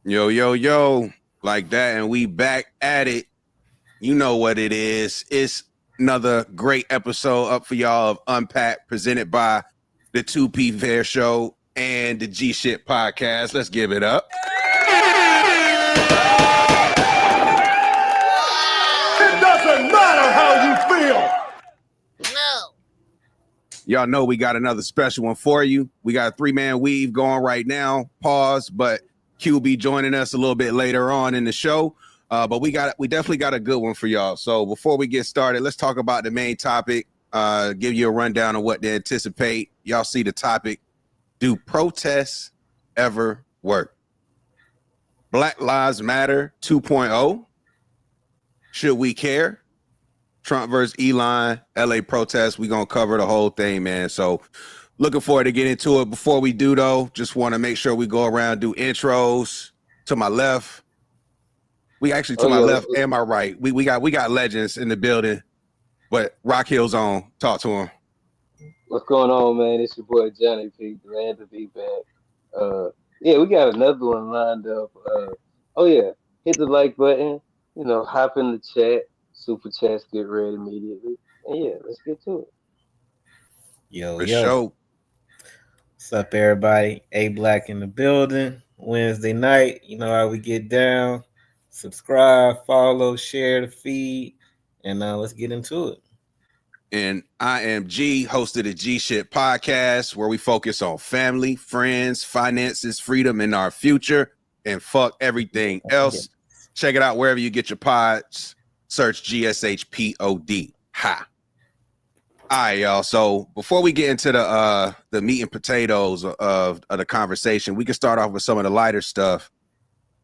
Yo, yo, yo, like that. And we back at it. You know what it is. It's another great episode up for y'all of Unpacked, presented by the 2P Fair Show and the G Shit Podcast. Let's give it up. It doesn't matter how you feel. No. Y'all know we got another special one for you. We got a 3-man weave going right now. Pause, but Q be joining us a little bit later on in the show. But we definitely got a good one for y'all. So before we get started, let's talk about the main topic. Give you a rundown of what to anticipate. Y'all see the topic. Do protests ever work? Black Lives Matter 2.0. Should we care? Trump versus Elon, LA protests. We're going to cover the whole thing, man. So looking forward to get into it. Before we do, though, just want to make sure we go around, do intros. To my left, we actually to my left and my right. We got legends in the building, but Rock Hill's on. Talk to him. What's going on, man? It's your boy Johnny P. Glad to be back. Yeah, we got another one lined up. Hit the like button. Hop in the chat. Super chats get read immediately. And yeah, let's get to it. For sure. What's up, everybody? A Black in the building. Wednesday night. You know how we get down. Subscribe, follow, share the feed, and let's get into it. And I am G, host of the G Shit Podcast, where we focus on family, friends, finances, freedom, and our future, and fuck everything else. Check it out wherever you get your pods. Search GSHPOD. Ha. All right, y'all. So before we get into the meat and potatoes of the conversation, we can start off with some of the lighter stuff.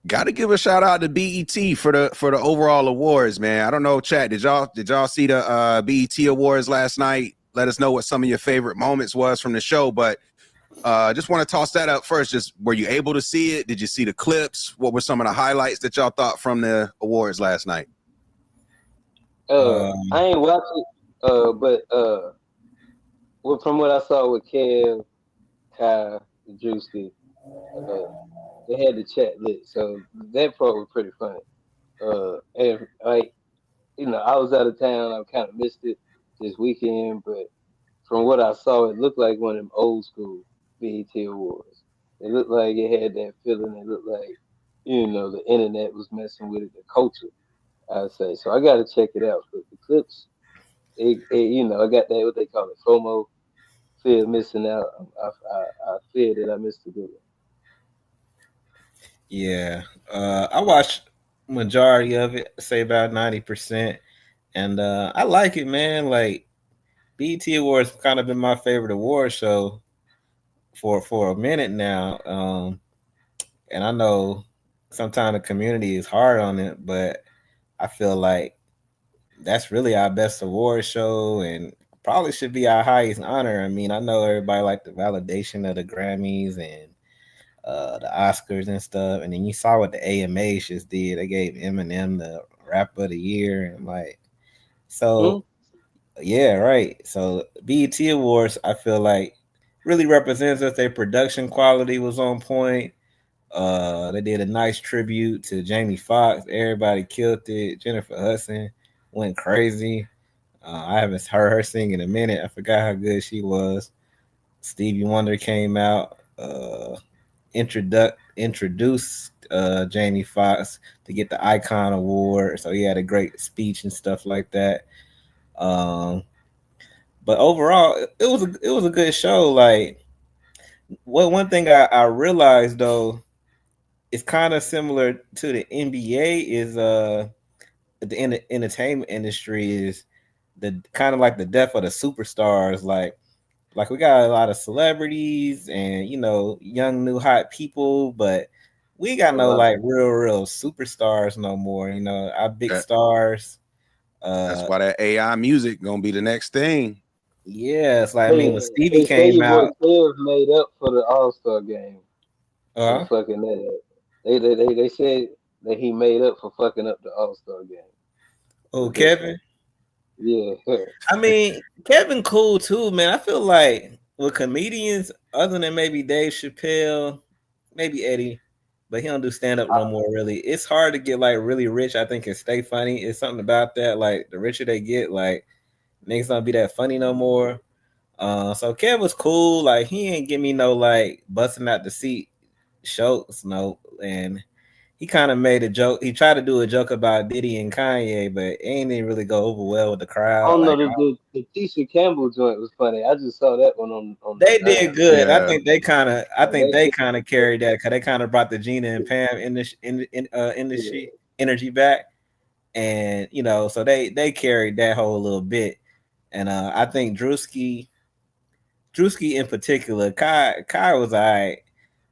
Got to give a shout out to BET for the overall awards, man. I don't know, chat. Did y'all see the BET awards last night? Let us know what some of your favorite moments was from the show. But just want to toss that up first. Just were you able to see it? Did you see the clips? What were some of the highlights that y'all thought from the awards last night? I ain't watching, but from what I saw with Kev, Kai, and Drewski, they had the chat lit, so that part was pretty funny. And I was out of town. I kind of missed it this weekend, but from what I saw, it looked like one of them old school BET awards. It looked like it had that feeling. It looked like, the internet was messing with it, the culture, I'd say. So I got to check it out. But the clips, I got that, what they call it, FOMO, fear of missing out. I fear that I missed a good one. Yeah, I watched majority of it, say about 90%, and I like it, man. Like BET Awards kind of been my favorite award show for a minute now, and I know sometimes the community is hard on it, but I feel like that's really our best award show and probably should be our highest honor. I mean, I know everybody like the validation of the Grammys and the Oscars and stuff, and then you saw what the AMAs just did. They gave Eminem the Rap of the Year, and yeah, right. So BET Awards, I feel like really represents us. Their production quality was on point. They did a nice tribute to Jamie Foxx. Everybody killed it. Jennifer Hudson went crazy. I haven't heard her sing in a minute. I forgot how good she was. Stevie Wonder came out. Introduced Jamie Foxx to get the Icon Award, so he had a great speech and stuff like that. But overall, it was a good show. Like, one thing I realized though, it's kind of similar to the NBA is the entertainment industry is the kind of like the death of the superstars. Like we got a lot of celebrities and young new hot people, but we got no like real superstars no more. Our big stars. That's why that AI music gonna be the next thing. Yeah, it's like when Stevie came out, Kev made up for the All-Star game. Fucking that. They said that he made up for fucking up the All-Star game. Oh, Kevin. Yeah. I mean, Kevin cool too, man. I feel like with comedians, other than maybe Dave Chappelle, maybe Eddie but he don't do stand up no more. Really, it's hard to get like really rich, I think, and stay funny. It's something about that. Like the richer they get, like niggas don't be that funny no more. So Kev was cool. Like he ain't give me no like busting out the seat shows, no. And he kind of made a joke. He tried to do a joke about Diddy and Kanye, but it ain't even really go over well with the I crowd. don't know, Like the Tisha Campbell joint was funny. I just saw that one on they the did gram. good. I Yeah. think they kind of. I think That they shit, kind of carried that because they kind of brought the Gina and Pam industry energy back, and you know, so they carried that whole little bit. And I think Drewski in particular, Kai was alright,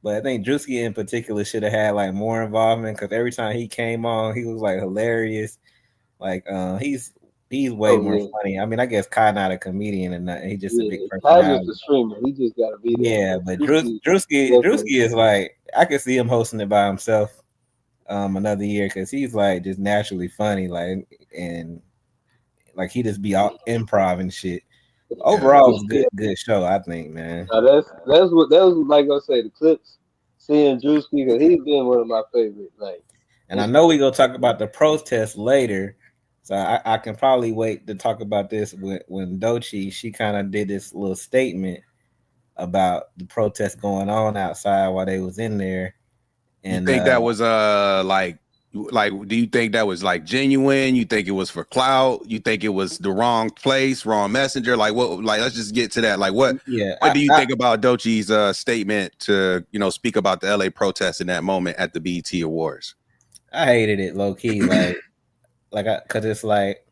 but I think Drewski in particular should have had like more involvement because every time he came on, he was like hilarious. Like he's way more funny. I mean, I guess Kai not a comedian and nothing. He's just a big Ty just personality. a streamer. He just gotta be there. Yeah, but Drewski is like I could see him hosting it by himself another year because he's like just naturally funny, like and like he just be all improv and shit. Overall, it was good show, I think, man. Now that was like I say the clips. Seeing Drewski because he's been one of my favorite. Like, and I know we gonna talk about the protest later, so I can probably wait to talk about this when Doechii she kind of did this little statement about the protest going on outside while they was in there. And you think that was like do you think that was like genuine? You think it was for clout? You think it was the wrong place, wrong messenger? Like what? Like let's just get to that. Like what do you think about Doechii's statement to speak about the LA protest in that moment at the BET Awards? I hated it low key, because it's like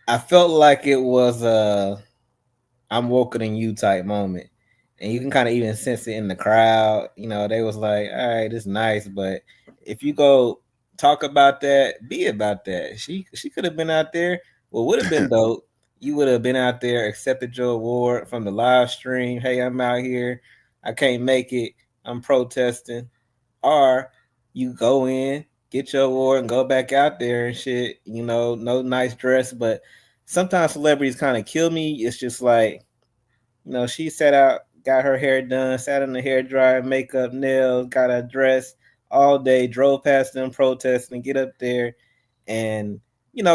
I felt like it was I'm woker than you type moment. And you can kind of even sense it in the crowd. You know, they was like, all right, it's nice, but if you go talk about that, be about that. She could have been out there. What would have been dope, you would have been out there, accepted your award from the live stream. Hey, I'm out here. I can't make it. I'm protesting. Or you go in, get your award, and go back out there and shit. You know, no nice dress. But sometimes celebrities kind of kill me. It's just like, she sat out, got her hair done, sat in the hair dryer, makeup, nails, got a dress all day, drove past them protesting, get up there, and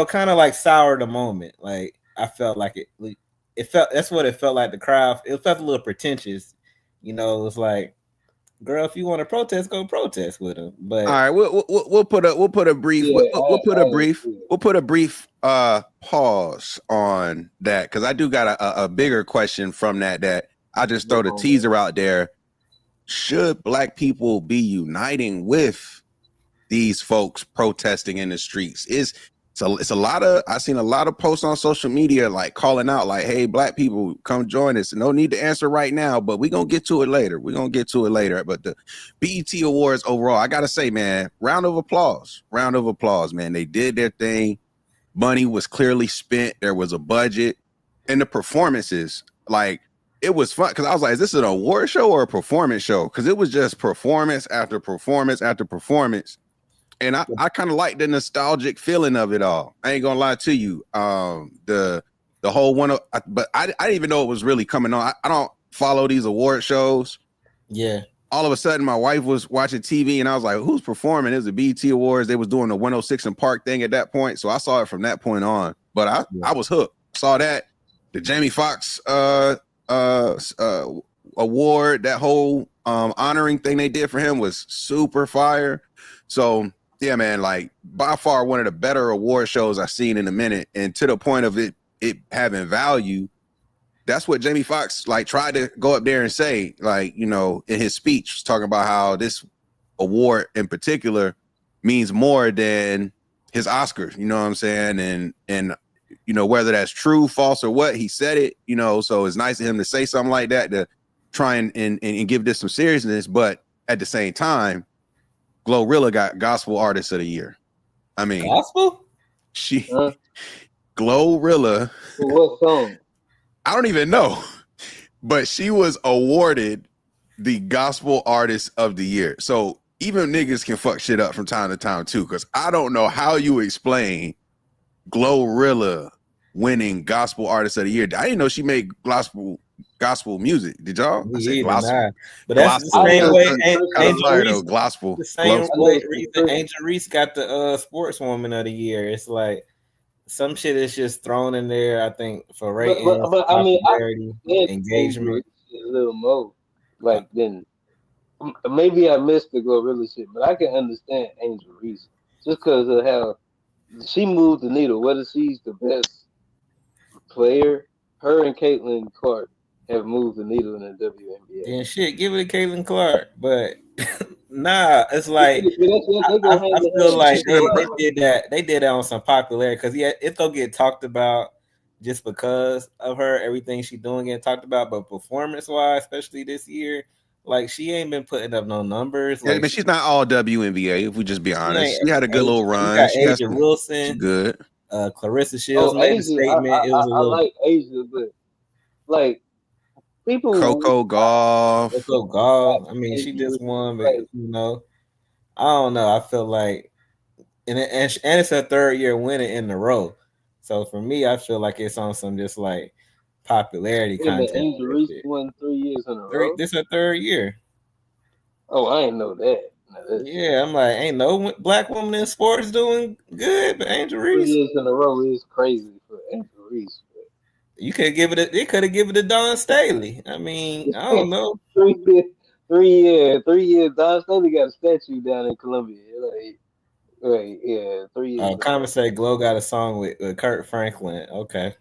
kind of like sour the moment. Like I felt like it felt that's what it felt like. The crowd, it felt a little pretentious. It was like, girl, if you want to protest, go protest with them. But all right, we'll put a brief pause on that because I do got a bigger question from that I just throw the teaser out there. Should Black people be uniting with these folks protesting in the streets? It's a lot of, I've seen a lot of posts on social media like calling out like, hey, Black people, come join us. No need to answer right now, but we're going to get to it later. But the BET Awards overall, I got to say, man, round of applause, man. They did their thing. Money was clearly spent. There was a budget, and the performances, like, it was fun because I was like, is this an award show or a performance show? Because it was just performance after performance after performance. And I kind of like the nostalgic feeling of it all. I ain't gonna lie to you. The whole one, but I didn't even know it was really coming on. I don't follow these award shows. Yeah. All of a sudden, my wife was watching TV, and I was like, "Who's performing?" It was the BET Awards. They was doing the 106 and Park thing at that point, so I saw it from that point on. But I was hooked. Saw that the Jamie Foxx award, that whole honoring thing they did for him was super fire. So yeah, man, like by far one of the better award shows I've seen in a minute, and to the point of it having value. That's what Jamie Foxx like tried to go up there and say, like, in his speech, talking about how this award in particular means more than his Oscars. You know what I'm saying? And whether that's true, false, or what, he said it. So it's nice of him to say something like that to try and give this some seriousness. But at the same time, Glorilla got Gospel Artist of the Year. I mean, gospel? Glorilla. What song? I don't even know, but she was awarded the Gospel Artist of the Year. So even niggas can fuck shit up from time to time too, because I don't know how you explain Glorilla winning Gospel Artist of the Year. I didn't know she made gospel gospel music. Did y'all? I said gospel. But that's the same way. Angel Reese, gospel. The same way reason Angel Reese got the Sportswoman of the Year. It's like some shit is just thrown in there. I think for ratings, but I mean, engagement, a little more. Like then, maybe I missed the Glorilla shit, but I can understand Angel Reese just because of how she moved the needle. Whether she's the best player, her and Caitlin Clark have moved the needle in the WNBA. And shit, give it to Caitlin Clark, but nah, it's like I feel like they did that. They did that on some popularity because it's gonna get talked about just because of her. Everything she's doing getting talked about, but performance wise, especially this year, like she ain't been putting up no numbers. Like, but she's not all WNBA. If we just be honest, she had a good little run. She got Asia Wilson, good. Clarissa Shields made a statement. I like Asia, but like. People Coco Gauff. I mean, she just won, but you know, I don't know. I feel like, and it's her third year winning in a row. So for me, I feel like it's on some just like popularity contest. Angel Reese won 3 years in a row. This is her third year. Oh, I didn't know that. Yeah, I'm like, ain't no black woman in sports doing good, but Angel Reese 3 years in a row is crazy for Angel Reese. You could give it. They could have given it to Don Staley. I mean, I don't know. 3 years. Don Staley got a statue down in Columbia. 3 years. Common say Glow got a song with Kurt Franklin. Okay,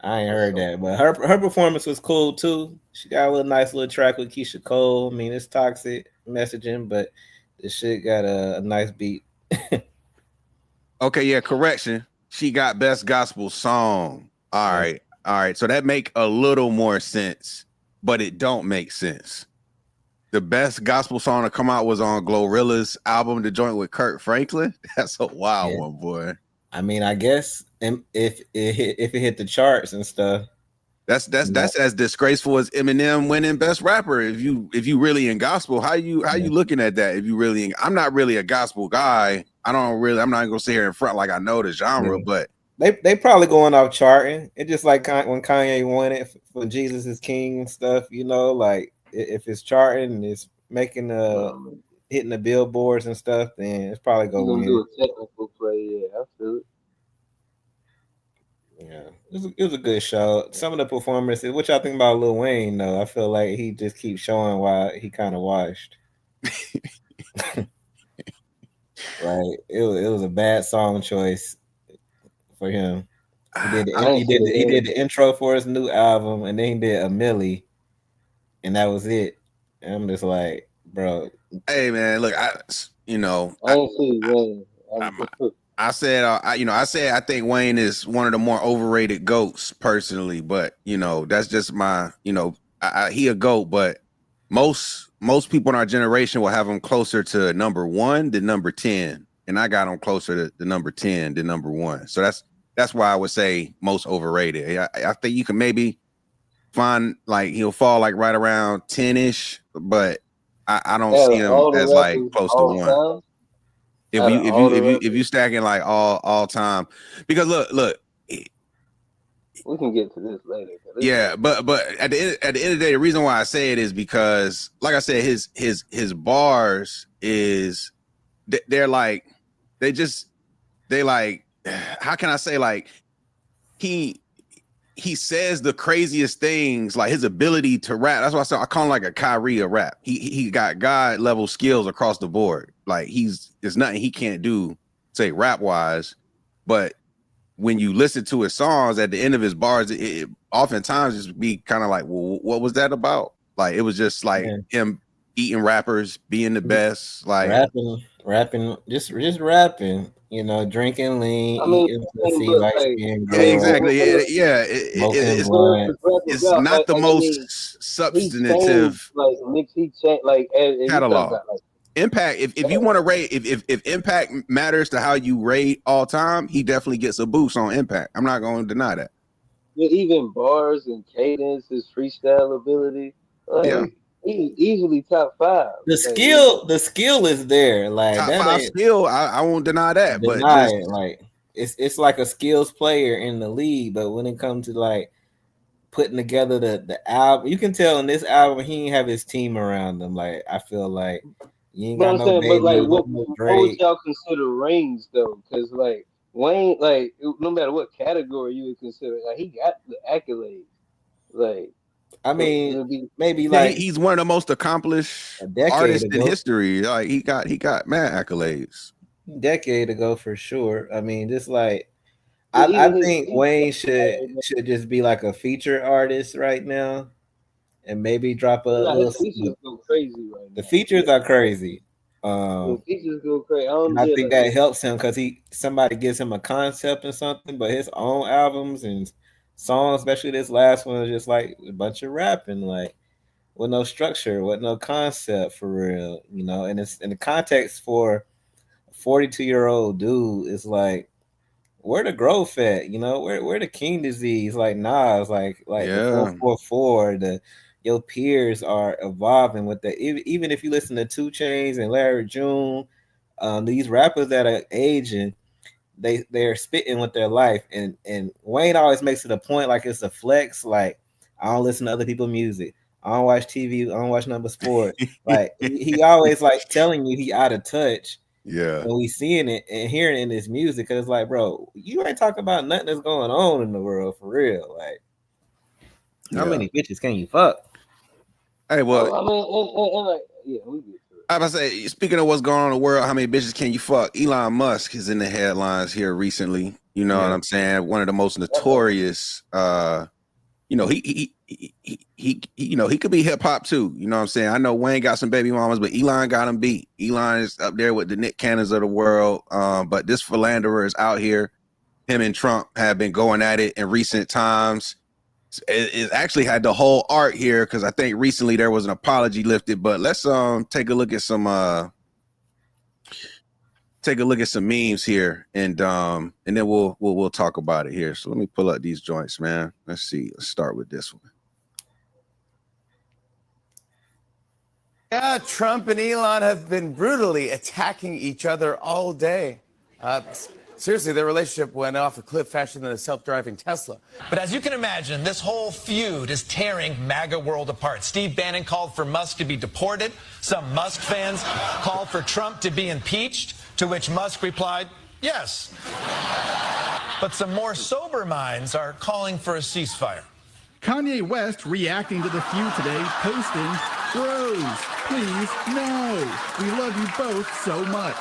I ain't heard that, but her performance was cool too. She got a nice little track with Keisha Cole. I mean, it's toxic messaging, but the shit got a nice beat. Okay, yeah, correction. She got best gospel song. All right. So that make a little more sense, but it don't make sense. The best gospel song to come out was on Glorilla's album, The Joint with Kurt Franklin. That's a wild one, boy. I mean, I guess if it hit the charts and stuff, that's as disgraceful as Eminem winning best rapper. If you really in gospel, how you looking at that? If you really, I'm not really a gospel guy. I'm not gonna sit here in front like I know the genre, but they probably going off charting. It's just like when Kanye won it for Jesus is King and stuff, you know, like if it's charting and it's making hitting the billboards and stuff, then it's probably gonna do a technical play. Yeah, I feel it. Yeah, it was a good show. Some of the performances, what y'all think about Lil Wayne though? I feel like he just keeps showing why he kind of washed. Right, it was a bad song choice for him. He did the intro for his new album, and then he did a Millie, and that was it. And I'm just like, bro. Hey man, look, I said I think Wayne is one of the more overrated GOATs personally, but that's just my he a GOAT, but most people in our generation will have him closer to number 1 than number 10, and I got him closer to number 10 than number 1. So that's why I would say most overrated. I think you can maybe find like he'll fall like right around 10-ish, but I don't see him as like close to 1. If you stacking like all time, because look. We can get to this later. Yeah, but at the end of the day, the reason why I say it is because, like I said, his bars is they're like how can I say, like he says the craziest things, like his ability to rap. That's why I call him like a Kyrie of rap. He got God level skills across the board. Like there's nothing he can't do, say rap wise, but when you listen to his songs, at the end of his bars, it oftentimes just be kind of like, well, what was that about? Like, it was just like him eating rappers, being the best, like rapping, just rapping, drinking lean, eating pussy, exactly. It's not the most substantive catalog. Impact, if you want to rate, if impact matters to how you rate all time, he definitely gets a boost on impact. I'm not going to deny that. Yeah, even bars and cadence, his freestyle ability, he's easily top 5. The skill is there. Like top 5 skill, I won't deny that. But it's like a skills player in the league. But when it comes to like putting together the album. You can tell in this album he ain't have his team around him. Like I feel like you ain't But got I'm no saying, but like, Baby, what no would Drake. y'all consider rings though? Because like Wayne, like no matter what category you would consider, like he got the accolades. Like, I so mean, it'll be maybe Yeah, like he's one of the most accomplished a decade artists in ago. history. Like he got mad accolades. Decade ago for sure. I mean, just like I even his think features. Wayne should just be like a feature artist right now, and maybe drop a Nah, little. his features go crazy right The now. features are crazy, The features go crazy. I and don't I get think like that helps him because somebody gives him a concept or something. But his own albums and songs, especially this last one, is just like a bunch of rapping, like with no structure, with no concept for real, you know. And it's in the context for a 42-year-old dude is like, where the growth at? You know, where the King disease? Like Nas, like the Yeah. 444. Your peers are evolving with that. Even if you listen to 2 Chainz and Larry June, these rappers that are aging, they're spitting with their life. And Wayne always makes it a point, like it's a flex. Like I don't listen to other people's music. I don't watch TV. I don't watch nothing but sport. Like he always like telling you he out of touch. Yeah. And we seeing it and hearing it in this music, because it's like, bro, you ain't talking about nothing that's going on in the world for real. Like, how many bitches can you fuck? Hey, well, I mean, and like, yeah, we get to it. I was about to say, speaking of what's going on in the world, how many bitches can you fuck? Elon Musk is in the headlines here recently. You know what I'm saying? One of the most notorious. You know, he you know, he could be hip hop too. You know what I'm saying? I know Wayne got some baby mamas, but Elon got him beat. Elon is up there with the Nick Cannons of the world. But this philanderer is out here. Him and Trump have been going at it in recent times. It actually had the whole art here because I think recently there was an apology lifted. But let's take a look at some memes here, and then we'll talk about it here. So let me pull up these joints, man. Let's see. Let's start with this one. Yeah, Trump and Elon have been brutally attacking each other all day. Seriously, their relationship went off a cliff faster than a self-driving Tesla. But as you can imagine, this whole feud is tearing MAGA world apart. Steve Bannon called for Musk to be deported. Some Musk fans called for Trump to be impeached, to which Musk replied, yes. But some more sober minds are calling for a ceasefire. Kanye West reacting to the feud today, posting, "Bros, please, no. We love you both so much."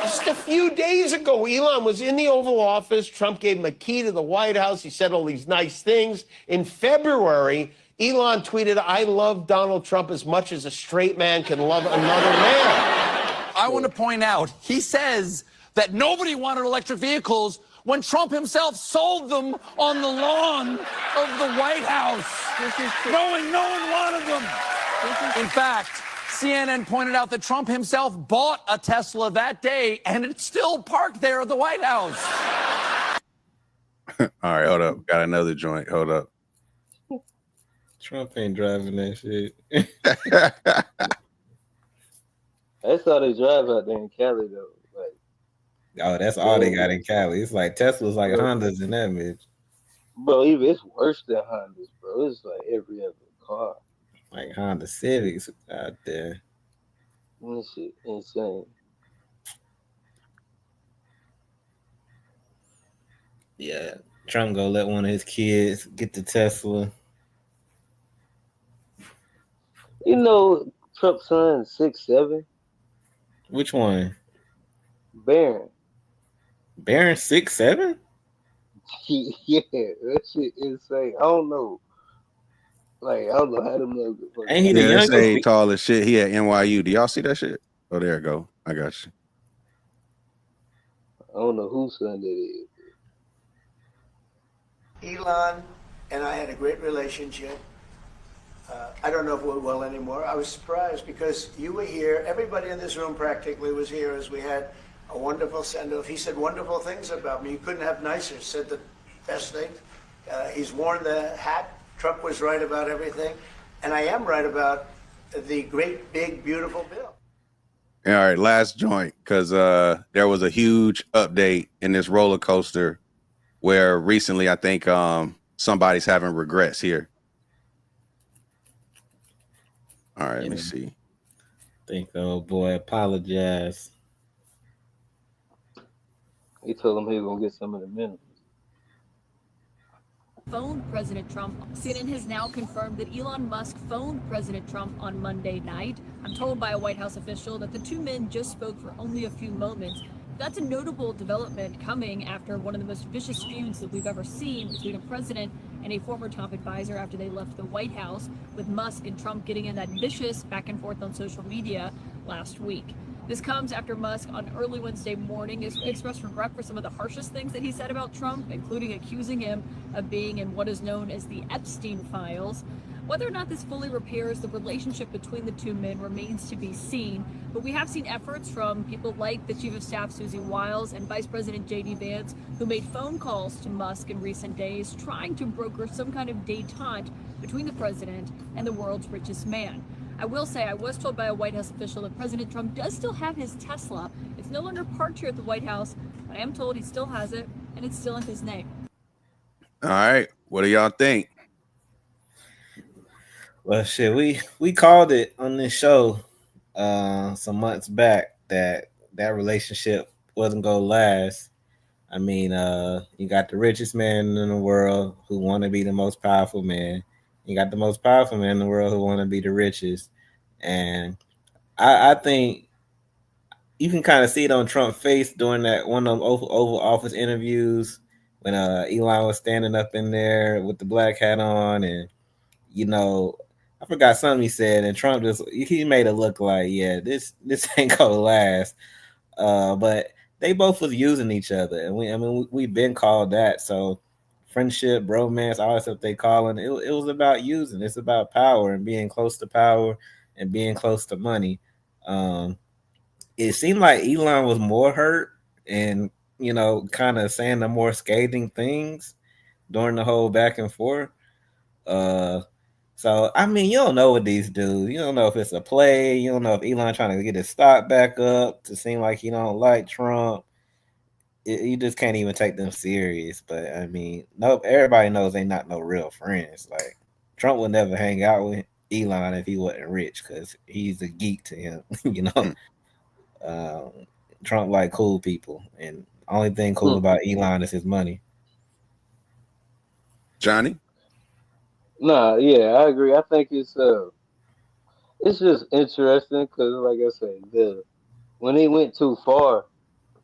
Just a few days ago, Elon was in the Oval Office. Trump gave him a key to the White House. He said all these nice things. In February, Elon tweeted, "I love Donald Trump as much as a straight man can love another man." I want to point out, he says that nobody wanted electric vehicles when Trump himself sold them on the lawn of the White House, knowing no one wanted them. In fact, CNN pointed out that Trump himself bought a Tesla that day, and it's still parked there at the White House. All right, hold up. Got another joint. Hold up. Trump ain't driving that shit. That's how they drive out there in Cali, though. Like, Oh, that's all they got in Cali. It's like Tesla's like Hondas in that bitch. bro, even it's worse than Hondas, bro. It's like every other car. Like Honda Civics out there. This shit insane. Yeah, Trump gonna let one of his kids get the Tesla. You know, Trump's son, 6'7", Which one? Barron. Barron 6'7"? Yeah, that shit insane. I don't know. Like, I don't know how them niggas. Ain't he the Yeah, they youngest? say tall as shit. He at NYU. Do y'all see that shit? Oh, there it go. I got you. I don't know whose son that is. Elon and I had a great relationship. I don't know if we're well anymore. I was surprised because you were here. Everybody in this room practically was here as we had a wonderful send-off. He said wonderful things about me. You couldn't have nicer. Said the best thing. He's worn the hat. Trump was right about everything. And I am right about the great, big, beautiful bill. All right, last joint, because there was a huge update in this roller coaster where recently I think somebody's having regrets here. All right, let me see. I think the old boy apologized. He told him he was gonna get some of the minimums. Phoned President Trump. CNN has now confirmed that Elon Musk phoned President Trump on Monday night. I'm told by a White House official that the two men just spoke for only a few moments. That's a notable development coming after one of the most vicious feuds that we've ever seen between a president and a former top advisor after they left the White House, with Musk and Trump getting in that vicious back and forth on social media last week. This comes after Musk on early Wednesday morning expressed regret for some of the harshest things that he said about Trump, including accusing him of being in what is known as the Epstein files. Whether or not this fully repairs the relationship between the two men remains to be seen, but we have seen efforts from people like the Chief of Staff Susie Wiles and Vice President J.D. Vance, who made phone calls to Musk in recent days trying to broker some kind of détente between the president and the world's richest man. I will say, I was told by a White House official that President Trump does still have his Tesla. It's no longer parked here at the White House, but I am told he still has it, and it's still in his name. All right, what do y'all think? Well, shit, we called it on this show some months back that relationship wasn't gonna last. I mean, you got the richest man in the world who want to be the most powerful man. You got the most powerful man in the world who want to be the richest. And I think you can kind of see it on Trump's face during that one of them Oval Office interviews when Elon was standing up in there with the black hat on, and I forgot something he said, and Trump he made it look like, yeah, this ain't gonna last. But they both was using each other, and we've been called that. So friendship, bromance, all that stuff they calling it was about using. It's about power and being close to power and being close to money. It seemed like Elon was more hurt and kind of saying the more scathing things during the whole back and forth. So I mean, you don't know what these do. You don't know if it's a play. You don't know if Elon trying to get his stock back up to seem like he don't like Trump. You just can't even take them serious. But I mean, everybody knows they not no real friends. Like Trump would never hang out with Elon if he wasn't rich, because he's a geek to him. Trump like cool people, and only thing cool about Elon is his money. Johnny? Nah, yeah, I agree. I think it's just interesting because, like I said, when he went too far,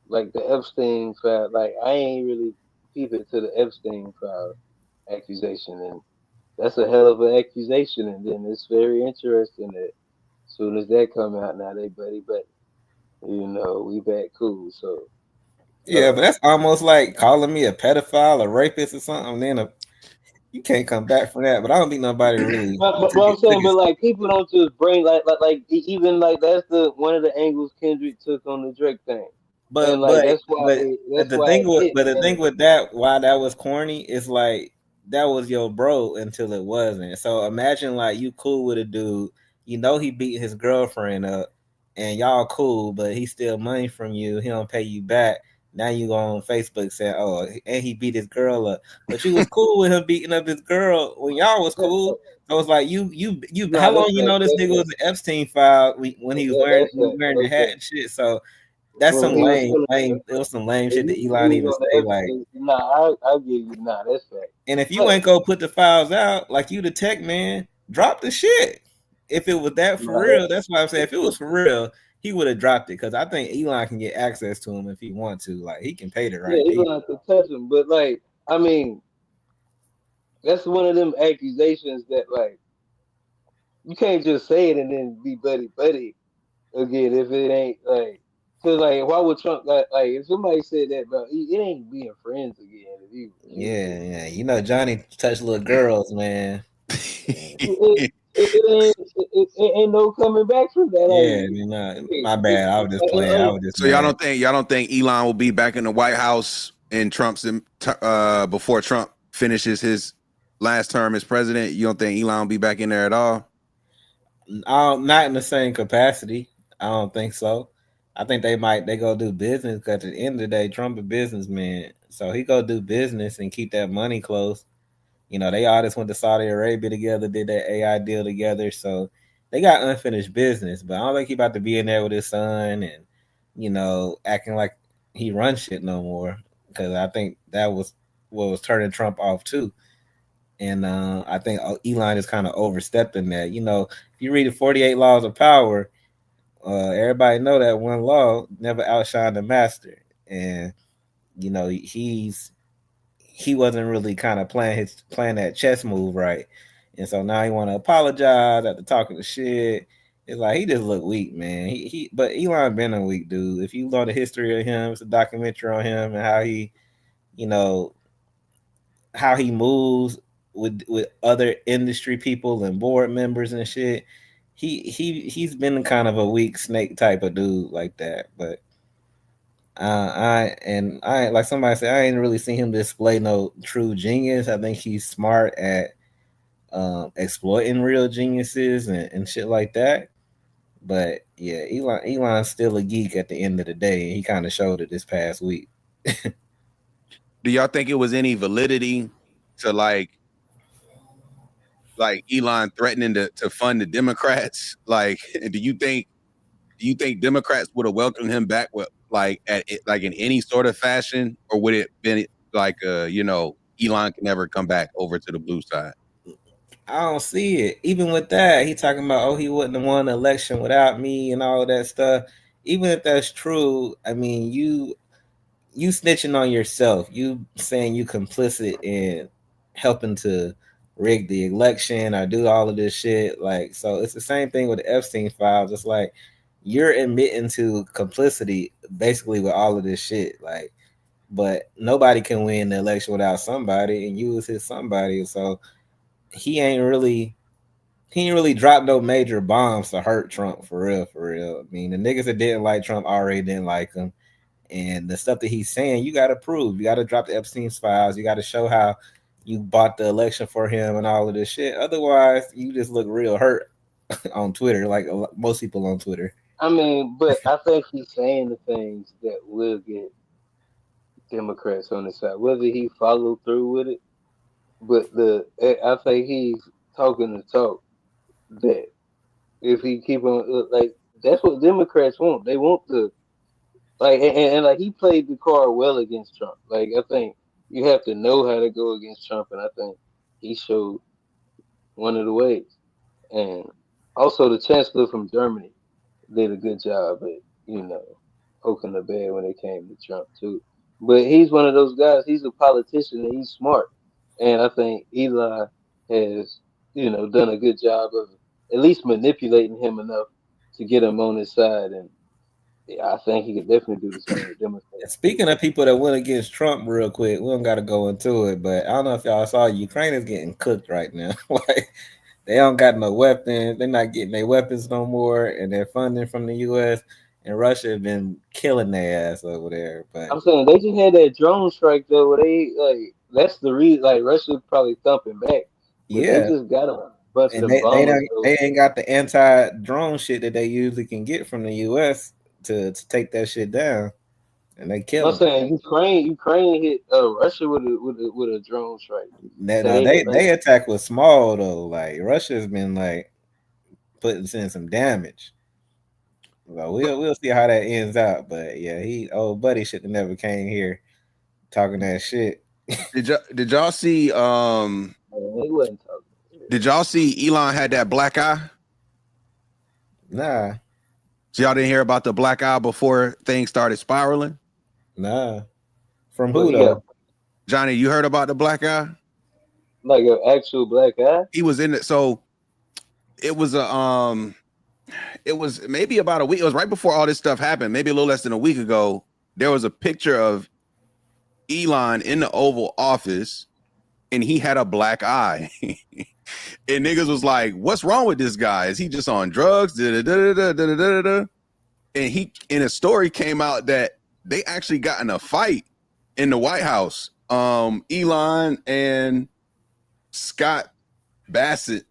like the Epstein file, like I ain't really peep it to the Epstein file accusation, and that's a hell of an accusation. And then it's very interesting that as soon as that come out, now they buddy, but we back cool. So yeah, but that's almost like calling me a pedophile, a rapist, or something. Then you can't come back from that. But I don't think nobody really. But I'm saying, but like people don't just bring like even like that's one of the angles Kendrick took on the Drake thing. But the thing with that, why that was corny, is like that was your bro until it wasn't. So imagine like you cool with a dude, he beat his girlfriend up, and y'all cool, but he steal money from you. He don't pay you back. Now you go on Facebook saying, "Oh, and he beat his girl up," but you was cool with him beating up his girl when y'all was cool. So it's like you. How long this nigga was an Epstein file when he was wearing the hat and shit? So that's some lame. It was some lame shit that Elon even say. Like, I'll give you that's fact. And if you ain't go put the files out, like you the tech man, drop the shit. If it was that for real, that's why I'm saying if it was for real, he would have dropped it, because I think Elon can get access to him if he want to. Like he can pay the right. Yeah, Elon can touch him, but like I mean, that's one of them accusations that like you can't just say it and then be buddy again if it ain't like. Cause like, why would Trump like if somebody said that, bro? It ain't being friends again. Yeah. Johnny touched little girls, man. It ain't no coming back from that. Yeah, my bad. I was just playing. So y'all don't think Elon will be back in the White House in before Trump finishes his last term as president? You don't think Elon will be back in there at all? Not in the same capacity. I don't think so. I think they go do business, because at the end of the day, Trump a businessman. So he go do business and keep that money close. You know, they all just went to Saudi Arabia together, did that AI deal together. So they got unfinished business. But I don't think he about to be in there with his son and, you know, acting like he runs shit no more. Because I think that was what was turning Trump off too. And I think Elon is kind of overstepping that. You know, if you read the 48 Laws of Power, everybody know that one law never outshine the master. And, you know, he wasn't really kind of playing that chess move right. And so now he want to apologize after talking the shit. It's like he just looked weak, man. But Elon been a weak dude. If you know the history of him, it's a documentary on him and how he, you know, how he moves with other industry people and board members and shit. He's been kind of a weak snake type of dude like that. But I like somebody said, I ain't really seen him display no true genius. I think he's smart at exploiting real geniuses and shit like that. But yeah, Elon's still a geek at the end of the day. He kind of showed it this past week. Do y'all think it was any validity to like Elon threatening to fund the Democrats? Like, do you think Democrats would have welcomed him back with like in any sort of fashion, or would it been like you know, Elon can never come back over to the blue side? I don't see it. Even with that, he talking about, oh, he wouldn't have won the election without me and all of that stuff. Even if that's true, I mean, you snitching on yourself. You saying you complicit in helping to rig the election or do all of this shit. Like, so it's the same thing with the Epstein files. It's like you're admitting to complicity basically with all of this shit. Like, but nobody can win the election without somebody, and you was his somebody. So he ain't really dropped no major bombs to hurt Trump for real, for real. I mean, the niggas that didn't like Trump already didn't like him. And the stuff that he's saying, you got to prove. You got to drop the Epstein's files. You got to show how you bought the election for him and all of this shit. Otherwise, you just look real hurt on Twitter, like most people on Twitter. I mean, but I think he's saying the things that will get Democrats on his side, whether he follow through with it. But I think he's talking the talk that if he keep on like that's what Democrats want. They want to like and like he played the card well against Trump. Like I think you have to know how to go against Trump, and I think he showed one of the ways. And also the chancellor from Germany did a good job at, you know, poking the bear when it came to Trump too. But he's one of those guys, he's a politician and he's smart. And I think Eli has, you know, done a good job of at least manipulating him enough to get him on his side. And yeah, I think he could definitely do the same with Democrats. Speaking of people that went against Trump real quick, we don't got to go into it, but I don't know if y'all saw Ukraine is getting cooked right now. Like, they don't got no weapons. They're not getting their weapons no more, and they're funding from the U.S., and Russia has been killing their ass over there. But I'm saying they just had that drone strike though, where they like that's the reason. Like Russia's probably thumping back. But yeah, they just got a bunch and of bombers. they ain't got the anti-drone shit that they usually can get from the U.S. to take that shit down, and they kill them. I'm saying Ukraine hit Russia with a drone strike. They attack was small though. Like Russia's been like putting in some damage. Well, we'll see how that ends out. But yeah, old buddy should have never came here talking that shit. Did y'all see? He wasn't talking. Did y'all see Elon had that black eye? Nah. So y'all didn't hear about the black eye before things started spiraling? Nah. From who though? Johnny, you heard about the black eye? Like an actual black eye? He was in it. So it was it was maybe about a week. It was right before all this stuff happened. Maybe a little less than a week ago. There was a picture of Elon in the Oval Office, and he had a black eye. And niggas was like, "What's wrong with this guy? Is he just on drugs?" And a story came out that they actually got in a fight in the White House. Elon and Scott Bessent,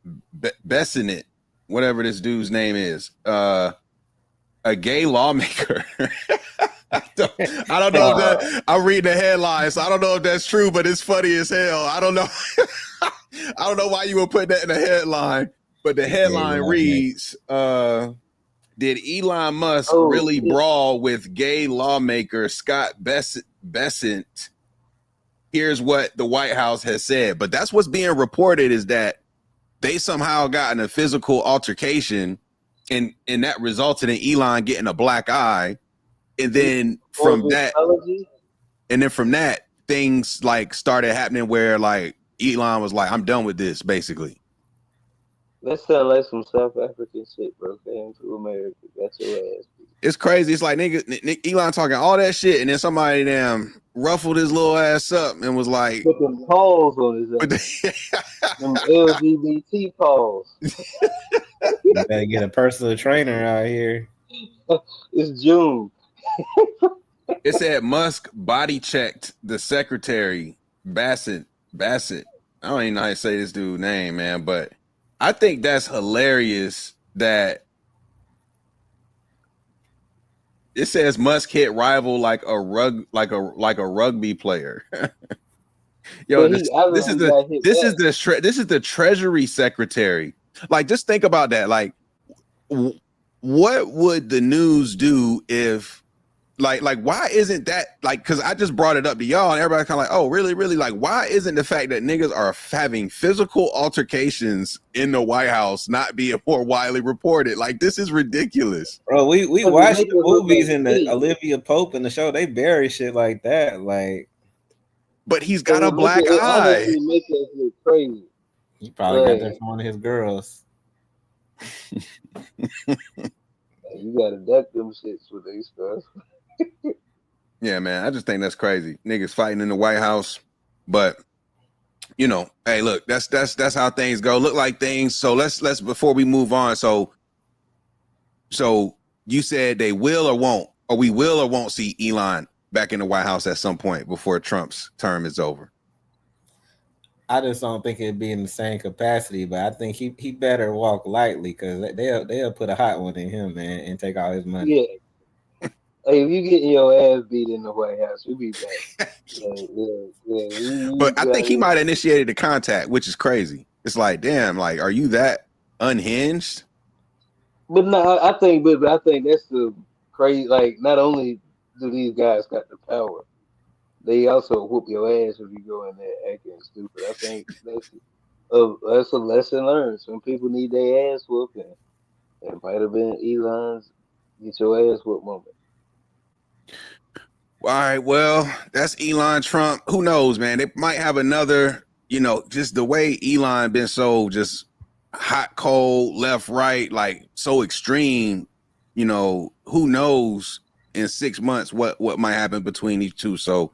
whatever this dude's name is, a gay lawmaker. I don't know if that. I'm reading the headline, so I don't know if that's true, but it's funny as hell. I don't know. I don't know why you would put that in the headline, but the headline reads, did Elon Musk really brawl with gay lawmaker Scott Bessent? Here's what the White House has said. But that's what's being reported, is that they somehow got in a physical altercation, and that resulted in Elon getting a black eye. And then from that, things like started happening where like Elon was like, I'm done with this, basically. That sounds like some South African shit, bro. Came to America, got your ass beat. It's crazy. It's like Elon talking all that shit, and then somebody damn ruffled his little ass up and was like, put them paws on his ass. Them LGBT paws. You better get a personal trainer out here. It's June. It said Musk body checked the secretary Bassett. I don't even know how to say this dude's name, man, but I think that's hilarious that it says Musk hit rival like a rugby player. Yo, this is the Treasury Secretary. Like, just think about that. Like, what would the news do if like why isn't that, like, because I just brought it up to y'all and everybody kind of like, oh, really, like, why isn't the fact that niggas are having physical altercations in the White House not being more widely reported? Like, this is ridiculous, bro. We watched the movies and the Olivia Pope and the show, they bury shit like that, like, but he's got a black eye. Make us look crazy. He probably got that from one of his girls. You gotta duck them shits with these stuff. Yeah, man, I just think that's crazy. Niggas fighting in the White House, but you know, hey, look, that's how things go. Look like things. So let's before we move on. So you said they will or won't, or we will or won't see Elon back in the White House at some point before Trump's term is over. I just don't think it'd be in the same capacity, but I think he better walk lightly, because they'll put a hot one in him, man, and take all his money. Yeah. Hey, if you getting your ass beat in the White House, you'll be back. But I think he might have initiated the contact, which is crazy. It's like, damn, like, are you that unhinged? But no, I think that's the crazy. Like, not only do these guys got the power, they also whoop your ass if you go in there acting stupid. I think that's a lesson learned. Some people need their ass whooped, and it might have been Elon's get your ass whooped moment. All right, well, that's Elon Trump. Who knows, man? They might have another, you know, just the way Elon been so just hot, cold, left, right, like so extreme, you know, who knows in 6 months what might happen between these two. So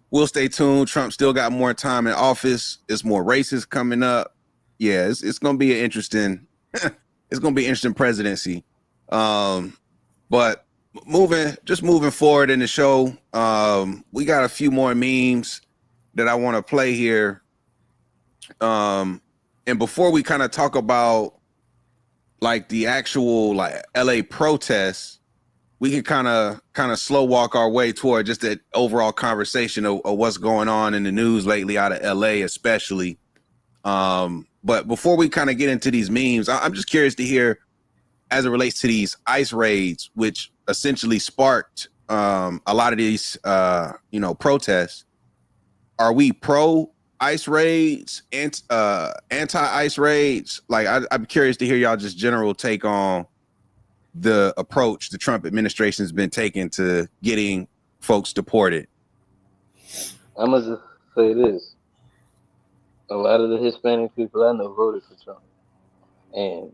we'll stay tuned. Trump still got more time in office. There's more races coming up. Yeah, it's gonna be an interesting it's gonna be an interesting presidency. But moving forward in the show, we got a few more memes that I want to play here. And before we kind of talk about like the actual like LA protests, we can kind of slow walk our way toward just the overall conversation of what's going on in the news lately out of LA, especially. But before we kind of get into these memes, I'm just curious to hear, as it relates to these ICE raids, which essentially sparked a lot of these protests. Are we pro ICE raids and anti ICE raids? Like, I'm curious to hear y'all just general take on the approach the Trump administration has been taking to getting folks deported. I'm gonna just say this: a lot of the Hispanic people I know voted for Trump, and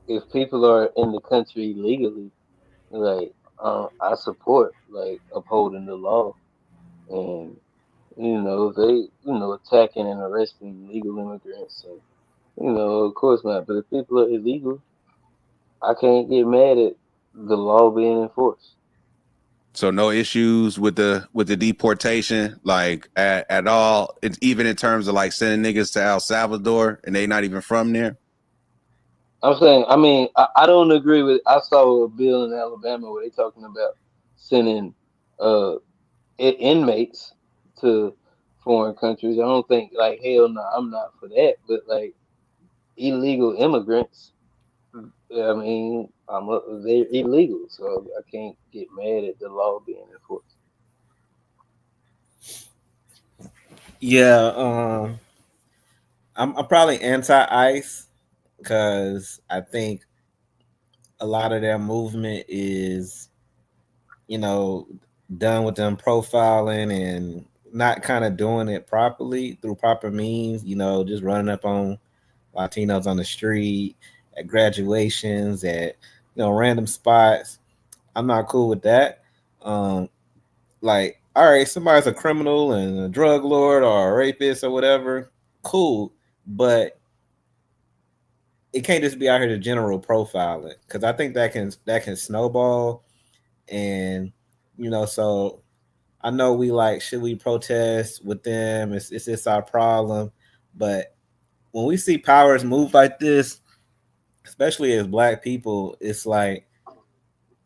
if people are in the country legally, like, I support like upholding the law, and they attacking and arresting illegal immigrants, and of course not. But if people are illegal, I can't get mad at the law being enforced. So no issues with the deportation, like at all. It's even in terms of like sending niggas to El Salvador and they not even from there. I'm saying, I don't agree with. I saw a bill in Alabama where they talking about sending uh inmates to foreign countries. I don't think like hell no, I'm not for that. But like illegal immigrants, I mean, they're illegal, so I can't get mad at the law being enforced. Yeah, I'm probably anti-ICE because I think a lot of their movement is, you know, done with them profiling and not kind of doing it properly through proper means. You know, just running up on Latinos on the street at graduations, at random spots. I'm not cool with that. Like, all right, somebody's a criminal and a drug lord or a rapist or whatever, cool, but it can't just be out here to general profiling because I think that can snowball, and so I know we like, should we protest with them? It's just our problem, but when we see powers move like this, especially as Black people, it's like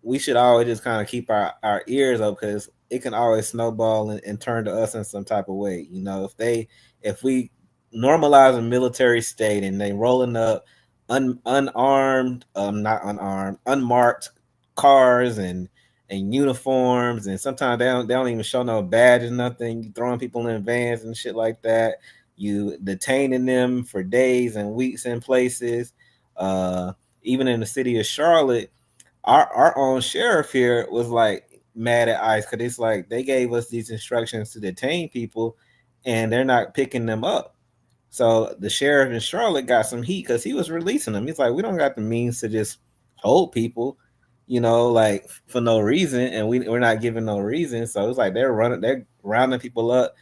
we should always just kind of keep our ears up because it can always snowball and turn to us in some type of way. If we normalize a military state and they rolling up unarmed, not unarmed, unmarked cars and uniforms, and sometimes they don't even show no badge or nothing. You throwing people in vans and shit like that. You detaining them for days and weeks in places. Even in the city of Charlotte, our own sheriff here was like mad at ICE because it's like they gave us these instructions to detain people and they're not picking them up. So the sheriff in Charlotte got some heat because he was releasing them. He's like, we don't got the means to just hold people, like for no reason, and we're not giving no reason. So it's like they're rounding people up,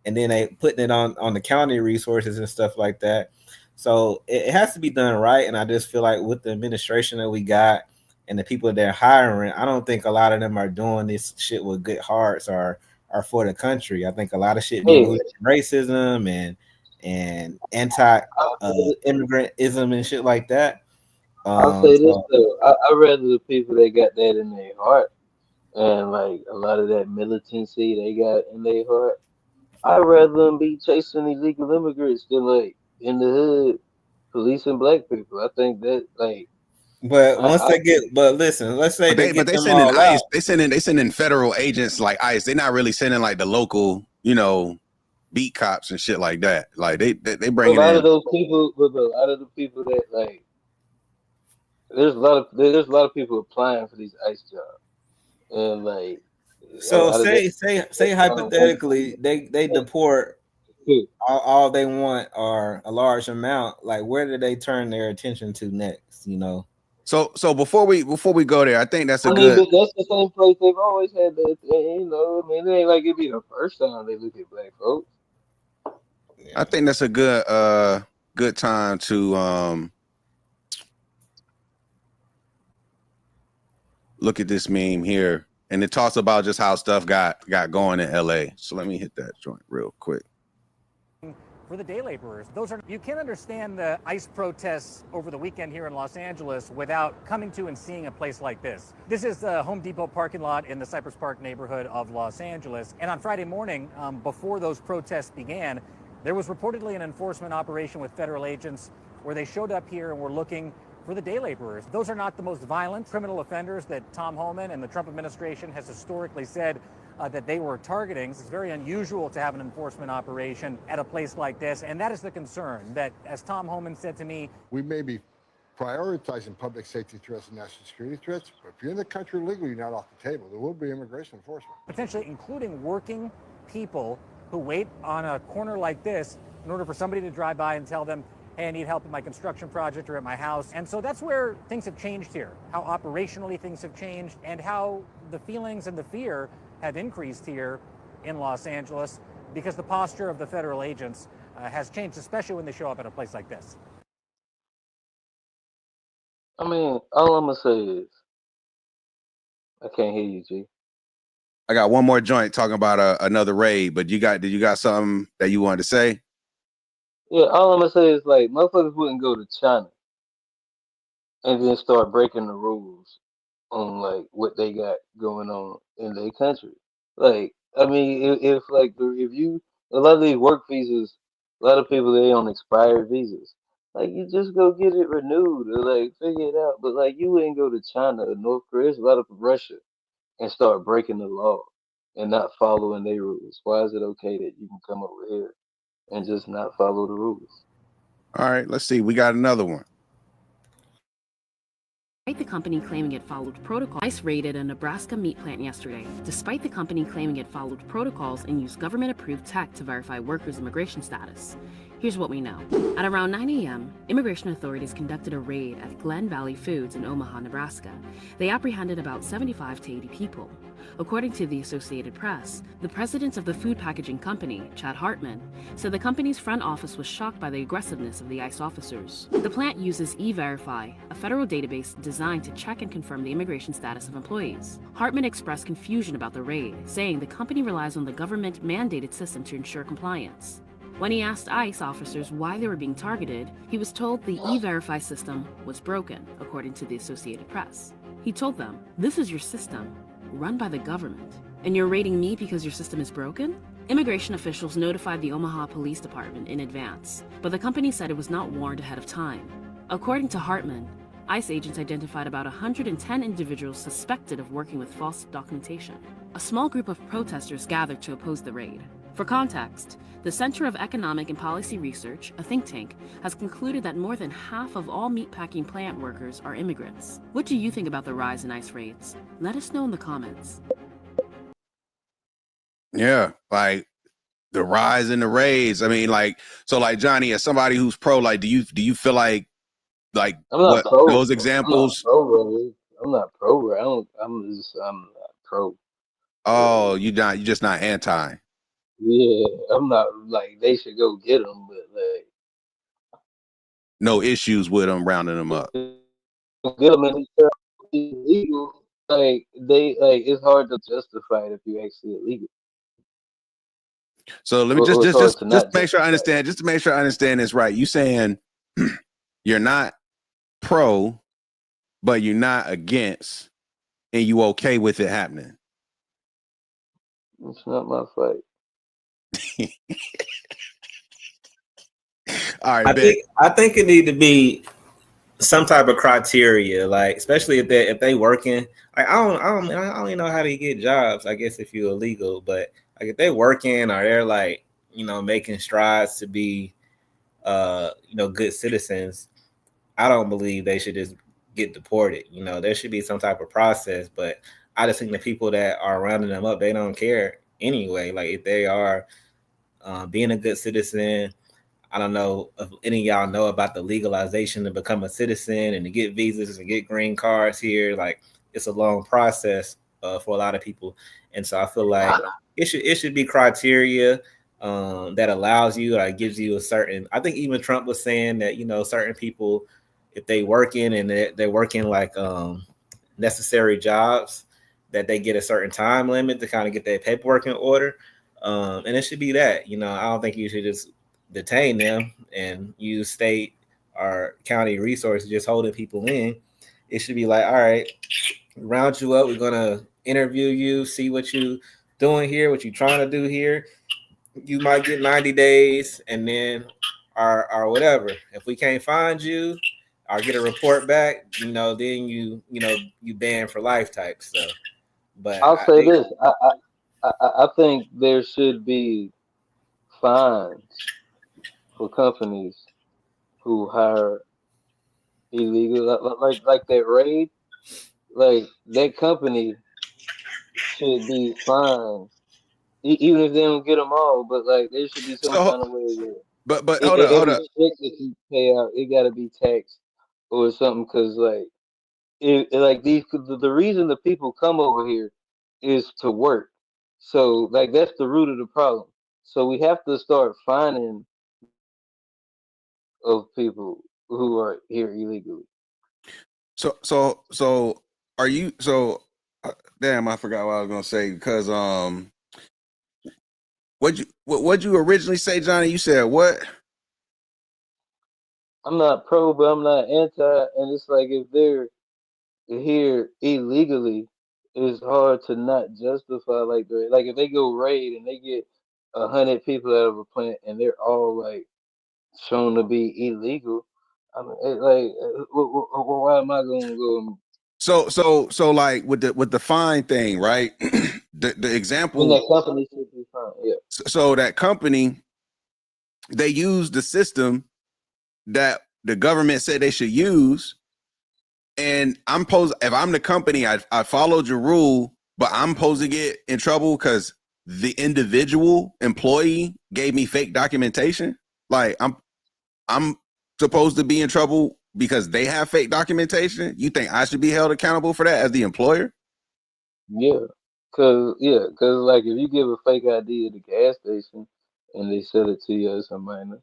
and then they putting it on the county resources and stuff like that. So it has to be done right. And I just feel like with the administration that we got and the people they're hiring, I don't think a lot of them are doing this shit with good hearts or for the country. I think a lot of shit be Hey, rooted in racism and anti immigrantism and shit like that. I'll say this So, though, I rather the people that got that in their heart and like a lot of that militancy they got in their heart. I'd rather them be chasing illegal immigrants than like in the hood policing black people. I think that like but once I they get, but listen, let's say But they they get them sending all out. ICE. They sending federal agents like ICE. They're not really sending like the local, beat cops and shit like that. Like they a bringing lot of in. those people, but a lot of the people that like there's a lot of people applying for these ICE jobs, and like a So lot of that say white hypothetically they deport people. all they want or a large amount. Like, where do they turn their attention to next? So before we go there, I think that's a I mean, good. but that's the same place they've always had that. I mean, it ain't like it'd be the first time they look at black folks. I think that's a good time to look at this meme here, and it talks about just how stuff got going in LA. So let me hit that joint real quick. For the day laborers, you can't understand the ICE protests over the weekend here in Los Angeles without coming to and seeing a place like this. This is the Home Depot parking lot in the Cypress Park neighborhood of Los Angeles. And on Friday morning, before those protests began, there was reportedly an enforcement operation with federal agents where they showed up here and were looking for the day laborers. Those are not the most violent criminal offenders that Tom Homan and the Trump administration has historically said that they were targeting. It's very unusual to have an enforcement operation at a place like this, and that is the concern, that, as Tom Homan said to me, we may be prioritizing public safety threats and national security threats, but if you're in the country legally, you're not off the table. There will be immigration enforcement. Potentially including working people who wait on a corner like this in order for somebody to drive by and tell them, hey, I need help at my construction project or at my house. And so that's where things have changed here, how operationally things have changed, and how the feelings and the fear have increased here in Los Angeles because the posture of the federal agents has changed, especially when they show up at a place like this. I mean, all I'm gonna say is, I can't hear you, G. I got one more joint talking about another raid, but did you got something that you wanted to say? Yeah, all I'm gonna say is like motherfuckers wouldn't go to China and then start breaking the rules on like what they got going on in their country. Like, I mean, if like if you a lot of these work visas, a lot of people they on expired visas. Like, you just go get it renewed or like figure it out. But like, you ain't go to China or North Korea, there's a lot of Russia, and start breaking the law and not following their rules. Why is it okay that you can come over here and just not follow the rules? All right, let's see. We got another one. Despite the company claiming it followed protocol, ICE raided a Nebraska meat plant yesterday. Despite the company claiming it followed protocols and used government-approved tech to verify workers' immigration status. Here's what we know. At around 9 a.m., immigration authorities conducted a raid at Glen Valley Foods in Omaha, Nebraska. They apprehended about 75 to 80 people. According to the Associated Press, the president of the food packaging company, Chad Hartman, said the company's front office was shocked by the aggressiveness of the ICE officers. The plant uses E-Verify, a federal database designed to check and confirm the immigration status of employees. Hartman expressed confusion about the raid, saying the company relies on the government-mandated system to ensure compliance. When he asked ICE officers why they were being targeted, he was told the E-Verify system was broken, according to the Associated Press. He told them, "This is your system, run by the government, and you're raiding me because your system is broken?" Immigration officials notified the Omaha Police Department in advance, but the company said it was not warned ahead of time. According to Hartman, ICE agents identified about 110 individuals suspected of working with false documentation. A small group of protesters gathered to oppose the raid. For context, the Center of Economic and Policy Research, a think tank, has concluded that more than half of all meatpacking plant workers are immigrants. What do you think about the rise in ICE raids? Let us know in the comments. Yeah, like the rise in the raids. I mean, like, so like Johnny, as somebody who's pro, like, do you feel like I'm not what pro. those I'm not examples? pro, brother. I'm not pro, bro. I'm not pro. Oh, you're just not anti. Yeah, I'm not like they should go get them, but like No issues with them rounding them up. get them and it's illegal. Like it's hard to justify it if you actually illegal. So let me Or it's hard to not make sure I justify it. understand. Just to make sure I understand this right. You saying you're not pro, but you're not against, and you okay with it happening. It's not my fight. All right, I think it need to be some type of criteria, like especially if they working. Like I don't even know how to get jobs. I guess if you're illegal, but like if they working or they're like making strides to be good citizens, I don't believe they should just get deported. There should be some type of process. But I just think the people that are rounding them up, they don't care anyway. Like if they are being a good citizen. I don't know if any of y'all know about the legalization to become a citizen and to get visas and get green cards here. Like it's a long process for a lot of people, and so I feel like it should be criteria that allows you, gives you a certain. I think even Trump was saying that certain people, if they working and they're working like necessary jobs, that they get a certain time limit to kind of get their paperwork in order, and it should be that. I don't think you should just detain them and use state or county resources just holding people in. It should be like, all right, round you up. We're gonna interview you, see what you doing here, what you trying to do here. You might get 90 days, and then or whatever. If we can't find you or get a report back, then you banned for life type stuff. But I'll say this: I think there should be fines for companies who hire illegal, like that raid. Like that company should be fined, even if they don't get them all. But like there should be some kind of way where but hold up. every check that you pay out, it got to be taxed or something. Because like the reason the people come over here is to work. So like that's the root of the problem. So we have to start finding of people who are here illegally. So are you damn, I forgot what I was gonna say because what'd you originally say, Johnny? You said what? I'm not pro, but I'm not anti. And it's like if they're here illegally, it's hard to not justify like the like if they go raid and they get 100 people out of a plant and they're all like shown to be illegal. I mean, why am I going to go? So like with the fine thing, right? the example. That company should be fine. Yeah. So that company, they use the system that the government said they should use. And if I'm the company, I followed your rule, but I'm supposed to get in trouble because the individual employee gave me fake documentation. Like I'm supposed to be in trouble because they have fake documentation. You think I should be held accountable for that as the employer? Yeah. Cause like if you give a fake ID at the gas station and they sell it to you as a minor,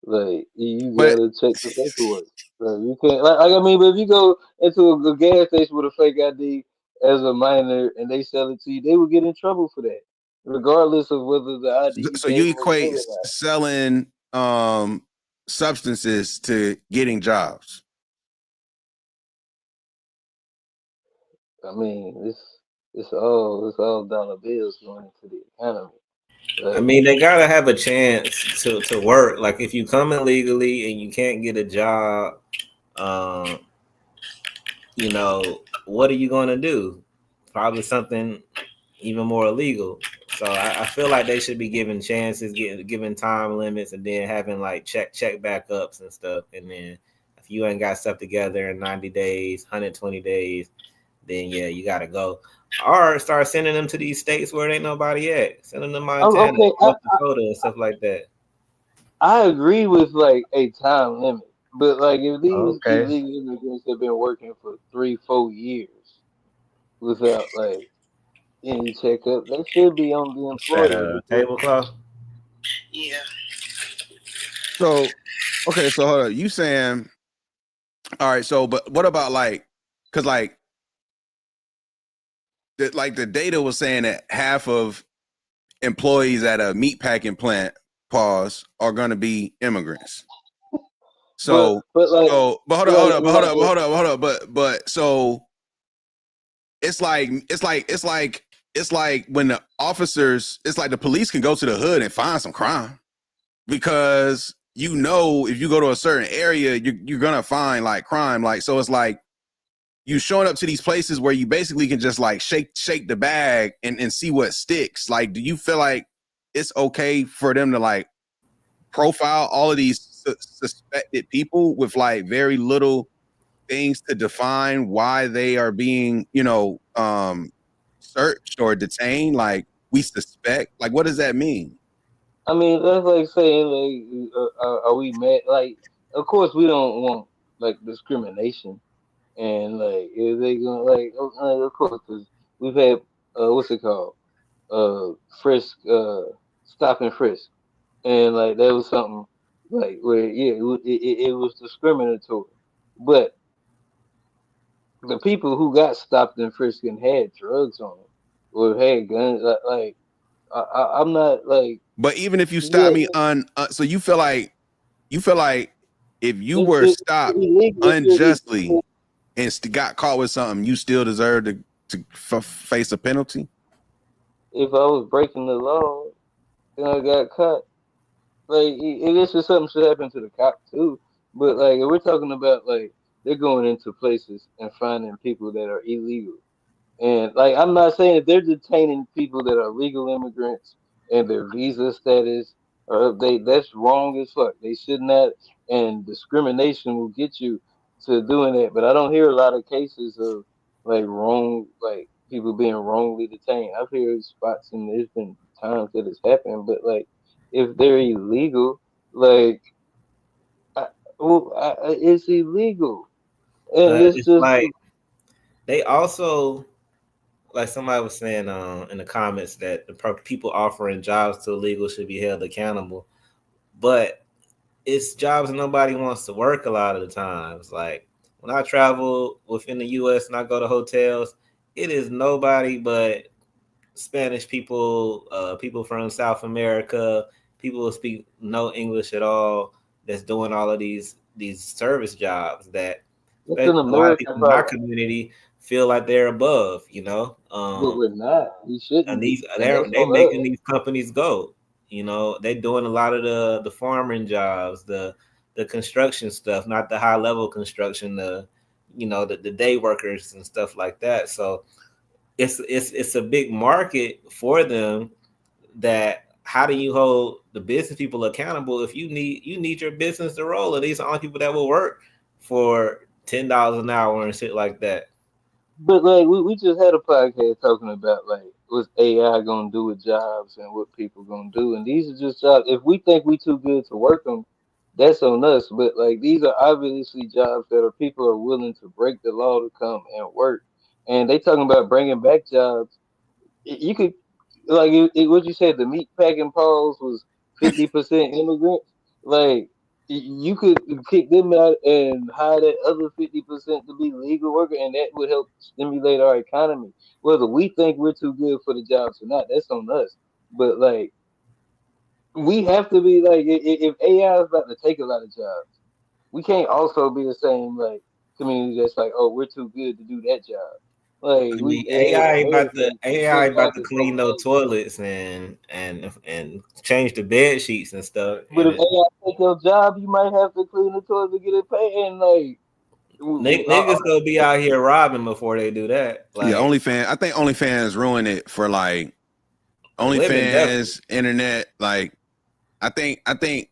like you gotta check the paperwork. Like you can't like I mean, but if you go into a gas station with a fake ID as a minor and they sell it to you, they will get in trouble for that, regardless of whether the ID. So you equate selling substances to getting jobs. I mean, it's all dollar bills going into the economy. I mean, they gotta have a chance to work. Like if you come in legally and you can't get a job, you know, what are you gonna do? Probably something even more illegal. So I feel like they should be given chances, given time limits, and then having like check backups and stuff. And then if you ain't got stuff together in 90 days, 120 days, then yeah, you gotta go. Or start sending them to these states where ain't nobody at. Sending them to Montana, North Dakota, and stuff like that. I agree with like a time limit, but like if these illegal immigrants have been working for 3-4 years without like any checkup, they should be on the employer. Tablecloth. Yeah. So, okay, so hold on. You saying, all right, so, but what about like, because like the data was saying that half of employees at a meatpacking plant, are going to be immigrants. So, but hold up. But so it's like when the officers, it's like the police can go to the hood and find some crime because you know if you go to a certain area, you're gonna find like crime. Like so, it's like you showing up to these places where you basically can just like shake the bag and see what sticks. Like, do you feel like it's okay for them to like profile all of these suspected people with like very little things to define why they are being, searched or detained? Like, we suspect. Like, what does that mean? I mean, that's like saying, like, are we mad? Like, of course, we don't want like discrimination, and like, if they gonna like, of course, because we've had what's it called, frisk, stop and frisk, and like that was something like where it was discriminatory, but the people who got stopped and frisked and had drugs on them or had guns, like I'm not like. But even if you stop me so you feel like if you were stopped unjustly and got caught with something, you still deserve to face a penalty? If I was breaking the law and I got caught, like this is something should happen to the cop too. But like if we're talking about like they're going into places and finding people that are illegal. And like I'm not saying if they're detaining people that are legal immigrants and their visa status that's wrong as fuck. They should not, and discrimination will get you to doing that. But I don't hear a lot of cases of like people being wrongly detained. I've heard spots and there's been times that it's happened, but like if they're illegal, like it's illegal. And it's just like they also, like somebody was saying in the comments that the people offering jobs to illegals should be held accountable, but it's jobs nobody wants to work a lot of the times. Like when I travel within the U.S. and I go to hotels, it is nobody but Spanish people, people from South America, people who speak no English at all, that's doing all of these service jobs that a lot of people in our community feel like they're above, But we're not. We shouldn't and be. these And that's they on making us. these companies go. They doing a lot of the farming jobs, the construction stuff, not the high level construction, the day workers and stuff like that. So it's a big market for them. That how do you hold the business people accountable if you need your business to roll? And these are only people that will work for $10 an hour and shit like that. But like we just had a podcast talking about like what's AI gonna do with jobs and what people gonna do, and these are just jobs. If we think we too good to work them, that's on us. But like these are obviously jobs that are people are willing to break the law to come and work, and they talking about bringing back jobs. You could like what you said. The meat packing pause was 50% immigrants. Like you could kick them out and hire that other 50% to be legal worker, and that would help stimulate our economy. Whether we think we're too good for the jobs or not, that's on us. But like we have to be like if AI is about to take a lot of jobs, we can't also be the same like community that's like, oh, we're too good to do that job. Like I we mean, as Americans, AI we're about to talking clean those toilets and change the bed sheets and stuff. But And if AI take your job, you might have to clean the toilet to get it paid. And like, niggas gonna be out here robbing before they do that. Yeah, Like OnlyFans. I think OnlyFans ruined it for like women, definitely. OnlyFans, internet. Like, I think,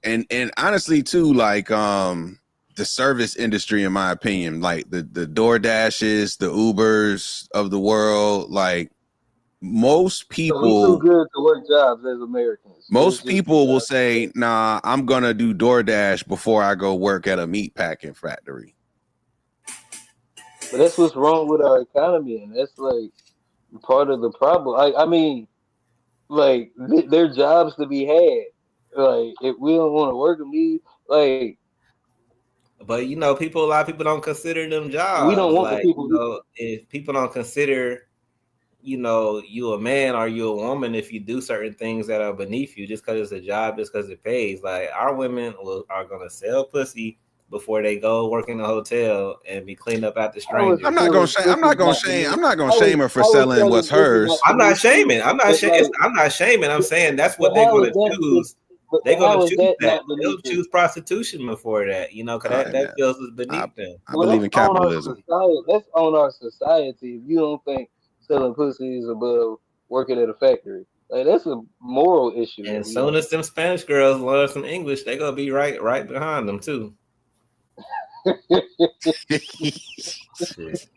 and honestly too, like the service industry, in my opinion, like the DoorDashes, the Ubers of the world, like most So we too people. good to work jobs as Americans. Let's Most just be people will honest. say, "Nah, I'm gonna do DoorDash before I go work at a meat packing factory." But that's what's wrong with our economy, and that's like part of the problem. I mean, like there are jobs to be had. Like if we don't want to work them, like But a lot of people don't consider them we don't jobs. want the Like, people. if people don't consider, you a man or you a woman if you do certain things that are beneath you just because it's a job, just because it pays. Like our women are gonna sell pussy before they go work in a hotel and be cleaned up after strangers. I'm not gonna shame. I'm not gonna shame her for selling what's hers. I'm not shaming. I'm not But shaming. like, I'm not shaming. I'm saying that's what but they're how gonna is that? choose. But They're gonna how is choose that that. not They'll beneath them? choose prostitution before that, because All right, that man. feels as beneath them. I Well, believe that's in on our capitalism. society. That's on our society. If you don't think selling pussy is above working at a factory, like that's a moral issue And that as we soon have. as them Spanish girls learn some English, they gonna be right behind them too. Shit.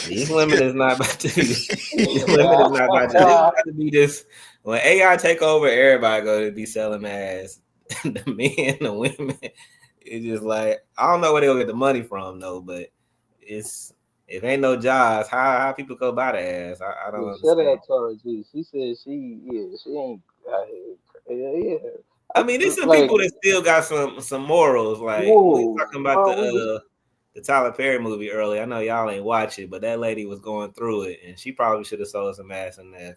These women is not about to be. These women is not about to. It's about to be this. When AI take over, everybody gonna be selling ass. The men, the women. It's just like I don't know where they'll get the money from though, but it's if ain't no jobs, how people go buy the ass? I don't Shout understand. out Tara G. She said she ain't. Yeah. I mean, there's some Like people that still got some morals. Like we were whoa, talking about the Tyler Perry movie earlier. I know y'all ain't watch it, but that lady was going through it, and she probably should have sold some ass in there.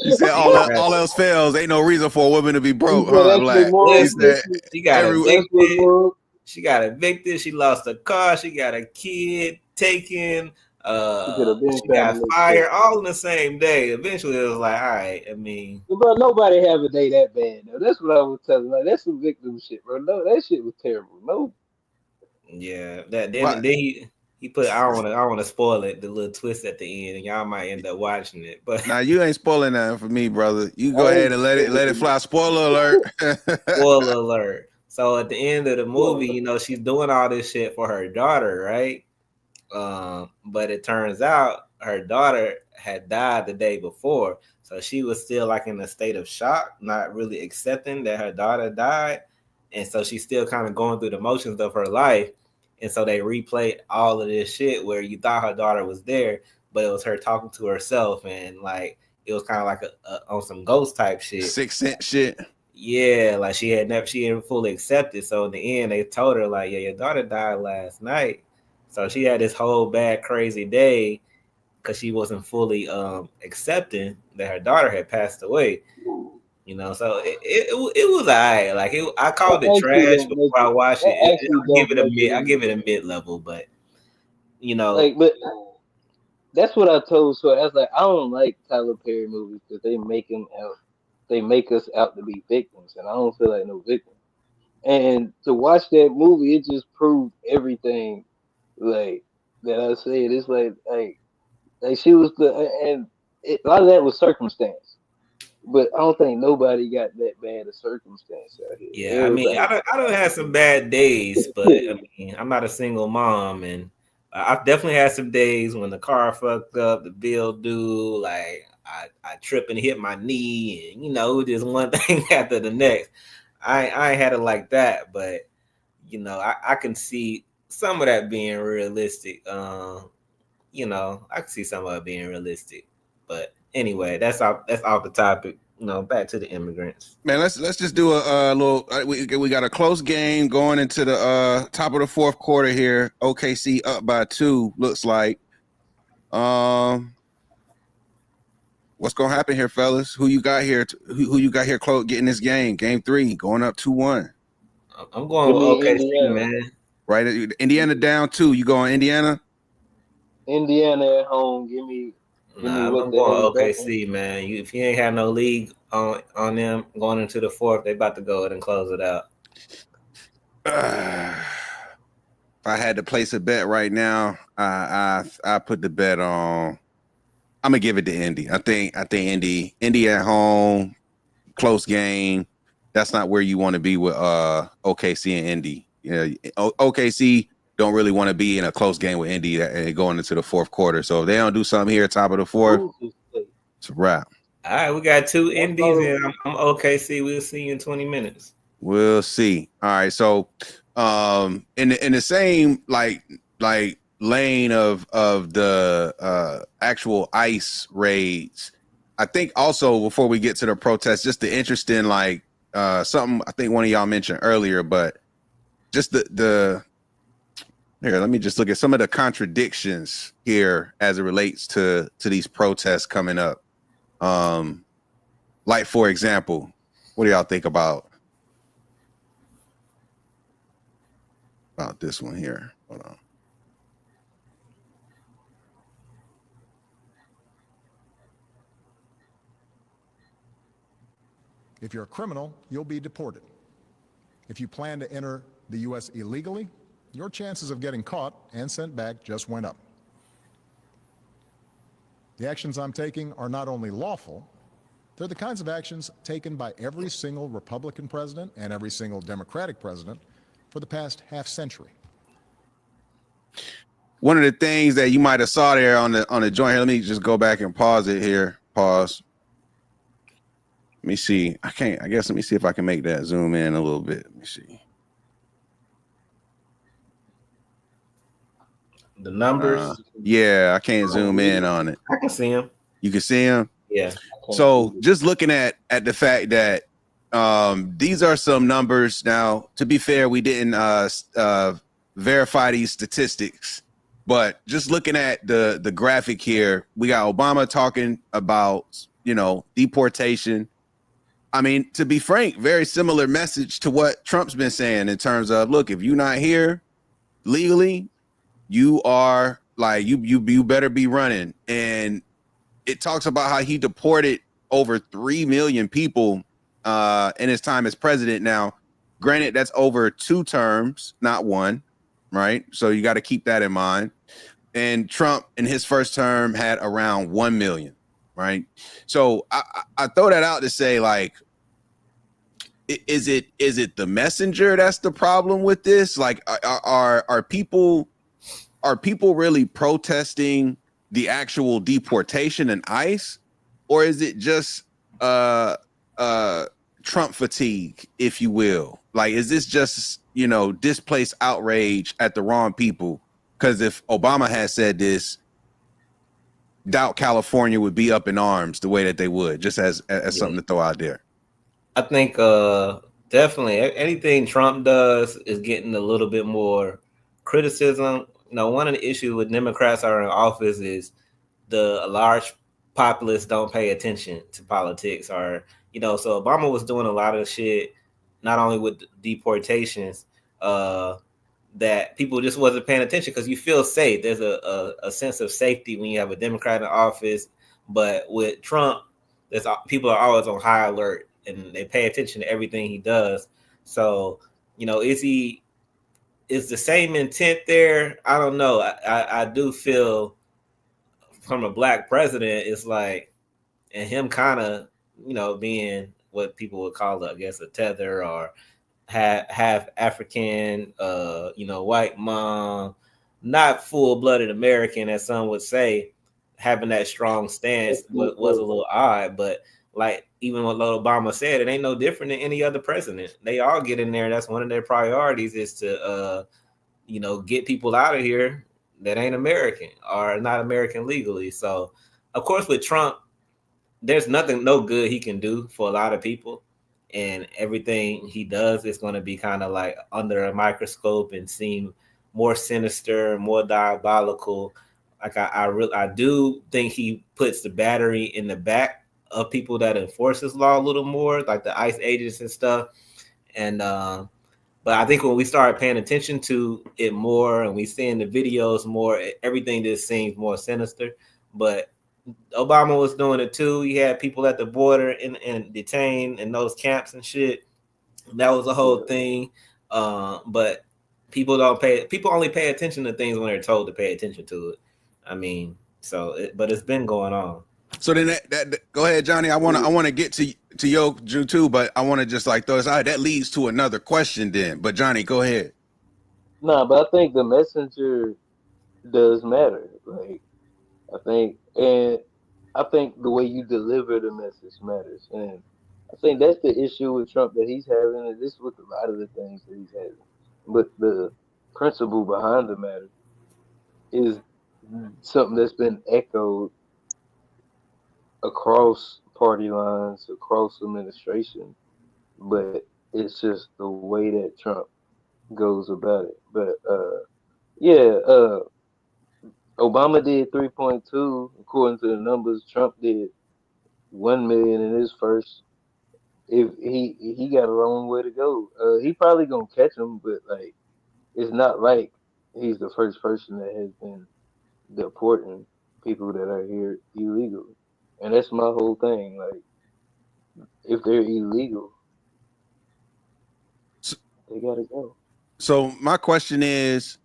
You said all else fails, ain't no reason for a woman to be broke, huh? that's the Black. moral. He said She got every That's what evicted. moral. She got evicted. She lost a car. She got a kid taken. She could have been She got Panelist. fired all in the same day. Eventually, it was like, all right. I mean, Bro, nobody have a day that bad though. That's what I was telling. Like that's some victim shit, bro. No, that shit was terrible. No, yeah. Then what? he put. I don't want to spoil it. The little twist at the end, and y'all might end up watching it. But Now you ain't spoiling nothing for me, brother. You go I ahead ain't and let it fly. Spoiler alert. spoiler alert. So at the end of the movie, she's doing all this shit for her daughter, right? But it turns out her daughter had died the day before. So she was still like in a state of shock, not really accepting that her daughter died. And so she's still kind of going through the motions of her life. And so they replayed all of this shit where you thought her daughter was there, but it was her talking to herself. And like, it was kind of like on some ghost type shit. 6 cent shit. Yeah, like she hadn't fully accepted. So in the end, they told her like, yeah, your daughter died last night. So she had this whole bad, crazy day because she wasn't fully accepting that her daughter had passed away. So it was alright. Like I called it I actually trash don't before make I it. watched it. I actually I give don't it a make mid. it I give it a either. mid level, but Like, but that's what I told. So I was like, I don't like Tyler Perry movies because they make us out to be victims, and I don't feel like no victim. And to watch that movie, it just proved everything like that I said. It's like she was a lot of that was circumstance, but I don't think nobody got that bad a circumstance out here. yeah. I mean, Everybody. I don't have some bad days, but I mean, I'm not a single mom, and I've definitely had some days when the car fucked up, the bill due, like I trip and hit my knee, and just one thing after the next. I ain't had it like that, but I can see some of that being realistic. I can see some of it being realistic. But anyway, that's off the topic. Back to the immigrants. Man, let's just do a little. We got a close game going into the top of the fourth quarter here. OKC up by 2. Looks like. What's gonna happen here, fellas? Who you got here? Who you got here? Close getting this game. Game 3 going up 2-1. I'm going with OKC, Indiana. man. Right, Indiana down 2. You going Indiana? Indiana at home. Give me Nah, what I'm the going hell OKC, man. If you ain't had no league on them going into the fourth, they about to go ahead and close it out. If I had to place a bet right now, I put the bet on. I'm gonna give it to Indy. I think Indy at home, close game. That's not where you want to be with OKC and Indy. OKC don't really want to be in a close game with Indy going into the fourth quarter. So if they don't do something here, top of the fourth, it's a wrap. All right, we got 2 Indies, and I'm OKC. We'll see you in 20 minutes. We'll see. All right, so in the same like lane of the actual ICE raids, I think also before we get to the protest, just the interest in something I think one of y'all mentioned earlier, but just the here, let me just look at some of the contradictions here as it relates to these protests coming up. Like for example, what do y'all think about this one here? Hold on. If you're a criminal, you'll be deported. If you plan to enter the U.S. illegally, your chances of getting caught and sent back just went up. The actions I'm taking are not only lawful, they're the kinds of actions taken by every single Republican president and every single Democratic president for the past half century. One of the things that you might have saw there on the joint here, let me just go back and pause it here. Pause. Let me see. Let me see if I can make that zoom in a little bit. Let me see. The numbers. Yeah, I can't zoom in on it. I can see them. You can see them? Yeah. So just looking at the fact that these are some numbers. Now, to be fair, we didn't verify these statistics, but just looking at the graphic here, we got Obama talking about, deportation. I mean, to be frank, very similar message to what Trump's been saying in terms of, look, if you're not here legally, you are you better be running. And it talks about how he deported over 3 million people in his time as president. Now, granted, that's over 2 terms, not 1, right? So you got to keep that in mind. And Trump in his first term had around 1 million, right? So I throw that out to say, is it the messenger that's the problem with this? Like, are people really protesting the actual deportation and ICE, or is it just Trump fatigue, if you will? Like, is this just displaced outrage at the wrong people? Because if Obama had said this, doubt California would be up in arms the way that they would, just as something to throw out there. I think definitely anything Trump does is getting a little bit more criticism. One of the issues with Democrats are in office is a large populace don't pay attention to politics, or So Obama was doing a lot of shit, not only with deportations, that people just wasn't paying attention because you feel safe. There's a sense of safety when you have a Democrat in office, but with Trump, people are always on high alert and they pay attention to everything he does. So, is the same intent there? I don't know. I do feel from a black president, it's like, and him kind of, being what people would call, I guess, a tether or half African, white mom, not full-blooded American, as some would say, having that strong stance was a little odd. But like even what Obama said, it ain't no different than any other president. They all get in there. That's one of their priorities is to, get people out of here that ain't American or not American legally. So, of course, with Trump, there's no good he can do for a lot of people. And everything he does is going to be kind of like under a microscope and seem more sinister, more diabolical. Like I do think he puts the battery in the back of people that enforce his law a little more, like the ICE agents and stuff. And but I think when we start paying attention to it more and we seeing the videos more, everything just seems more sinister. But Obama was doing it too. He had people at the border and detained in those camps and shit. That was a whole thing. But people only pay attention to things when they're told to pay attention to it. I mean, but it's been going on. So then go ahead, Johnny. I want to get to your Drew too, but I want to just like throw this out. That leads to another question then. But Johnny, go ahead. No, but I think the messenger does matter. Like I think the way you deliver the message matters, and I think that's the issue with Trump that he's having, and this is with a lot of the things that he's having. But the principle behind the matter is something that's been echoed across party lines, across administration, but it's just the way that Trump goes about it. But Obama did 3.2 according to the numbers. Trump did 1 million in his first. If he got a long way to go. He probably gonna catch him, but like it's not like he's the first person that has been deporting people that are here illegally. And that's my whole thing. Like if they're illegal, they gotta go. So my question is,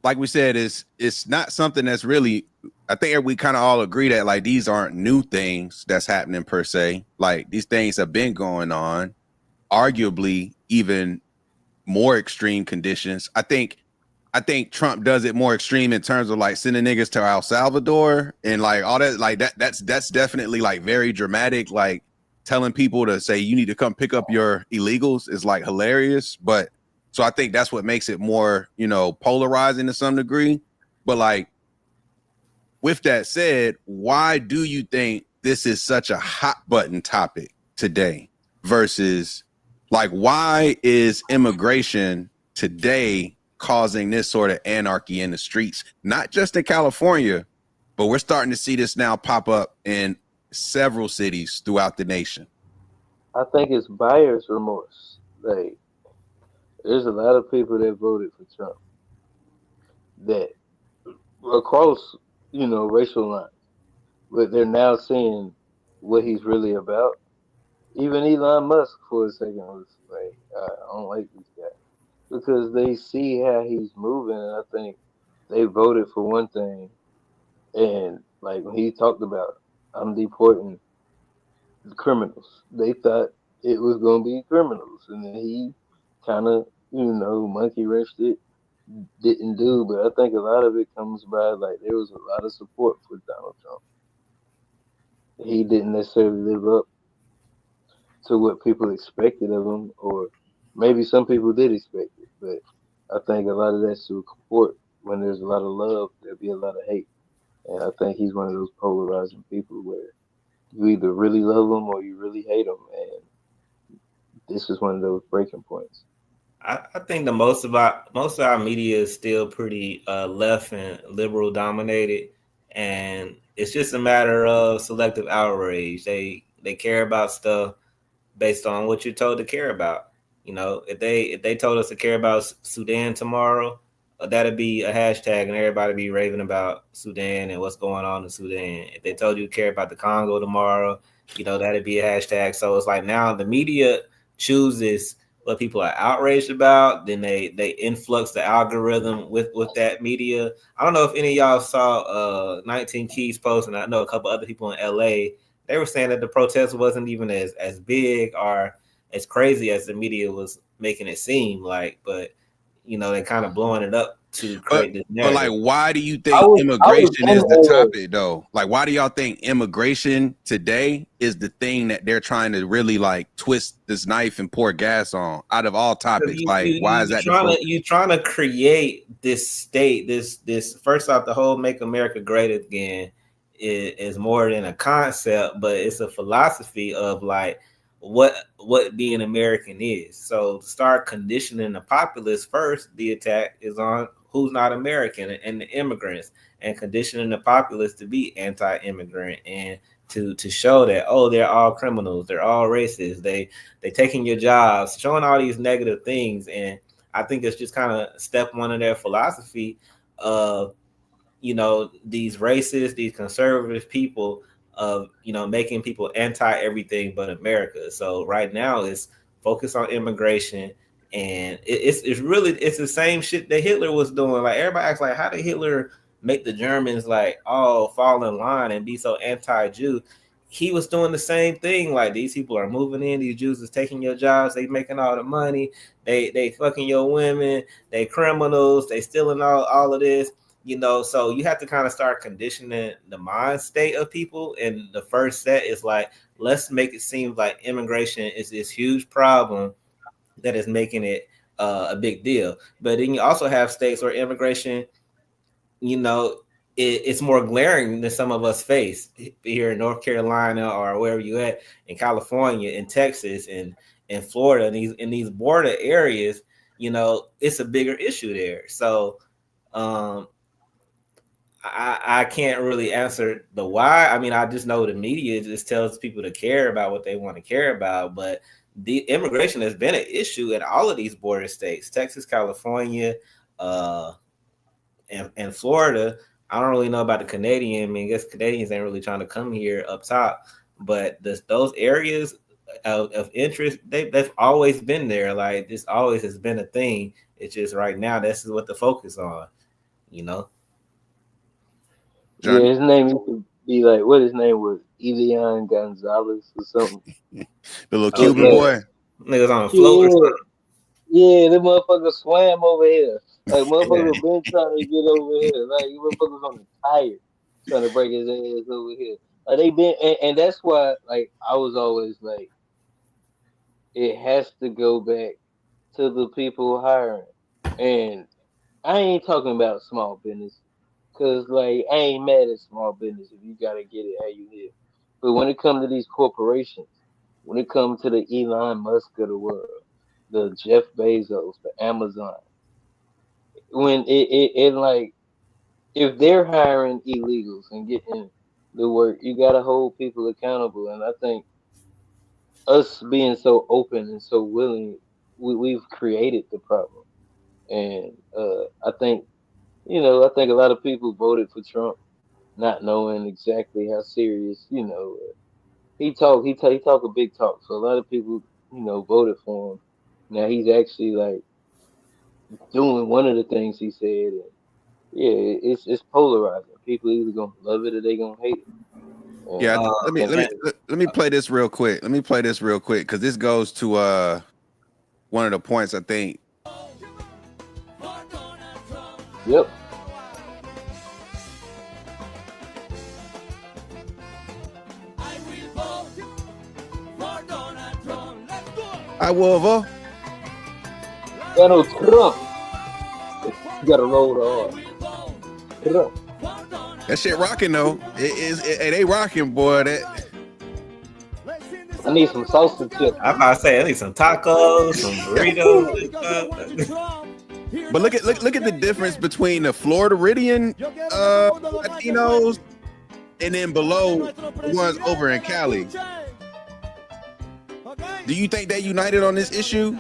like we said, it's not something that's really, I think we kind of all agree that like these aren't new things that's happening per se. Like these things have been going on, arguably even more extreme conditions. I think Trump does it more extreme in terms of like sending niggas to El Salvador and like all that. Like that's definitely like very dramatic. Like telling people to say you need to come pick up your illegals is like hilarious. But so I think that's what makes it more, polarizing to some degree. But like with that said, why do you think this is such a hot button topic today versus like why is immigration today causing this sort of anarchy in the streets, not just in California, but we're starting to see this now pop up in several cities throughout the nation? I think it's buyer's remorse. Like, there's a lot of people that voted for Trump that across, racial lines, but they're now seeing what he's really about. Even Elon Musk for a second was like, I don't like this guy. Because they see how he's moving, and I think they voted for one thing. And like when he talked about, I'm deporting criminals, they thought it was going to be criminals. And then he kind of, monkey wrenched it, didn't do. But I think a lot of it comes by like there was a lot of support for Donald Trump. He didn't necessarily live up to what people expected of him, or maybe some people did expect it, but I think a lot of that's to support. When there's a lot of love, there'll be a lot of hate. And I think he's one of those polarizing people where you either really love him or you really hate him. And this is one of those breaking points. I think the most of our media is still pretty left and liberal dominated, and it's just a matter of selective outrage. They care about stuff based on what you're told to care about. You know, if they told us to care about Sudan tomorrow, that'd be a hashtag, and everybody be raving about Sudan and what's going on in Sudan. If they told you to care about the Congo tomorrow, you know, that'd be a hashtag. So it's like now the media chooses what people are outraged about, then they influx the algorithm with that media. I don't know if any of y'all saw 19 Keys post, and I know a couple other people in LA. They were saying that the protest wasn't even as big or as crazy as the media was making it seem like, but you know, they're kind of blowing it up to create this narrative. But like, why do you think immigration is the topic though? Like, why do y'all think immigration today is the thing that they're trying to really like twist this knife and pour gas on out of all topics? Why is that? You're trying to create this state, this first off, the whole "Make America Great Again" is more than a concept, but it's a philosophy of like what being American is. So to start conditioning the populace first, the attack is on who's not American and the immigrants, and conditioning the populace to be anti-immigrant and to show that, oh, they're all criminals, they're all racist, they taking your jobs, showing all these negative things. And I think it's just kind of step one of their philosophy of, you know, these racist, these conservative people of, you know, making people anti everything but America. So right now it's focused on immigration, and it's really the same shit that Hitler was doing. Like everybody acts like, how did Hitler make the Germans like all fall in line and be so anti-Jew? He was doing the same thing. Like, these people are moving in, these Jews is taking your jobs, they making all the money, they fucking your women, they criminals, they stealing all of this. You know, so you have to kind of start conditioning the mind state of people. And the first set is like, let's make it seem like immigration is this huge problem that is making it a big deal. But then you also have states where immigration, you know, it's more glaring than some of us face here in North Carolina or wherever you at, in California, in Texas, and in Florida, in these border areas. You know, it's a bigger issue there. So I can't really answer the why. I mean, I just know the media just tells people to care about what they want to care about. But the immigration has been an issue in all of these border states, Texas, California, and Florida. I don't really know about the Canadian. I mean, I guess Canadians ain't really trying to come here up top. But those areas of interest, they've always been there. Like, this always has been a thing. It's just right now, this is what the focus on, you know? Yeah, his name used to be like, what his name was, Elian Gonzalez or something. The little Cuban boy. Niggas on a float or something. Yeah, the motherfucker swam over here. Like, motherfucker been trying to get over here. Like, motherfuckers on the tire trying to break his ass over here. Like, they been, and that's why, like, I was always like, it has to go back to the people hiring. And I ain't talking about small business. Cause like, I ain't mad at small business if you gotta get it how you live. But when it comes to these corporations, when it comes to the Elon Musk of the world, the Jeff Bezos, the Amazon, when it like, if they're hiring illegals and getting the work, you gotta hold people accountable. And I think us being so open and so willing, we've created the problem. And I think a lot of people voted for Trump, not knowing exactly how serious. You know, he talk a big talk, so a lot of people, voted for him. Now he's actually like doing one of the things he said, and yeah, it's polarizing. People either gonna love it or they gonna hate it. Yeah, let me play this real quick. Because this goes to one of the points I think. Yep. I will vote. Donald Trump. You gotta roll the R. That shit rocking though. It ain't rocking, boy. I need some salsa chips. I'm about to say I need some tacos, some burritos. But look at the difference between the Floridian Latinos and then below the ones over in Cali. Do you think they united on this issue?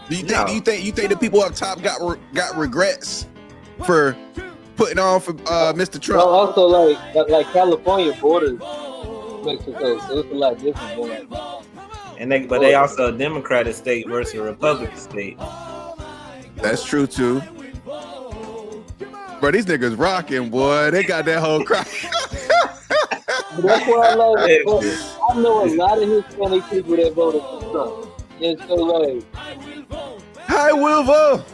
Do you think the people up top got regrets for putting on for Mr. Trump? Well, also like California borders Mexico, so it's a lot different than like. And they also a Democratic state versus a Republican state. That's true too. Bro, these niggas rocking, boy. They got that whole crowd. That's why I like it. I know a lot of Hispanic people that voted for Trump. And so like, I will vote.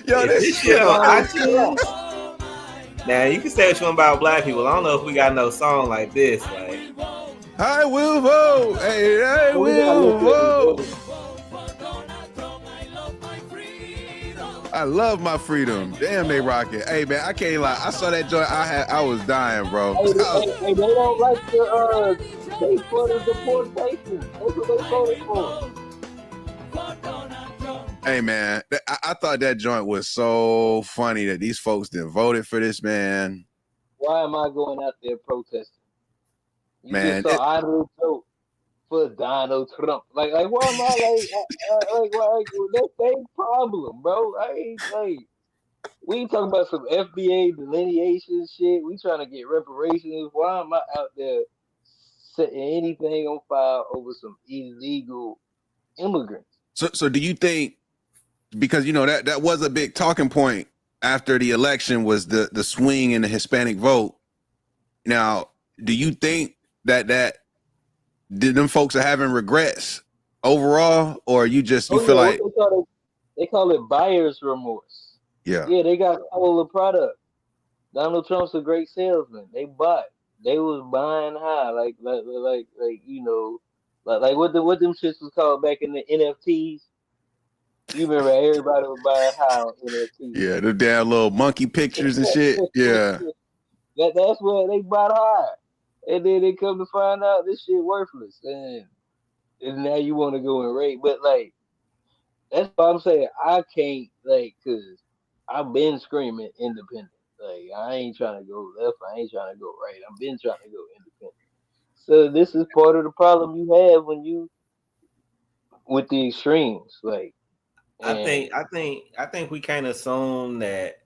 Yo, this shit on iTunes. Now you can say what you want about black people. I don't know if we got no song like this. Like, I will vote. Hey, I will vote. I love my freedom. Damn, they rock it. Hey man, I can't lie. I saw that joint. I was dying, bro. Hey, they don't like the they for the deportation. That's what they voted for. Hey man, I thought that joint was so funny that these folks didn't voted for this, man. Why am I going out there protesting? You Man, just saw I will vote for Donald Trump. Like why am I like that's their problem, bro? We ain't talking about some FBA delineation shit. We trying to get reparations. Why am I out there setting anything on fire over some illegal immigrants? So do you think, because you know that was a big talking point after the election, was the swing in the Hispanic vote. Now, do you think that did them folks are having regrets overall, or you feel like they call it buyer's remorse? Yeah, they got stole the product. Donald Trump's a great salesman. They bought. They was buying high, like you know, like what them shits was called back in the NFTs. You remember everybody was buying high on NFTs. Yeah, the damn little monkey pictures and shit. Yeah, that's where they bought high, and then they come to find out this shit worthless, and now you want to go and rape. But like, that's what I'm saying. I can't cause I've been screaming independent. Like I ain't trying to go left. I ain't trying to go right. I've been trying to go independent. So this is part of the problem you have when you with the extremes. Like, I think we kind of assume that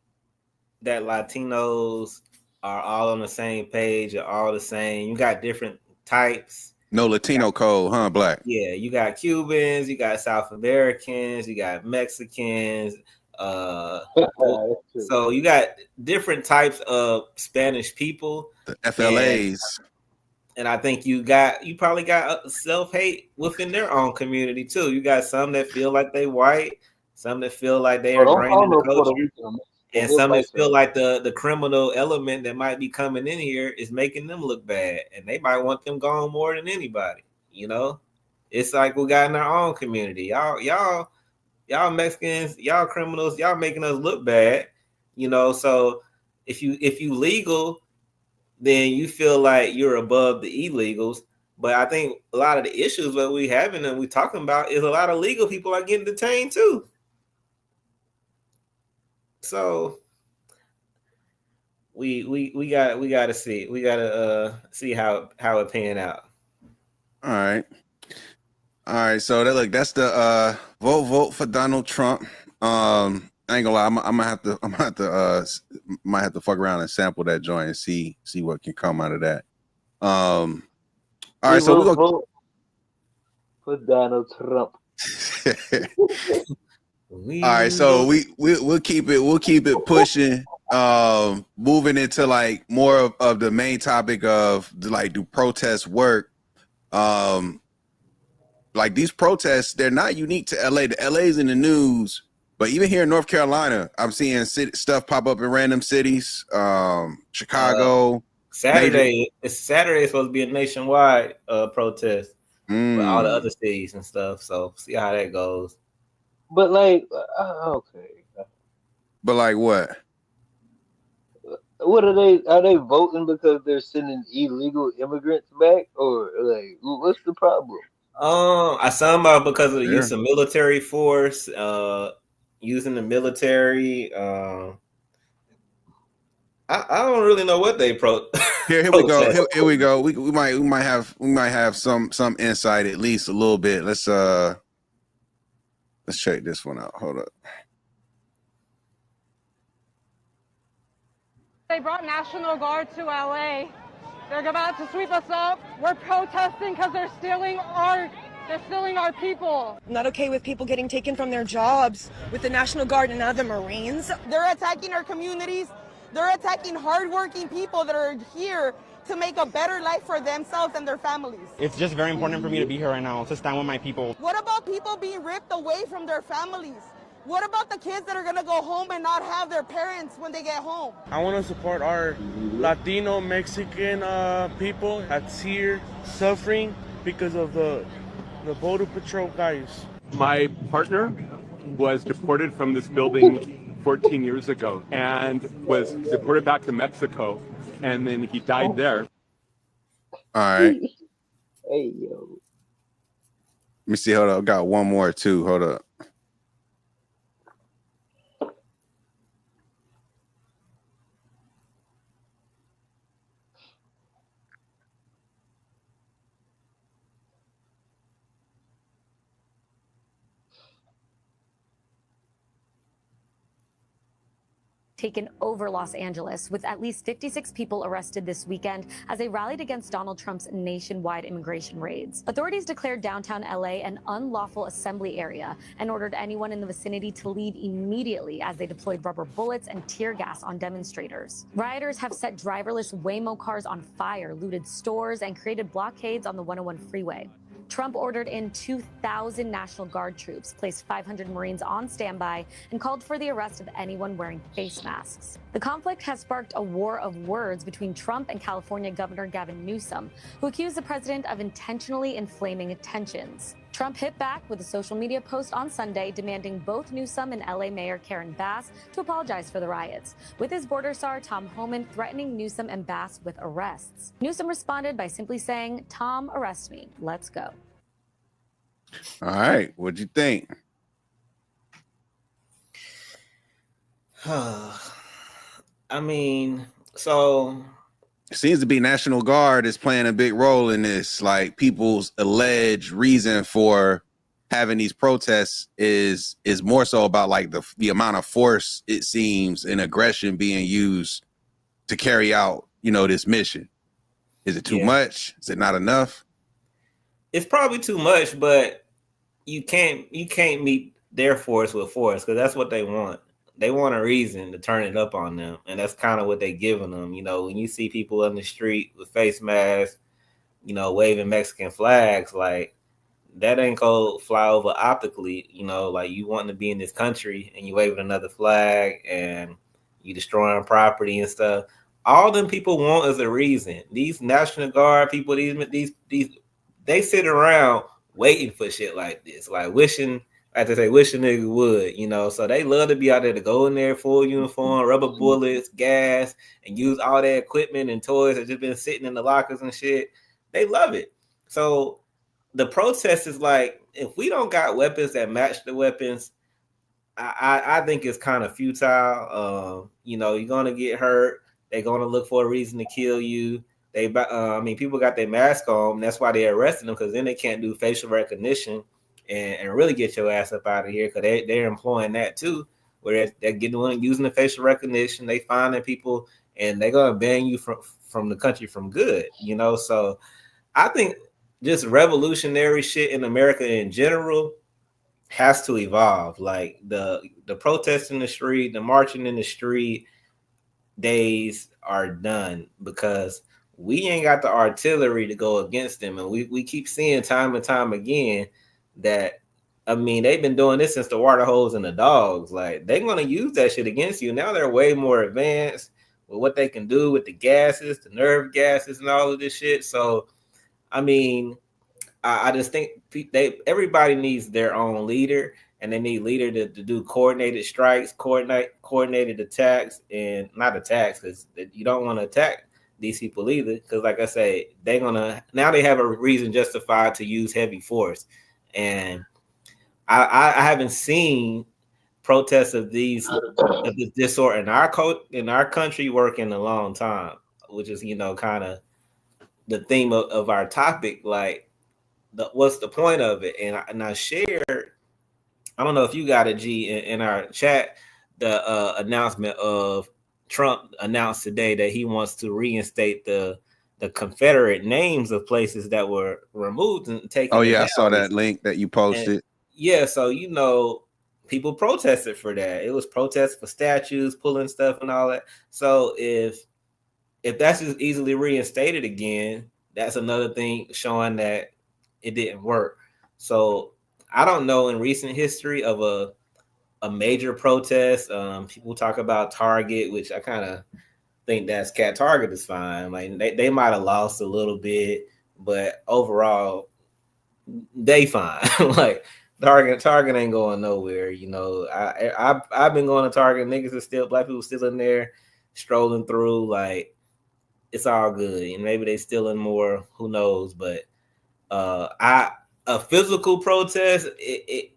Latinos are all on the same page, are all the same. You got different types. No Latino code, huh? Black. Yeah, you got Cubans, you got South Americans, you got Mexicans. So you got different types of Spanish people. The FLAs. And I think you probably got self-hate within their own community too. You got some that feel like they white, some that feel like they are ingrained in the culture, and some that feel like the criminal element that might be coming in here is making them look bad, and they might want them gone more than anybody. You know, it's like we got in our own community. Y'all Mexicans, y'all criminals, y'all making us look bad. You know, so if you legal, then you feel like you're above the illegals. But I think a lot of the issues that we having and we talking about is a lot of legal people are getting detained too. So we gotta see how it pan out. All right. So that's the vote for Donald Trump. I ain't gonna lie, I'm gonna have to might have to fuck around and sample that joint and see what can come out of that. All right, so we're gonna vote for Donald Trump. All right, so we'll keep it pushing. Moving into like more of the main topic of like, do protests work? Like these protests, they're not unique to LA. The LA's in the news. But even here in North Carolina, I'm seeing stuff pop up in random cities. Chicago. Saturday is supposed to be a nationwide protest for all the other cities and stuff. So see how that goes. But like, okay. But like what? What are they? Are they voting because they're sending illegal immigrants back, or like, what's the problem? I saw about because of the use of military force. Using the military, I don't really know what they Here we go. Here we go. We might have some insight, at least a little bit. Let's check this one out. Hold up. They brought National Guard to LA. They're about to sweep us up. We're protesting because they're stealing our people. I'm not okay with people getting taken from their jobs with the National Guard and now the Marines. They're attacking our communities. They're attacking hardworking people that are here to make a better life for themselves and their families. It's just very important for me to be here right now, to stand with my people. What about people being ripped away from their families? What about the kids that are gonna go home and not have their parents when they get home? I want to support our Latino, Mexican people that's here suffering because of the Border Patrol guys. My partner was deported from this building 14 years ago and was deported back to Mexico, and then he died there. All right. Hey, yo. Let me see. Hold up. I got one more too. Hold up. Taken over Los Angeles, with at least 56 people arrested this weekend as they rallied against Donald Trump's nationwide immigration raids. Authorities declared downtown LA an unlawful assembly area and ordered anyone in the vicinity to leave immediately as they deployed rubber bullets and tear gas on demonstrators. Rioters have set driverless Waymo cars on fire, looted stores, and created blockades on the 101 freeway. Trump ordered in 2,000 National Guard troops, placed 500 Marines on standby, and called for the arrest of anyone wearing face masks. The conflict has sparked a war of words between Trump and California Governor Gavin Newsom, who accused the president of intentionally inflaming tensions. Trump hit back with a social media post on Sunday demanding both Newsom and LA Mayor Karen Bass to apologize for the riots, with his border czar Tom Homan threatening Newsom and Bass with arrests. Newsom responded by simply saying, "Tom, arrest me. Let's go." All right. What'd you think? I mean, so it seems to be National Guard is playing a big role in this. Like, people's alleged reason for having these protests is more so about like the amount of force, it seems, and aggression being used to carry out, this mission. Is it too much? Is it not enough? It's probably too much, but you can't meet their force with force, because that's what they want. They want a reason to turn it up on them, and that's kind of what they're giving them. When you see people on the street with face masks, waving Mexican flags, like, that ain't gonna fly over optically. Like, you wanting to be in this country and you waving another flag and you destroying property and stuff. All them people want is a reason. These National Guard people, these they sit around waiting for shit like this, like wishing. Like they say, wish a nigga would, so they love to be out there to go in there full uniform, rubber bullets, gas, and use all that equipment and toys that just been sitting in the lockers and shit. They love it. So the protest is like, if we don't got weapons that match the weapons, I think it's kind of futile. You're gonna get hurt. They're gonna look for a reason to kill you. People got their mask on. That's why they arrested them, because then they can't do facial recognition and really get your ass up out of here, because they're employing that too, where they're getting using the facial recognition. They finding people and they're gonna ban you from the country from good. So I think just revolutionary shit in America in general has to evolve. Like the protests in the street, the marching in the street days are done, because we ain't got the artillery to go against them. And we keep seeing time and time again that, they've been doing this since the water holes and the dogs. Like, they're going to use that shit against you. Now they're way more advanced with what they can do with the gases, the nerve gases, and all of this shit. So, I just think everybody needs their own leader, and they need leader to do coordinated strikes, coordinated attacks, and not attacks, because you don't want to attack these people either. Because, like I say, they have a reason justified to use heavy force. And I haven't seen protests of this sort in our country work in a long time. which is kind of the theme of our topic. Like, what's the point of it? And I shared. I don't know if you got it, G, in our chat, the announcement of Trump announced today that he wants to reinstate the Confederate names of places that were removed and taken. Oh yeah, I saw that link that you posted. And, yeah, so people protested for that. It was protests for statues, pulling stuff and all that. So if that's just easily reinstated again, that's another thing showing that it didn't work. So I don't know in recent history of a major protest. People talk about Target, which I kind of think that's Target is fine. Like they might have lost a little bit, but overall they fine. Like Target ain't going nowhere. I've been going to Target. Niggas are still, black people still in there strolling through. Like, it's all good. And maybe they stealing more. Who knows? But a physical protest, it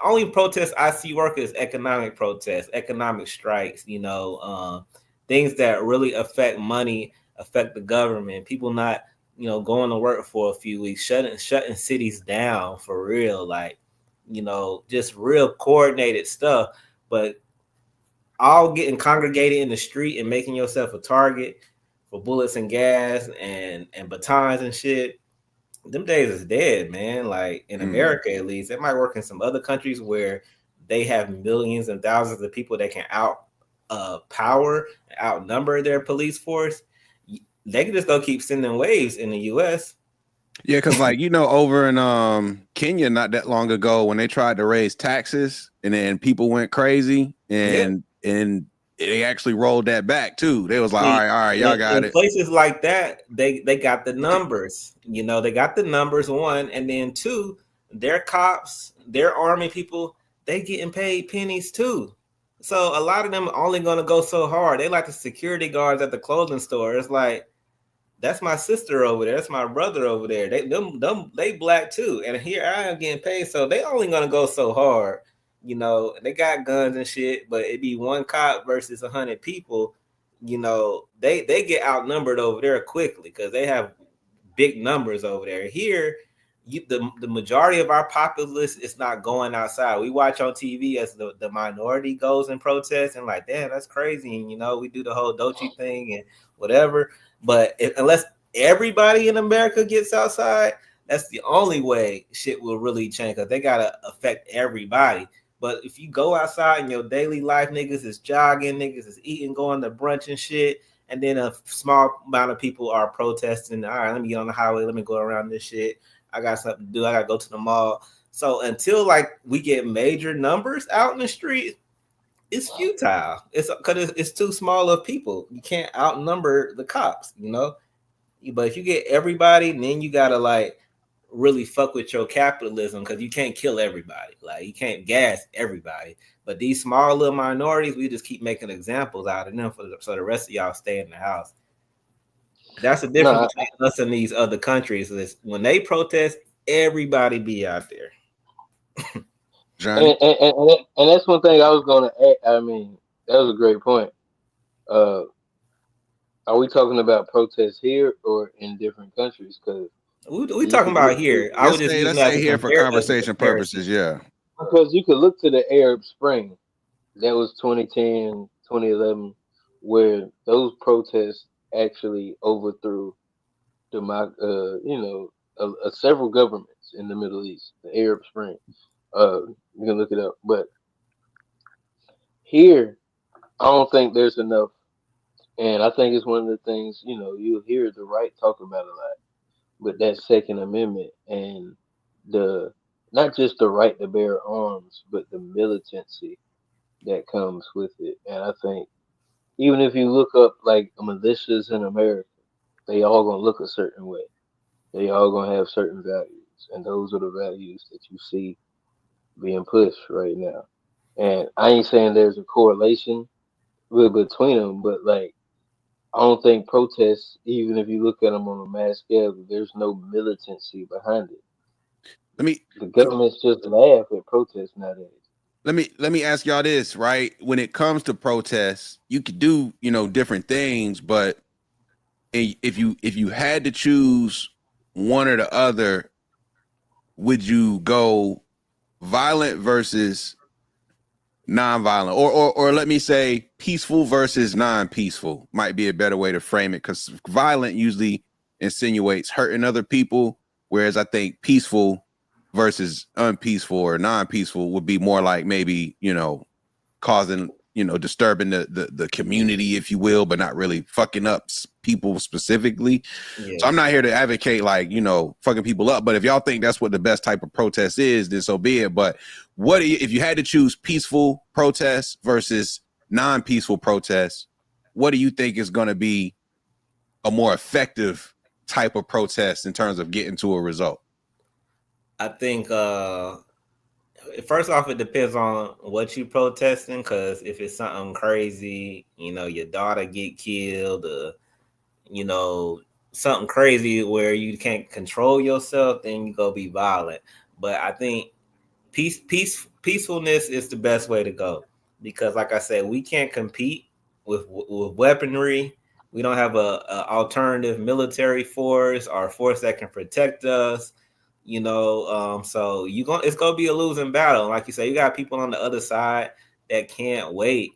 only protest I see work is economic protests, economic strikes, things that really affect money, affect the government, people not, going to work for a few weeks, shutting cities down for real, like, just real coordinated stuff, but all getting congregated in the street and making yourself a target for bullets and gas and batons and shit. Them days is dead, man. Like in America, at least. It might work in some other countries where they have millions and thousands of people that can outnumber their police force. They can just go keep sending waves in the U.S. Yeah, because over in Kenya not that long ago when they tried to raise taxes and then people went crazy and they actually rolled that back too. They was like, all right, y'all got it. Places like that, they got the numbers. They got the numbers, one, and then two, their cops, their army people, they getting paid pennies too. So a lot of them are only gonna go so hard. They like the security guards at the clothing store. It's like, that's my sister over there. That's my brother over there. They black too. And here I am getting paid. So they only gonna go so hard. They got guns and shit, but it'd be one cop versus 100 people. They get outnumbered over there quickly because they have big numbers over there. Here, the majority of our populace is not going outside. We watch on TV as the minority goes and protests and like, damn, that's crazy. And, we do the whole Dochi thing and whatever. But unless everybody in America gets outside, that's the only way shit will really change because they got to affect everybody. But if you go outside in your daily life, niggas is jogging, niggas is eating, going to brunch and shit, and then a small amount of people are protesting. All right, let me get on the highway. Let me go around this shit. I got something to do. I got to go to the mall. So until we get major numbers out in the street, it's futile. It's because it's too small of people. You can't outnumber the cops, But if you get everybody, then you got to really fuck with your capitalism because you can't kill everybody. Like, you can't gas everybody. But these small little minorities, we just keep making examples out of them so the rest of y'all stay in the house. That's the difference between us and these other countries. Is when they protest, everybody be out there. Johnny? And that's one thing I was going to add. I mean, that was a great point. Are we talking about protests here or in different countries? Because we talking about here. I would just let's say here for conversation purposes, yeah. Because you could look to the Arab Spring, that was 2010, 2011, where those protests actually overthrew several governments in the Middle East. The Arab Spring, you can look it up. But here, I don't think there's enough, and I think it's one of the things you'll hear the right talk about a lot. But that Second Amendment and not just the right to bear arms, but the militancy that comes with it. And I think even if you look up militias in America, they all gonna look a certain way. They all gonna have certain values, and those are the values that you see being pushed right now. And I ain't saying there's a correlation between them, but I don't think protests, even if you look at them on a mass scale, there's no militancy behind it. The governments just laugh at protests nowadays. Let me ask y'all this, right? When it comes to protests, you could do, different things, but if you had to choose one or the other, would you go violent versus non-violent, or let me say peaceful versus non-peaceful might be a better way to frame it, because violent usually insinuates hurting other people, whereas I think peaceful versus unpeaceful or non-peaceful would be more like maybe, causing, disturbing the community, if you will, but not really fucking up people specifically. Yeah. So I'm not here to advocate like, fucking people up, but if y'all think that's what the best type of protest is, then so be it. But if you had to choose peaceful protests versus non-peaceful protests, what do you think is going to be a more effective type of protest in terms of getting to a result? I think first off, it depends on what you protesting, because if it's something crazy, your daughter get killed, something crazy where you can't control yourself, then you go be violent. But I think peacefulness is the best way to go, because like I said, we can't compete with weaponry. We don't have a alternative military force or force that can protect us. So it's gonna be a losing battle. Like you say, you got people on the other side that can't wait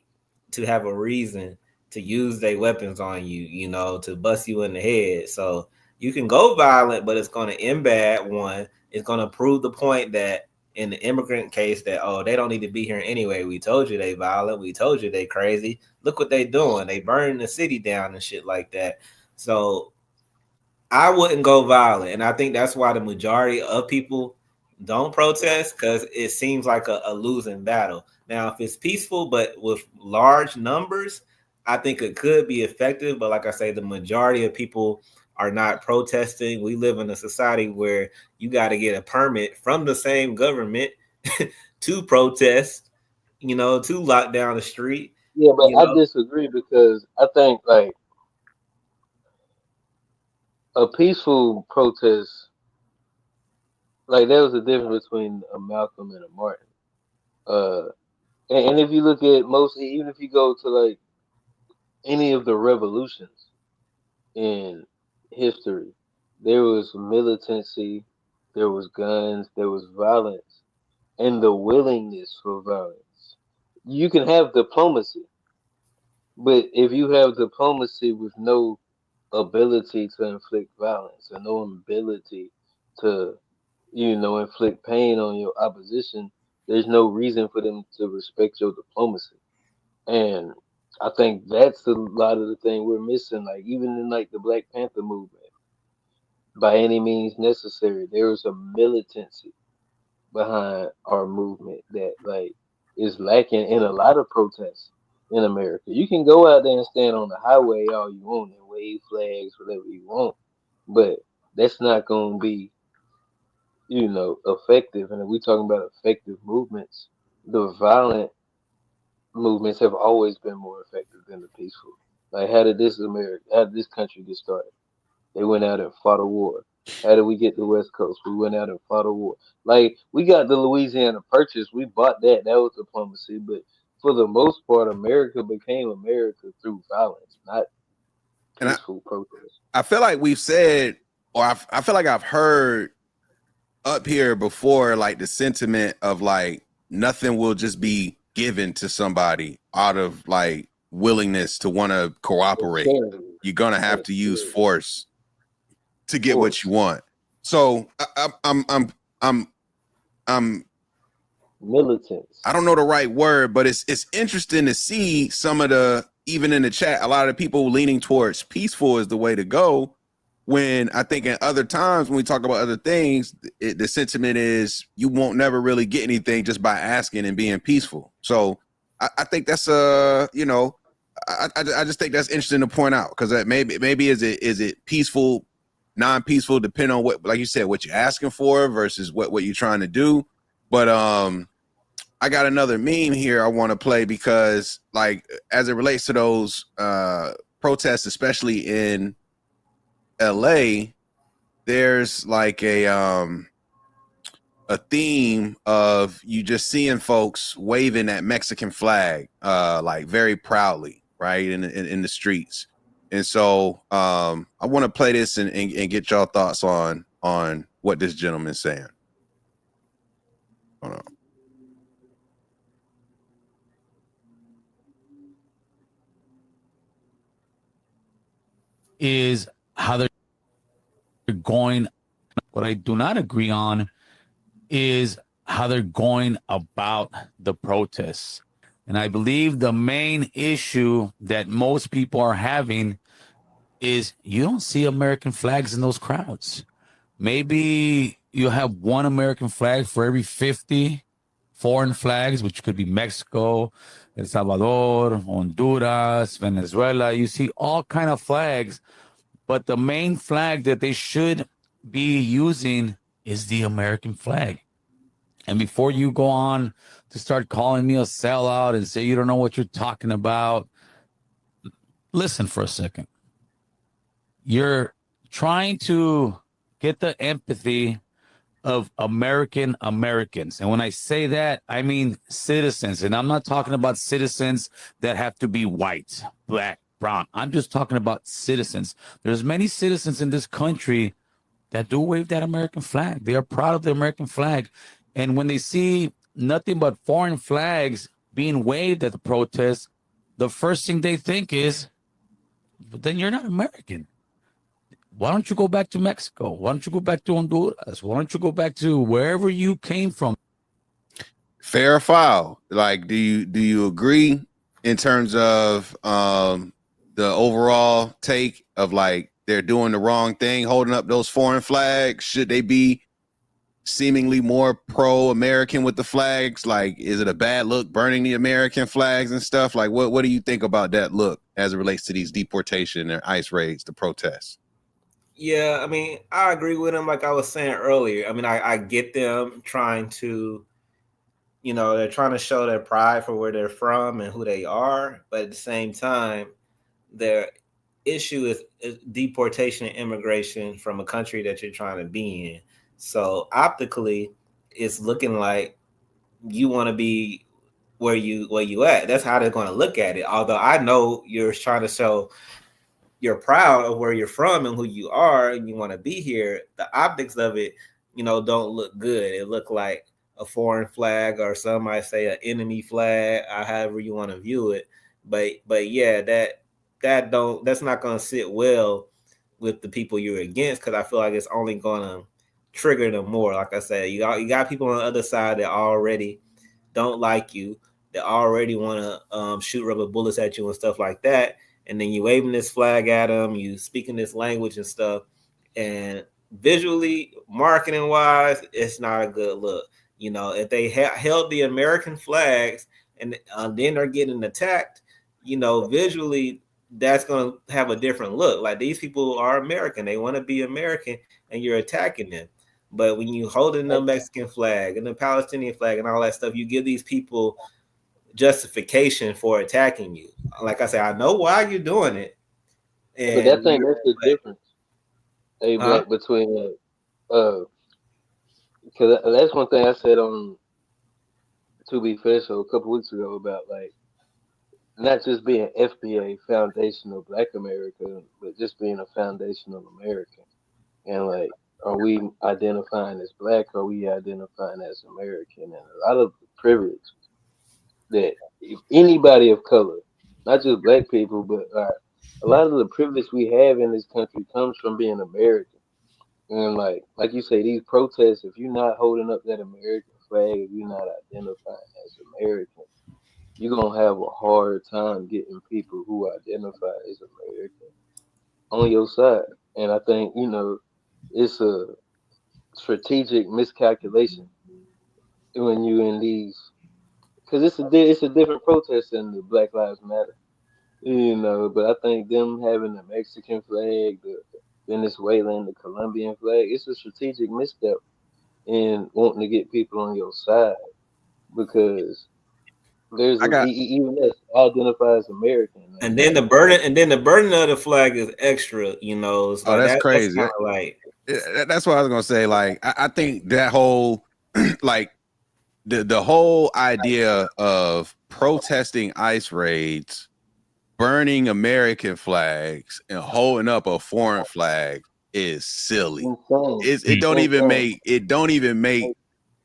to have a reason to use their weapons on you, to bust you in the head. So you can go violent, but it's gonna end bad. One, it's gonna prove the point that in the immigrant case that, they don't need to be here anyway. We told you they violent. We told you they crazy. Look what they doing. They burning the city down and shit like that. So I wouldn't go violent. And I think that's why the majority of people don't protest, because it seems like a losing battle. Now, if it's peaceful, but with large numbers, I think it could be effective. But like I say, the majority of people are not protesting. We live in a society where you got to get a permit from the same government to protest, to lock down the street. Yeah, but I disagree, because I think like a peaceful protest, like there was a difference between a Malcolm and a Martin. And if you look at even if you go to like any of the revolutions in history, there was militancy, there was guns, there was violence, and the willingness for violence. You can have diplomacy, but if you have diplomacy with no ability to inflict violence and no ability to, inflict pain on your opposition, there's no reason for them to respect your diplomacy. And I think that's a lot of the thing we're missing. Like even in like the Black Panther movement, by any means necessary, there was a militancy behind our movement that like is lacking in a lot of protests in America. You can go out there and stand on the highway all you want and wave flags, whatever you want, but that's not going to be, effective. And if we're talking about effective movements, the violent movements have always been more effective than the peaceful. Like, how did this country get started? They went out and fought a war. How did we get the West Coast? We went out and fought a war. Like, we got the Louisiana Purchase. We bought that. That was diplomacy. But for the most part, America became America through violence, not peaceful protest. I feel like we've said, or I feel like I've heard up here before, like the sentiment of like nothing will just be given to somebody out of like willingness to want to cooperate. You're gonna have to use force to get what you want. So I'm militant. I don't know the right word, but it's interesting to see some of the, even in the chat, a lot of the people leaning towards peaceful is the way to go. When I think in other times when we talk about other things, the sentiment is you won't never really get anything just by asking and being peaceful. So I think that's I just think that's interesting to point out, because that maybe is it peaceful, non-peaceful, depending on what, like you said, what you're asking for versus what you're trying to do. But I got another meme here I want to play, because like as it relates to those protests, especially in LA, there's like a theme of you just seeing folks waving that Mexican flag like very proudly, right, in the streets. And so I want to play this and get y'all thoughts on what this gentleman's saying. Hold on. Is how they're going. What I do not agree on is how they're going about the protests. And I believe the main issue that most people are having is you don't see American flags in those crowds. Maybe you have one American flag for every 50 foreign flags, which could be Mexico, El Salvador, Honduras, Venezuela. You see all kind of flags, but the main flag that they should be using is the American flag. And before you go on to start calling me a sellout and say you don't know what you're talking about, listen for a second. You're trying to get the empathy of Americans. And when I say that, I mean citizens. And I'm not talking about citizens that have to be white, black, brown. I'm just talking about citizens. There's many citizens in this country that do wave that American flag. They are proud of the American flag. And when they see nothing but foreign flags being waved at the protests, the first thing they think is, but then you're not American. Why don't you go back to Mexico? Why don't you go back to Honduras? Why don't you go back to wherever you came from? Fair or foul? Like, do you agree in terms of the overall take of like they're doing the wrong thing, holding up those foreign flags? Should they be seemingly more pro-American with the flags? Like, is it a bad look burning the American flags and stuff? Like, what do you think about that look as it relates to these deportation and ICE raids, the protests? Yeah, I mean, I agree with him. Like I was saying earlier, I mean, I get them trying to, they're trying to show their pride for where they're from and who they are. But at the same time, their issue is deportation and immigration from a country that you're trying to be in. So optically, it's looking like you want to be where you at. That's how they're going to look at it. Although I know you're trying to show you're proud of where you're from and who you are and you want to be here. The optics of it, don't look good. It look like a foreign flag, or some might say an enemy flag, or however you want to view it. But yeah, that's not going to sit well with the people you're against, because I feel like it's only going to trigger them more. Like I said, you got people on the other side that already don't like you, that already want to shoot rubber bullets at you and stuff like that. And then you waving this flag at them, you speaking this language and stuff. And visually, marketing wise, it's not a good look. If they held the American flags and then they're getting attacked, visually, that's going to have a different look. Like, these people are American. They want to be American, and you're attacking them. But when you holding the Mexican flag and the Palestinian flag and all that stuff, you give these people justification for attacking you. Like I said, I know why you're doing it. But I think that's the difference, Black, between because that's one thing I said on To Be Fair Show a couple weeks ago about, like, not just being FBA, Foundational Black America, but just being a foundational American. And, like, are we identifying as Black, or are we identifying as American? And a lot of the privilege that if anybody of color, not just Black people, but a lot of the privilege we have in this country comes from being American. And like you say, these protests, if you're not holding up that American flag, if you're not identifying as American, you're going to have a hard time getting people who identify as American on your side. And I think, it's a strategic miscalculation when you in these, because it's a different protest than the Black Lives Matter, but I think them having the Mexican flag, the Venezuelan, the Colombian flag, it's a strategic misstep in wanting to get people on your side, because there's even that identifies American. And then the burden of the flag is extra, It's like, that's crazy. That's like, that's what I was gonna say. Like, I think that whole like the whole idea of protesting ICE raids burning American flags and holding up a foreign flag is silly. It don't even make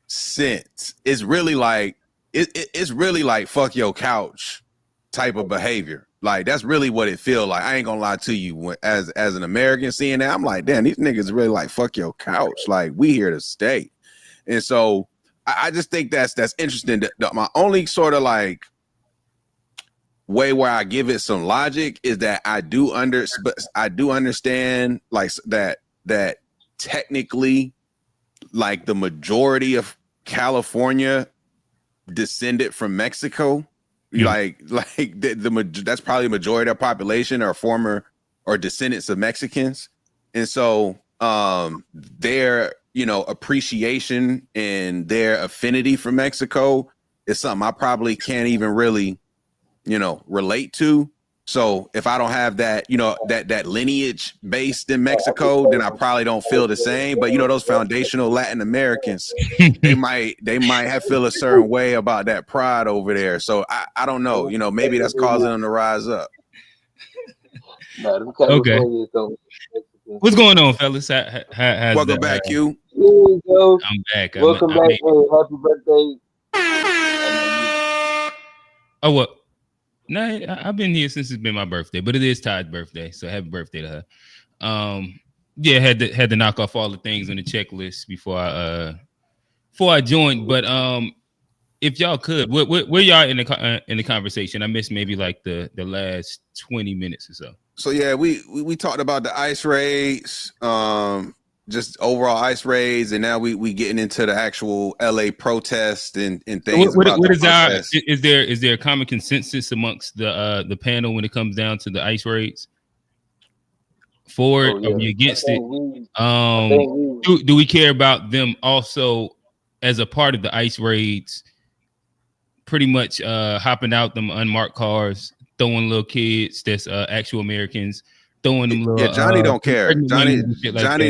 sense. It's really like it's really like fuck your couch type of behavior. Like that's really what it feel like. I ain't gonna lie to you. As an American seeing that, I'm like, damn, these niggas really like fuck your couch. Like we here to stay. And so I just think that's interesting. My only sort of like way where I give it some logic is that I do understand like that technically like the majority of California descended from Mexico. Like that's probably the majority of the population are former or descendants of Mexicans. And so their appreciation and their affinity for Mexico is something I probably can't even really relate to. So if I don't have that, that lineage based in Mexico, then I probably don't feel the same. But those foundational Latin Americans, they might feel a certain way about that pride over there. So I don't know, maybe that's causing them to rise up. Okay. What's going on, fellas? Welcome back, Q. I'm back. Welcome back. Hey, happy birthday. Oh, what? No, I've been here since it's been my birthday, but it is Todd's birthday, so happy birthday to her. Yeah, had to knock off all the things on the checklist before I joined. But if y'all could, where y'all in the conversation? I missed maybe like the last 20 minutes or so. So yeah, we talked about the ICE raids, just overall ICE raids, and now we getting into the actual LA protest and things. Is there a common consensus amongst the panel when it comes down to the ICE raids? For it, are we against it? Do we care about them also as a part of the ICE raids? Pretty much hopping out them unmarked cars, throwing little kids that's actual Americans. Throwing them little, Johnny don't care. Johnny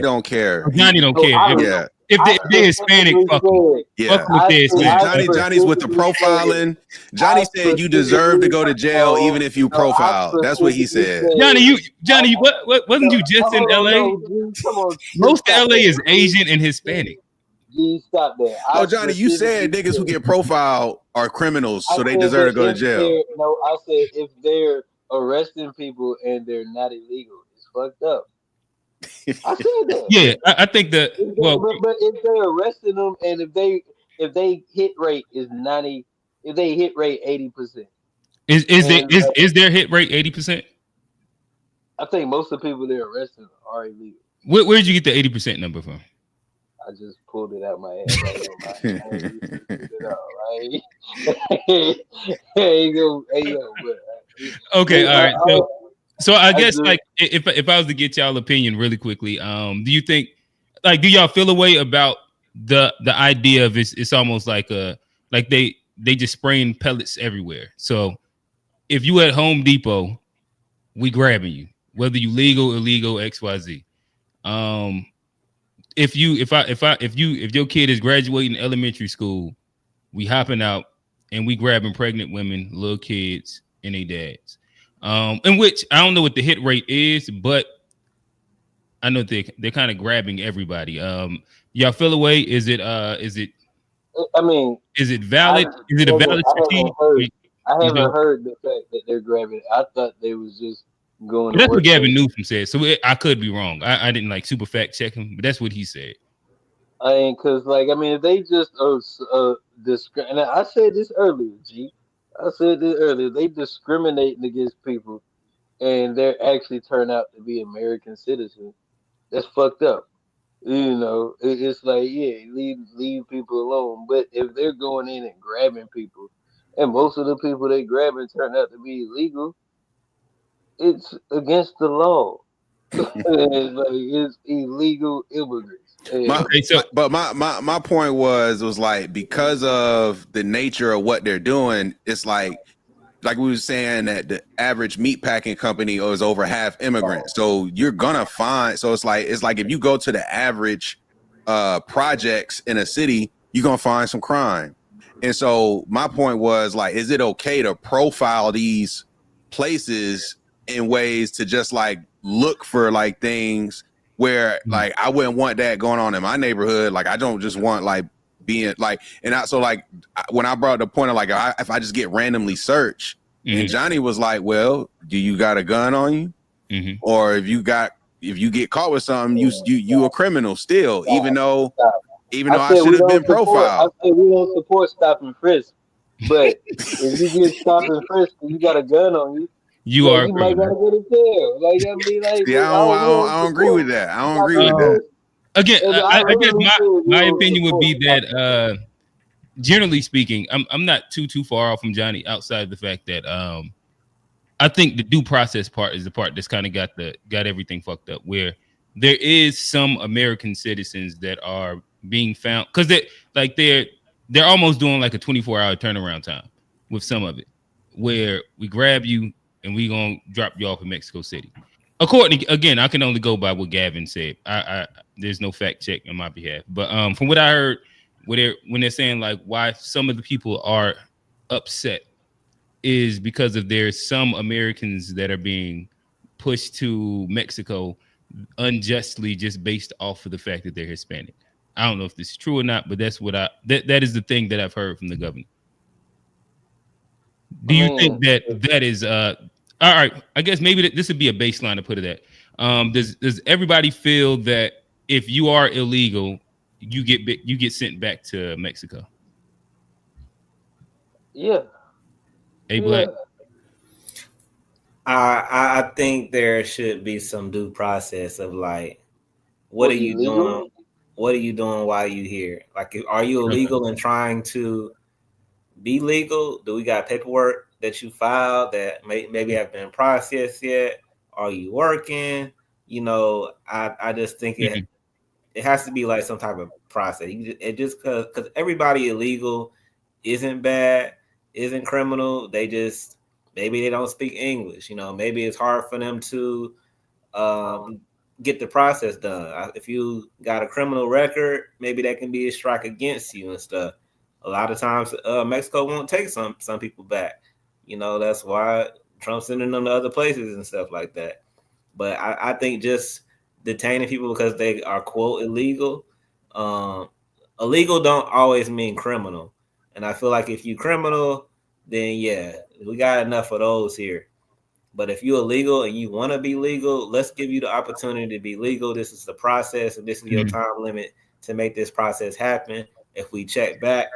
don't care. Johnny don't care. Yeah. If they're Hispanic, fuck them. Yeah. Johnny's with the profiling. Johnny said you deserve to go to jail even if you profile. That's what he said. Johnny, what wasn't you just in LA? Most of LA is Asian and Hispanic. Stop that. Oh, Johnny, you said niggas who get profiled are criminals, so they deserve to go to jail. No, I said if they're arresting people and they're not illegal, it's fucked up. I said that. Yeah, I think that. Well, but if they're arresting them and if they hit rate is 90, if they hit rate 80%, is their hit rate 80%? I think most of the people they're arresting are illegal. Where'd you get the 80% number from? I just pulled it out my ass. Okay, all right. So I guess like if I was to get y'all opinion really quickly, do you think do y'all feel a way about the idea of it's almost like they just spraying pellets everywhere? So if you at Home Depot, we grabbing you, whether you legal, illegal, XYZ. If your kid is graduating elementary school, we hopping out and we grabbing pregnant women, little kids, and their dads. In which I don't know what the hit rate is, but I know they're kind of grabbing everybody. Y'all feel away? Is it? I mean, is it valid? Is it a valid strategy? I haven't heard the fact that they're grabbing. I thought they was just going. That's what Gavin Newsom said. So I could be wrong. I didn't like super fact check him, but that's what he said. Because if they just and I said this earlier, they discriminating against people, and they're actually turn out to be American citizens. That's fucked up. It's like leave people alone. But if they're going in and grabbing people, and most of the people they grabbing turn out to be illegal, it's against the law. It's illegal immigrants. My point was like because of the nature of what they're doing, it's like we were saying that the average meat packing company is over half immigrants. So you're gonna find. So it's like if you go to the average projects in a city, you're gonna find some crime. And so my point was like, is it okay to profile these places in ways to just like look for like things where like I wouldn't want that going on in my neighborhood. Like I don't just want like being like, and I, so like when I brought the point of like if I just get randomly searched, and Johnny was like, well, do you got a gun on you? Or if you get caught with something, you a criminal still, even though I should have been profiled. I said we don't support stop and frisk, but if you get stopped and frisk and you got a gun on you, you might gotta go to jail. Like I mean, like see, I don't agree with that. I don't agree with that. Again, I guess my opinion would be that generally speaking, I'm not too far off from Johnny outside of the fact that I think the due process part is the part that's kind of got everything fucked up, where there is some American citizens that are being found because they're almost doing like a 24-hour turnaround time with some of it, where we grab you and we gonna drop you off in Mexico City. According again, I can only go by what Gavin said. I there's no fact check on my behalf, but from what I heard, when they're saying like why some of the people are upset is because of there's some Americans that are being pushed to Mexico unjustly just based off of the fact that they're Hispanic. I don't know if this is true or not, but that's what that is the thing that I've heard from the governor. Do you think that is all right? I guess maybe this would be a baseline to put it at. Does everybody feel that if you are illegal, you get sent back to Mexico? Yeah. Hey, Black. I think there should be some due process of like, what are you doing? What are you doing while you here? Like, are you illegal and trying to be legal? Do we got paperwork that you filed that maybe have been processed yet? Are you working? You know, I just think it has to be like some type of process. It just because everybody illegal isn't bad, isn't criminal. They just maybe they don't speak English. You know, maybe it's hard for them to get the process done. If you got a criminal record, maybe that can be a strike against you and stuff. A lot of times, Mexico won't take some people back. You know, that's why Trump's sending them to other places and stuff like that. But I think just detaining people because they are quote illegal. Illegal don't always mean criminal, and I feel like if you criminal, then yeah, we got enough of those here. But if you're illegal and you want to be legal, let's give you the opportunity to be legal. This is the process, and this is your time limit to make this process happen. If we check back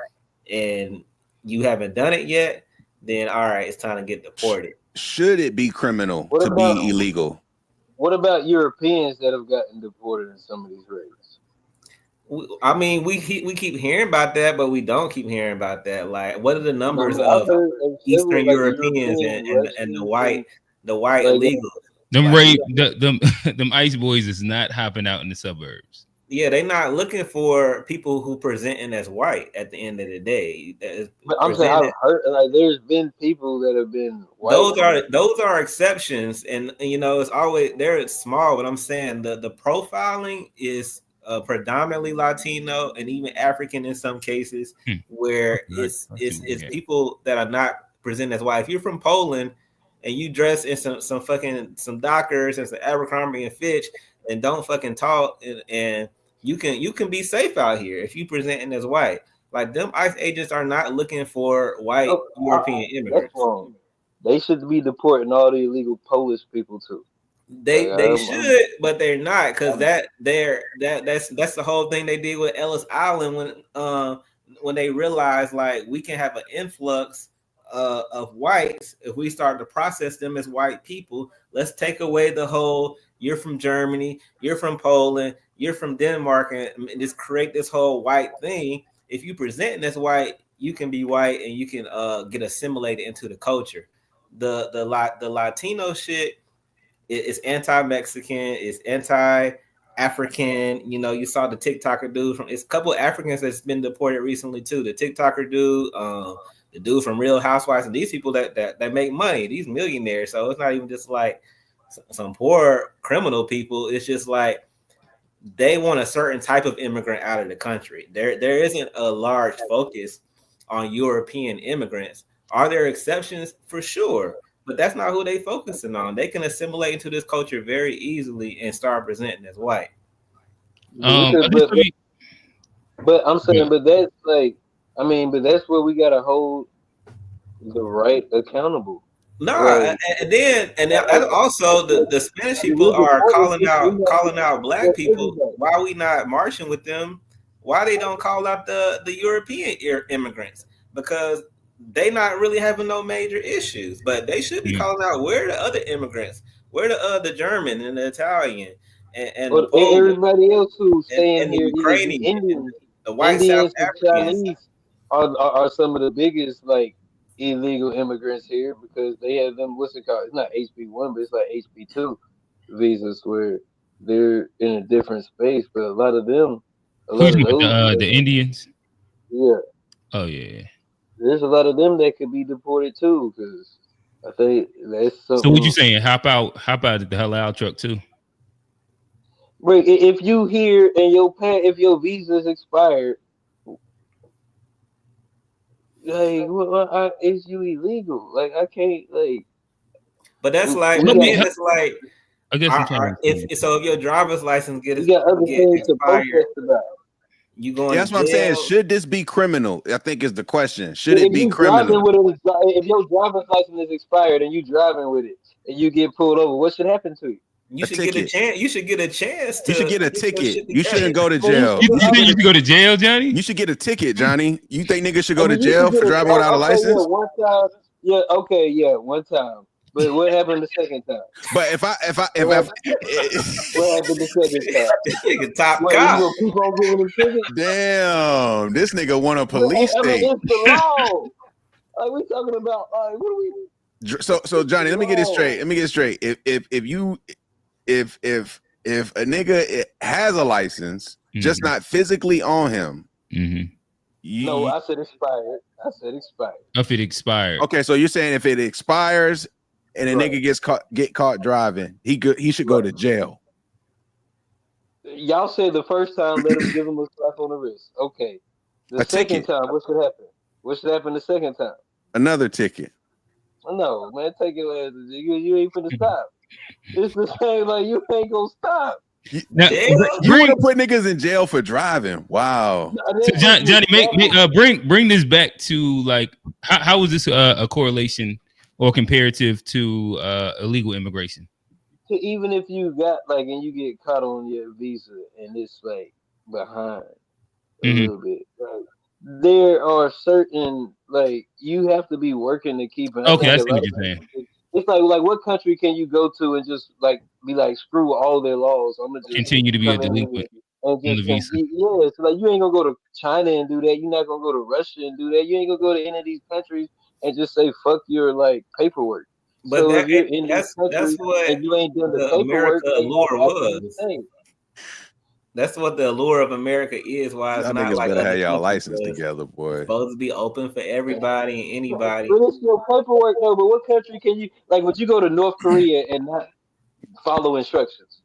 and you haven't done it yet, then all right, it's time to get deported. Should it be criminal to be illegal? What about Europeans that have gotten deported in some of these raids? I mean, we keep hearing about that, but we don't keep hearing about that. Like, what are the numbers of Eastern Europeans and the white illegals? Them them ICE boys is not hopping out in the suburbs. Yeah, they're not looking for people who presenting as white at the end of the day. But I'm saying I've heard like there's been people that have been white. Those are exceptions, and you know it's always they're small. But I'm saying the profiling is predominantly Latino and even African in some cases, where it's people that are not presented as white. If you're from Poland and you dress in some Dockers and some Abercrombie and Fitch and don't fucking talk and you can be safe out here if you presenting as white. Like them ICE agents are not looking for white European immigrants. That's wrong. They should be deporting all the illegal Polish people too. They should, but they're not, because that's the whole thing they did with Ellis Island when they realized like we can have an influx of whites if we start to process them as white people. Let's take away the whole you're from Germany, you're from Poland, you're from Denmark, and just create this whole white thing. If you present as white, you can be white and you can get assimilated into the culture. The Latino shit is anti-Mexican, it's anti-African. You know, you saw the TikToker dude it's a couple of Africans that's been deported recently too. The TikToker dude, the dude from Real Housewives, and these people that make money, these millionaires. So it's not even just like some poor criminal people. It's just like they want a certain type of immigrant out of the country. There isn't a large focus on European immigrants. Are there exceptions? For sure. But that's not who they focusing on. They can assimilate into this culture very easily and start presenting as white. But I'm saying, but that's like, I mean, but that's where we gotta hold the right accountable. No, Like, and also the Spanish people are calling out black people. Why are we not marching with them? Why they don't call out the European immigrants? Because they not really having no major issues, but they should be calling out where the other immigrants, where the German and the Italian and the Polish, everybody else who's staying and the here, Ukrainian, Indians, the white Indians South and Africans. Chinese are some of the biggest like illegal immigrants here because they have them. What's it called? It's not HB1, but it's like HB2 visas where they're in a different space. But a lot of them, the Indians. Yeah. Oh yeah. There's a lot of them that could be deported too, because I think that's something. So what you saying? Hop out the halal truck too. Wait, if you here and if your visa's expired, like, is you illegal? Like, I can't, like. But that's like, it's like, I guess if your driver's license you got other things to protest about. You going? That's what I'm saying. Should this be criminal? I think is the question. Should it be criminal? If your driver's license is expired and you driving with it and you get pulled over, what should happen to you? You should get a chance. You should get a chance. You should get a ticket. You shouldn't go to jail. You think you should go to jail, Johnny? You should get a ticket, Johnny. You think niggas should go to jail for driving without a license? One time. One time. But what happened the second time? But if what happened the second time? This nigga top cop. You gonna keep on giving him tickets? Damn, this nigga want a police state. It's the law. Like, we talking about, what are we? So Johnny, let me get it straight. If a nigga has a license, just not physically on him. No, I said expired. If it expired. Okay, so you're saying if it expires and a nigga get caught driving, he should go to jail. Y'all said the first time let him give him a slap on the wrist. Okay. The second time, what should happen? What should happen the second time? Another ticket. No, man, take your ass. You ain't finna stop. It's the same, like, you ain't gonna stop. You want to put niggas in jail for driving? Wow. So Johnny, bring this back to, like, how is this a correlation or comparative to illegal immigration? So even if you got, like, and you get caught on your visa and it's like behind a little bit, like, there are certain, like, you have to be working to keep it. Okay, I see what you're saying. It's like what country can you go to and just like be like, screw all their laws? I'm gonna just continue to be a delinquent on the visa. Yeah, so like, you ain't gonna go to China and do that. You're not gonna go to Russia and do that. You ain't gonna go to any of these countries and just say fuck your like paperwork. But so that, if you're in that's what and you ain't done the America paperwork, allure was. That's what the allure of America is. Why it's Y'all not niggas like better have y'all license together, boy. It's supposed to be open for everybody and anybody. But it's your paperwork though. But what country can you, like, would you go to North Korea and not follow instructions?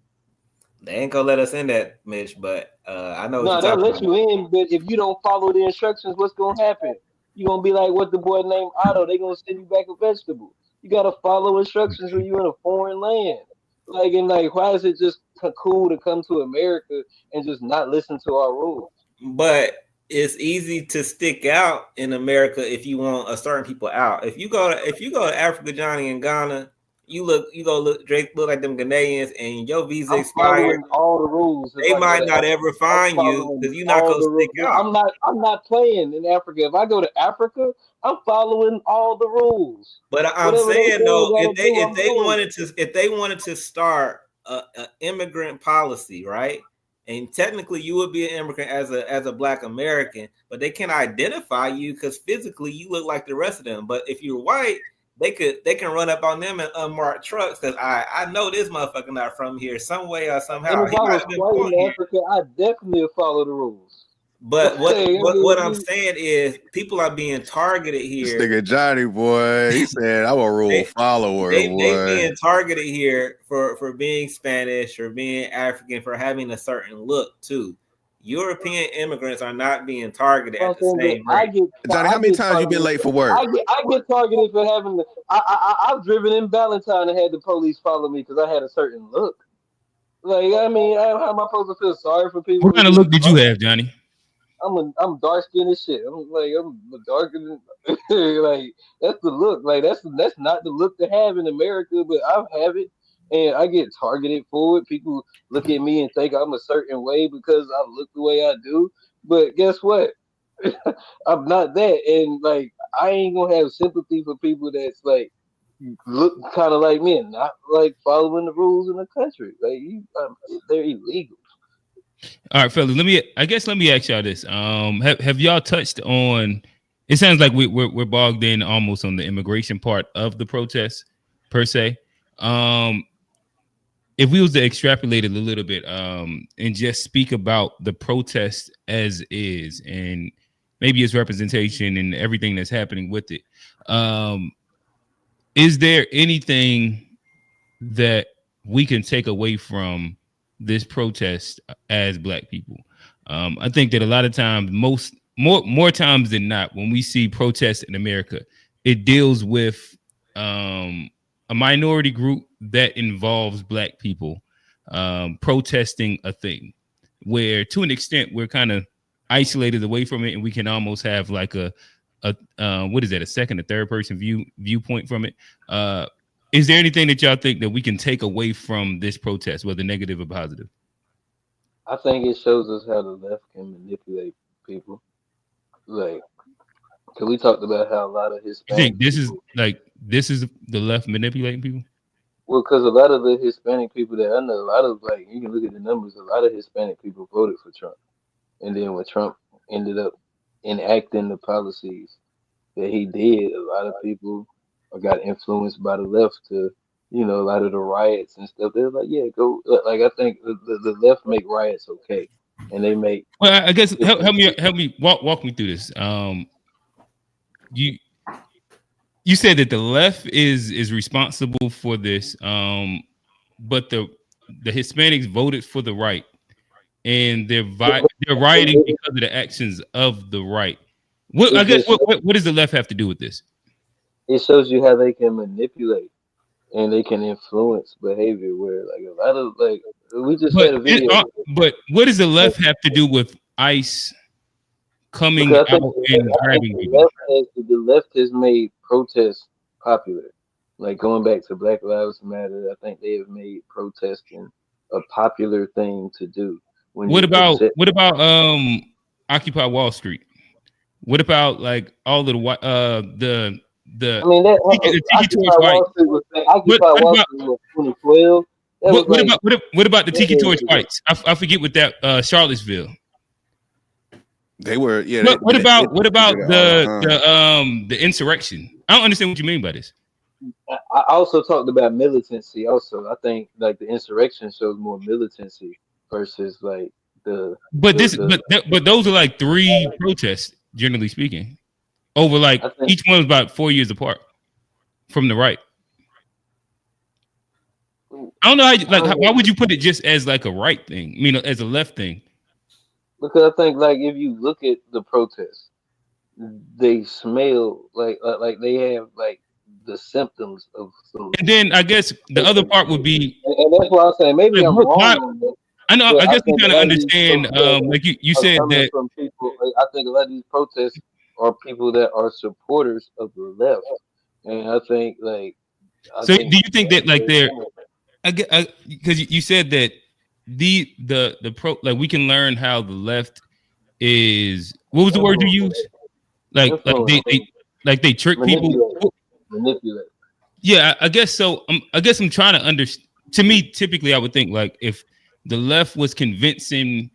They ain't gonna let us in that, Mitch. But I know. No, they'll let you in. But if you don't follow the instructions, what's gonna happen? You gonna be like what the boy named Otto? They gonna send you back a vegetable. You gotta follow instructions when you in a foreign land. Like, and like, why is it just cool to come to America and just not listen to our rules? But it's easy to stick out in America if you want a certain people out. If you go to Africa, Johnny, and Ghana, you look like them Ghanaians, and your visa expired. All the rules. They might not ever find you because you're not gonna stick out. I'm not playing in Africa. If I go to Africa, I'm following all the rules. But I'm saying though, if they wanted to start an immigrant policy, right? And technically, you would be an immigrant as a Black American, but they can't identify you because physically you look like the rest of them. But if you're white, they can run up on them in unmarked trucks because I know this motherfucker not from here some way or somehow. And if I was white in Africa, I definitely would follow the rules. But what I'm saying is people are being targeted here. This nigga Johnny, boy, he said I'm a rule follower. They being targeted here for being Spanish or being African, for having a certain look too. European immigrants are not being targeted at the same rate. Johnny, how many times you been late for work? I get targeted for having the. I've driven in Valentine and had the police follow me because I had a certain look. Like, I mean, how am I supposed to feel sorry for people? What kind of look did you have, Johnny? I'm dark skinned as shit. I'm darker than like that's the look. Like that's not the look to have in America, but I have it, and I get targeted for it. People look at me and think I'm a certain way because I look the way I do. But guess what? I'm not that, and like I ain't gonna have sympathy for people that's like look kind of like me and not like following the rules in the country. Like they're illegal. All right, fellas. Let me ask y'all this. Have y'all touched on? It sounds like we're bogged in almost on the immigration part of the protest per se. If we was to extrapolate it a little bit, and just speak about the protest as is, and maybe its representation and everything that's happening with it, is there anything that we can take away from this protest as Black people? I think that a lot of times, more times than not, when we see protests in America, it deals with a minority group that involves Black people protesting a thing, where to an extent we're kind of isolated away from it, and we can almost have like a what is that, a second or third person viewpoint from it. Is there anything that y'all think that we can take away from this protest, whether negative or positive? I think it shows us how the left can manipulate people. Like, cause we talked about how a lot of Hispanic. You think this is the left manipulating people? Well, because a lot of the Hispanic people that I know, a lot of like you can look at the numbers. A lot of Hispanic people voted for Trump, and then when Trump ended up enacting the policies that he did, a lot of people got influenced by the left to, a lot of the riots and stuff. They're like, yeah, go. Like, I think the left make riots okay, and they make. Well, I guess help me walk me through this. You said that the left is responsible for this, but the Hispanics voted for the right, and they're rioting because of the actions of the right. What does the left have to do with this? It shows you how they can manipulate and they can influence behavior. Where like a lot of like we just had a video. But what does the left have to do with ICE coming out and grabbing people? The left has made protests popular. Like going back to Black Lives Matter, I think they have made protesting a popular thing to do. What about Occupy Wall Street? What about like all of the I mean, Occupy Wall Street was 2012. What about the Tiki Torch fights? I forget what that Charlottesville. They were, yeah. What about the insurrection? I don't understand what you mean by this. I also talked about militancy. Also, I think like the insurrection shows more militancy versus like the. But those are like three protests, generally speaking, over like each one was about 4 years apart from the right. I don't know how why would you put it just as like a right thing? I mean, as a left thing. Because I think like if you look at the protests, they smell like they have like the symptoms of some. And then I guess the other part would be, and that's why I'm saying maybe I'm wrong. I know. I guess we kind of understand. Like you said that from people. I think a lot of these protests are people that are supporters of the left, and I think like. Do you think that like they're? Because you said that the pro, like we can learn how the left is. What was the word you used? Like they trick people. Manipulate. Yeah, I guess so. I guess I'm trying to understand. To me, typically, I would think like if the left was convincing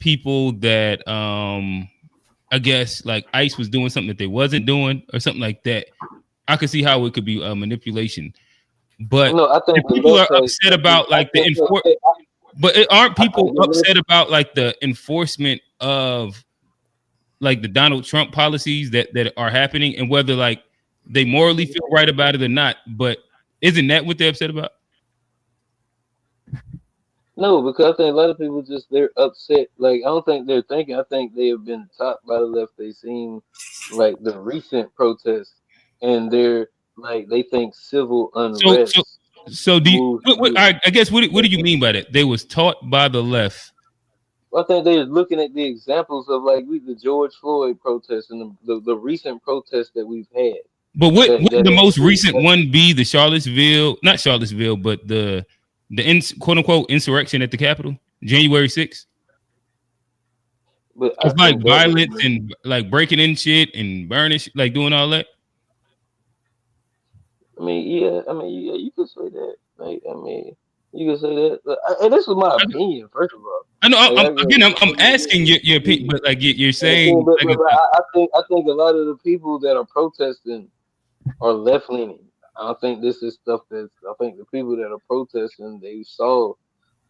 people that I guess like ICE was doing something that they wasn't doing or something like that, I could see how it could be manipulation. But no, I think people are upset about like the but aren't people upset about like the enforcement of like the Donald Trump policies that are happening, and whether like they morally feel right about it or not? But isn't that what they're upset about? No, because I think a lot of people they're upset. Like I don't think they're thinking. I think they have been taught by the left. They seem like the recent protests, and they're like they think civil So so unrest so do you, moves. I guess what do you mean by that? They was taught by the left. I think they're looking at the examples of like the George Floyd protests and the recent protests that we've had. But wouldn't the most recent that one be the not Charlottesville, but the quote unquote insurrection at the Capitol, January 6th? But It's like violence and like breaking in shit and burning like doing all that. I mean, yeah, you could say that. Like, I mean, you could say that. And this was my opinion, first of all. I know. Like, I'm asking your opinion, but like you're saying, but I think a lot of the people that are protesting are left leaning. I don't think this is stuff that's. I think the people that are protesting, they saw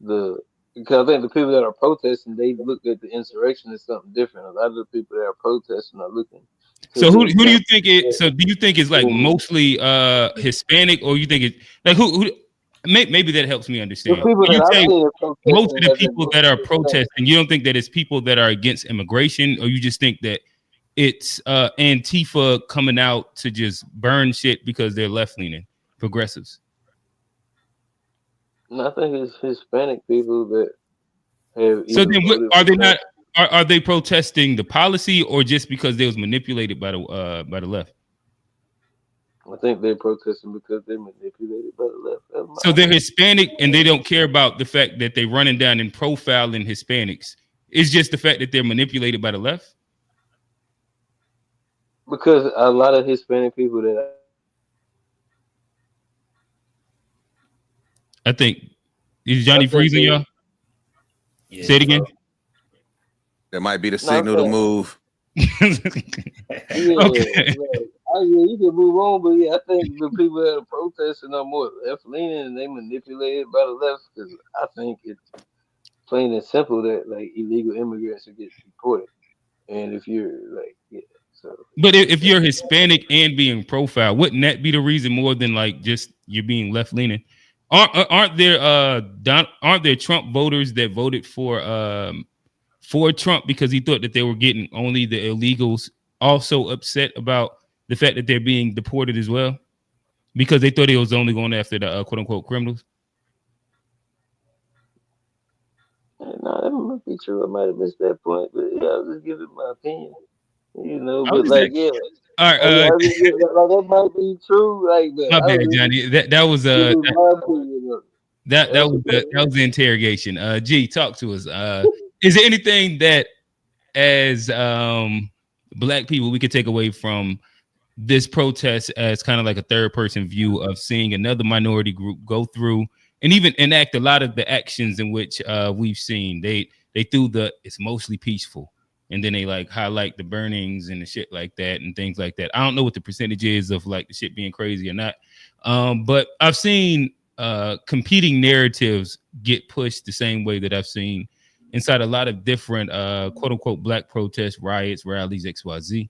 because I think the people that are protesting, they looked at the insurrection as something different. A lot of the people that are protesting are looking. So who do you think it? So do you think it's like mostly Hispanic, or you think it like who maybe that helps me understand. When you say most of the people that are protesting, you don't think that it's people that are against immigration, or you just think that it's Antifa coming out to just burn shit because they're left leaning progressives? And I think it's Hispanic people that have. So then, are they not? Are they protesting the policy, or just because they was manipulated by the left? I think they're protesting because they're manipulated by the left. So they're Hispanic and they don't care about the fact that they're running down and profiling Hispanics. It's just the fact that they're manipulated by the left. Because a lot of Hispanic people that I think is Johnny freezing y'all. Yeah, say it again. That might be the signal to move. Okay. You can move on, but yeah, I think the people that are protesting are more left leaning and they manipulated by the left because I think it's plain and simple that like illegal immigrants will get deported, and if you're like so. But if you're Hispanic and being profiled, wouldn't that be the reason more than like just you're being left leaning? Aren't there Trump voters that voted for Trump because he thought that they were getting only the illegals, also upset about the fact that they're being deported as well because they thought he was only going after the quote unquote criminals? No, that might be true. I might have missed that point, but yeah, I was just giving my opinion. You know, I but was like, actually, yeah, all right, like, that might be true. Like, my bad, Johnny. That was that was the interrogation. G, talk to us. Is there anything that, as Black people, we could take away from this protest as kind of like a third person view of seeing another minority group go through and even enact a lot of the actions in which we've seen? They threw it's mostly peaceful, and then they like highlight the burnings and the shit like that and things like that. I don't know what the percentage is of like the shit being crazy or not, but I've seen competing narratives get pushed the same way that I've seen inside a lot of different quote unquote Black protests, riots, rallies, XYZ.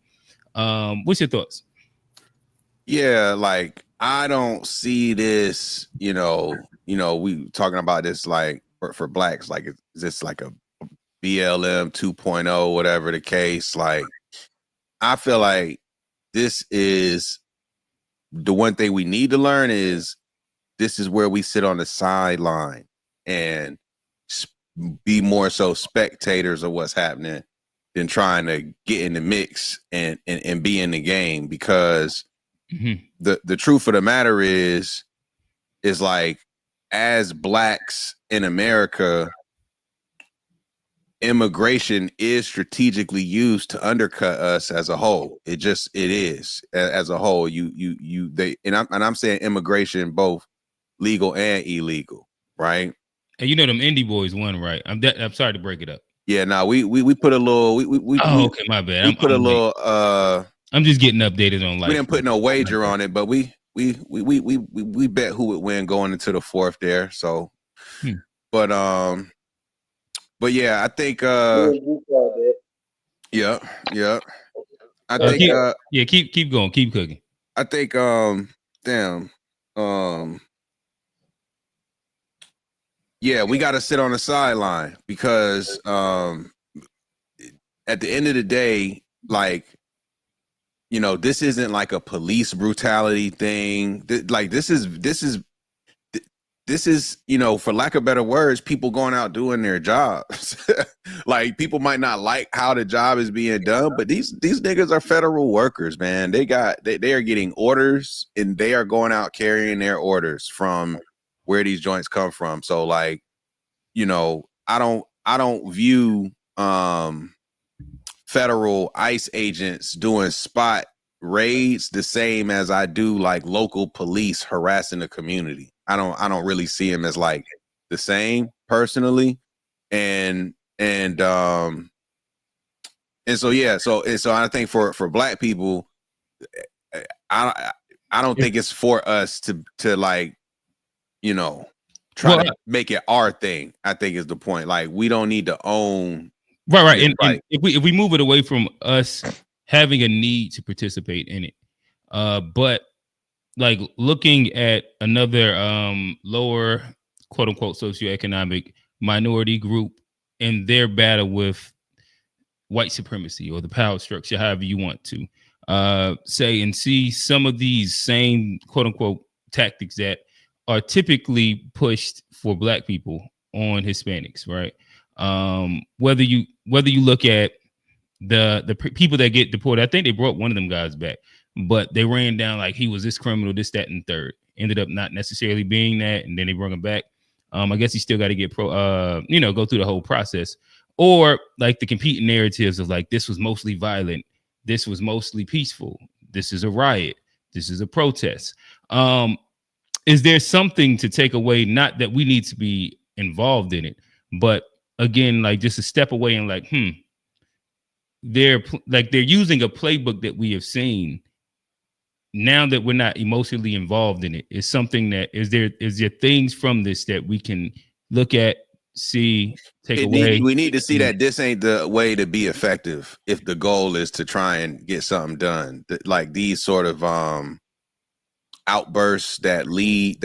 What's your thoughts? Yeah, like I don't see this, we talking about this like for Blacks, like is this like a BLM 2.0, whatever the case. Like I feel like this is the one thing we need to learn is this is where we sit on the sideline and be more so spectators of what's happening than trying to get in the mix and be in the game, because the truth of the matter is like, as Blacks in America, immigration is strategically used to undercut us as a whole. It is as a whole. I'm saying immigration, both legal and illegal, right? And you know them indie boys won, right? I'm sorry to break it up. Yeah, no, we put a little. Okay, my bad. We put a little. I'm just getting updated on life. We didn't put no wager on it, but we bet who would win going into the fourth there. So, but yeah, I think yeah. I think keep going, keep cooking. I think Yeah, we got to sit on the sideline because at the end of the day, like, you know, this isn't like a police brutality thing. Like this is, you know, for lack of better words, people going out doing their jobs. Like people might not like how the job is being done, but these niggas are federal workers, man. They are getting orders and they are going out carrying their orders from where these joints come from. So like, you know, I don't view federal ICE agents doing spot raids the same as I do like local police harassing the community. I don't really see them as like the same personally. And so yeah, so I think for black people, I don't think it's for us to like, you know, try to make it our thing. I think is the point. Like we don't need to own right. And if we move it away from us having a need to participate in it, but like looking at another lower quote unquote socioeconomic minority group in their battle with white supremacy or the power structure, however you want to say, and see some of these same quote unquote tactics that are typically pushed for black people on Hispanics, right? Whether you look at the people that get deported, I think they brought one of them guys back, but they ran down like he was this criminal, this, that, and third. Ended up not necessarily being that, and then they brought him back. I guess he still got to get go through the whole process. Or like the competing narratives of like this was mostly violent, this was mostly peaceful, this is a riot, this is a protest. Is there something to take away? Not that we need to be involved in it, but again, like just a step away and like, they're using a playbook that we have seen. Now that we're not emotionally involved in it, is something that is there things from this that we can look at, see, take away? We need to see that this ain't the way to be effective if the goal is to try and get something done. Like these sort of outbursts that lead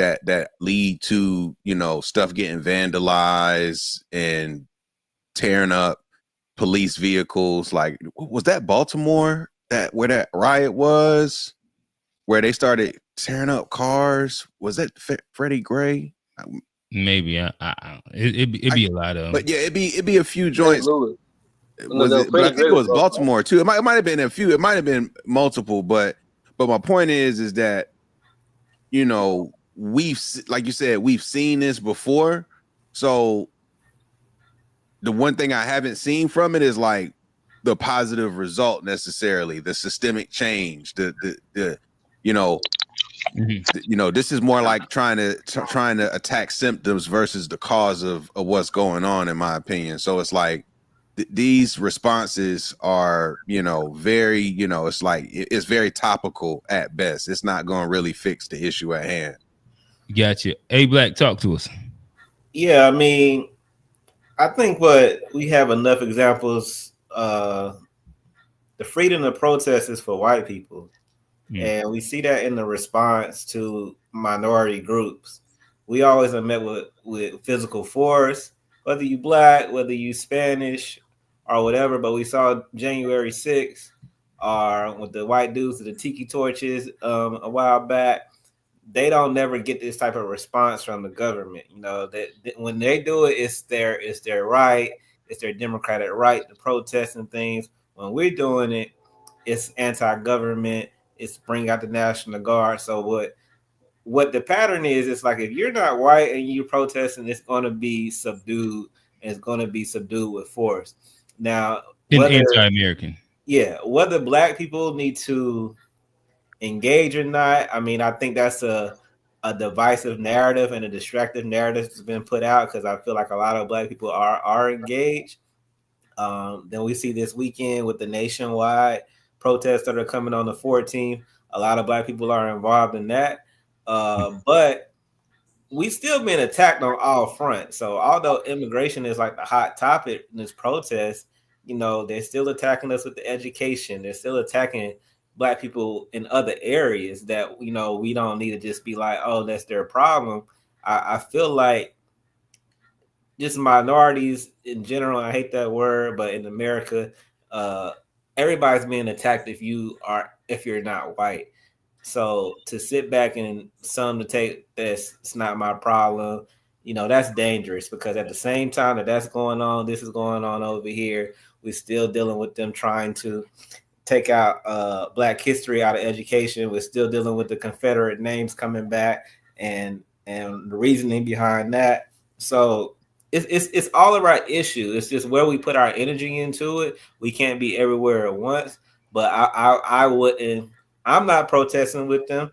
to, you know, stuff getting vandalized and tearing up police vehicles. Like, was that Baltimore where that riot was, where they started tearing up cars? Was that Freddie Gray? Maybe it'd be a lot of, but yeah, it'd be a few joints. But I think it was Baltimore too. It might have been a few. It might have been multiple. But my point is that, you know, like you said, we've seen this before. So the one thing I haven't seen from it is like the positive result necessarily, the systemic change, the you know. Mm-hmm. You know, this is more like trying to attack symptoms versus the cause of what's going on, in my opinion. So it's like these responses are, you know, very, you know, it's like it's very topical at best. It's not going to really fix the issue at hand. Gotcha. A Black, talk to us. Yeah, I mean, I think we have enough examples. The freedom of protest is for white people. And we see that in the response to minority groups. We always are met with physical force, whether you black, whether you Spanish or whatever. But we saw January 6th with the white dudes with the tiki torches a while back. They don't never get this type of response from the government. You know, that when they do it, it's their right, it's their democratic right to protest and things. When we're doing it, it's anti-government. It's bring out the National Guard. So what the pattern is, it's like if you're not white and you're protesting, it's going to be subdued, and it's going to be subdued with force. Now, anti-American. Yeah, whether black people need to engage or not, I mean, I think that's a divisive narrative and a distractive narrative that's been put out, because I feel like a lot of black people are engaged. Then we see this weekend with the nationwide protests that are coming on the 14th. A lot of black people are involved in that. But we still been attacked on all fronts. So although immigration is like the hot topic in this protest, you know, they're still attacking us with the education. They're still attacking black people in other areas that, you know, we don't need to just be like, oh, that's their problem. I feel like just minorities in general. I hate that word, but in America, everybody's being attacked if you're not white. So to sit back and some to take this, it's not my problem. That's dangerous because at the same time that's going on, this is going on over here. We're still dealing with them trying to take out Black history out of education. We're still dealing with the Confederate names coming back and the reasoning behind that. So it's all the right issue. It's just where we put our energy into it. We can't be everywhere at once. But I wouldn't. I'm not protesting with them,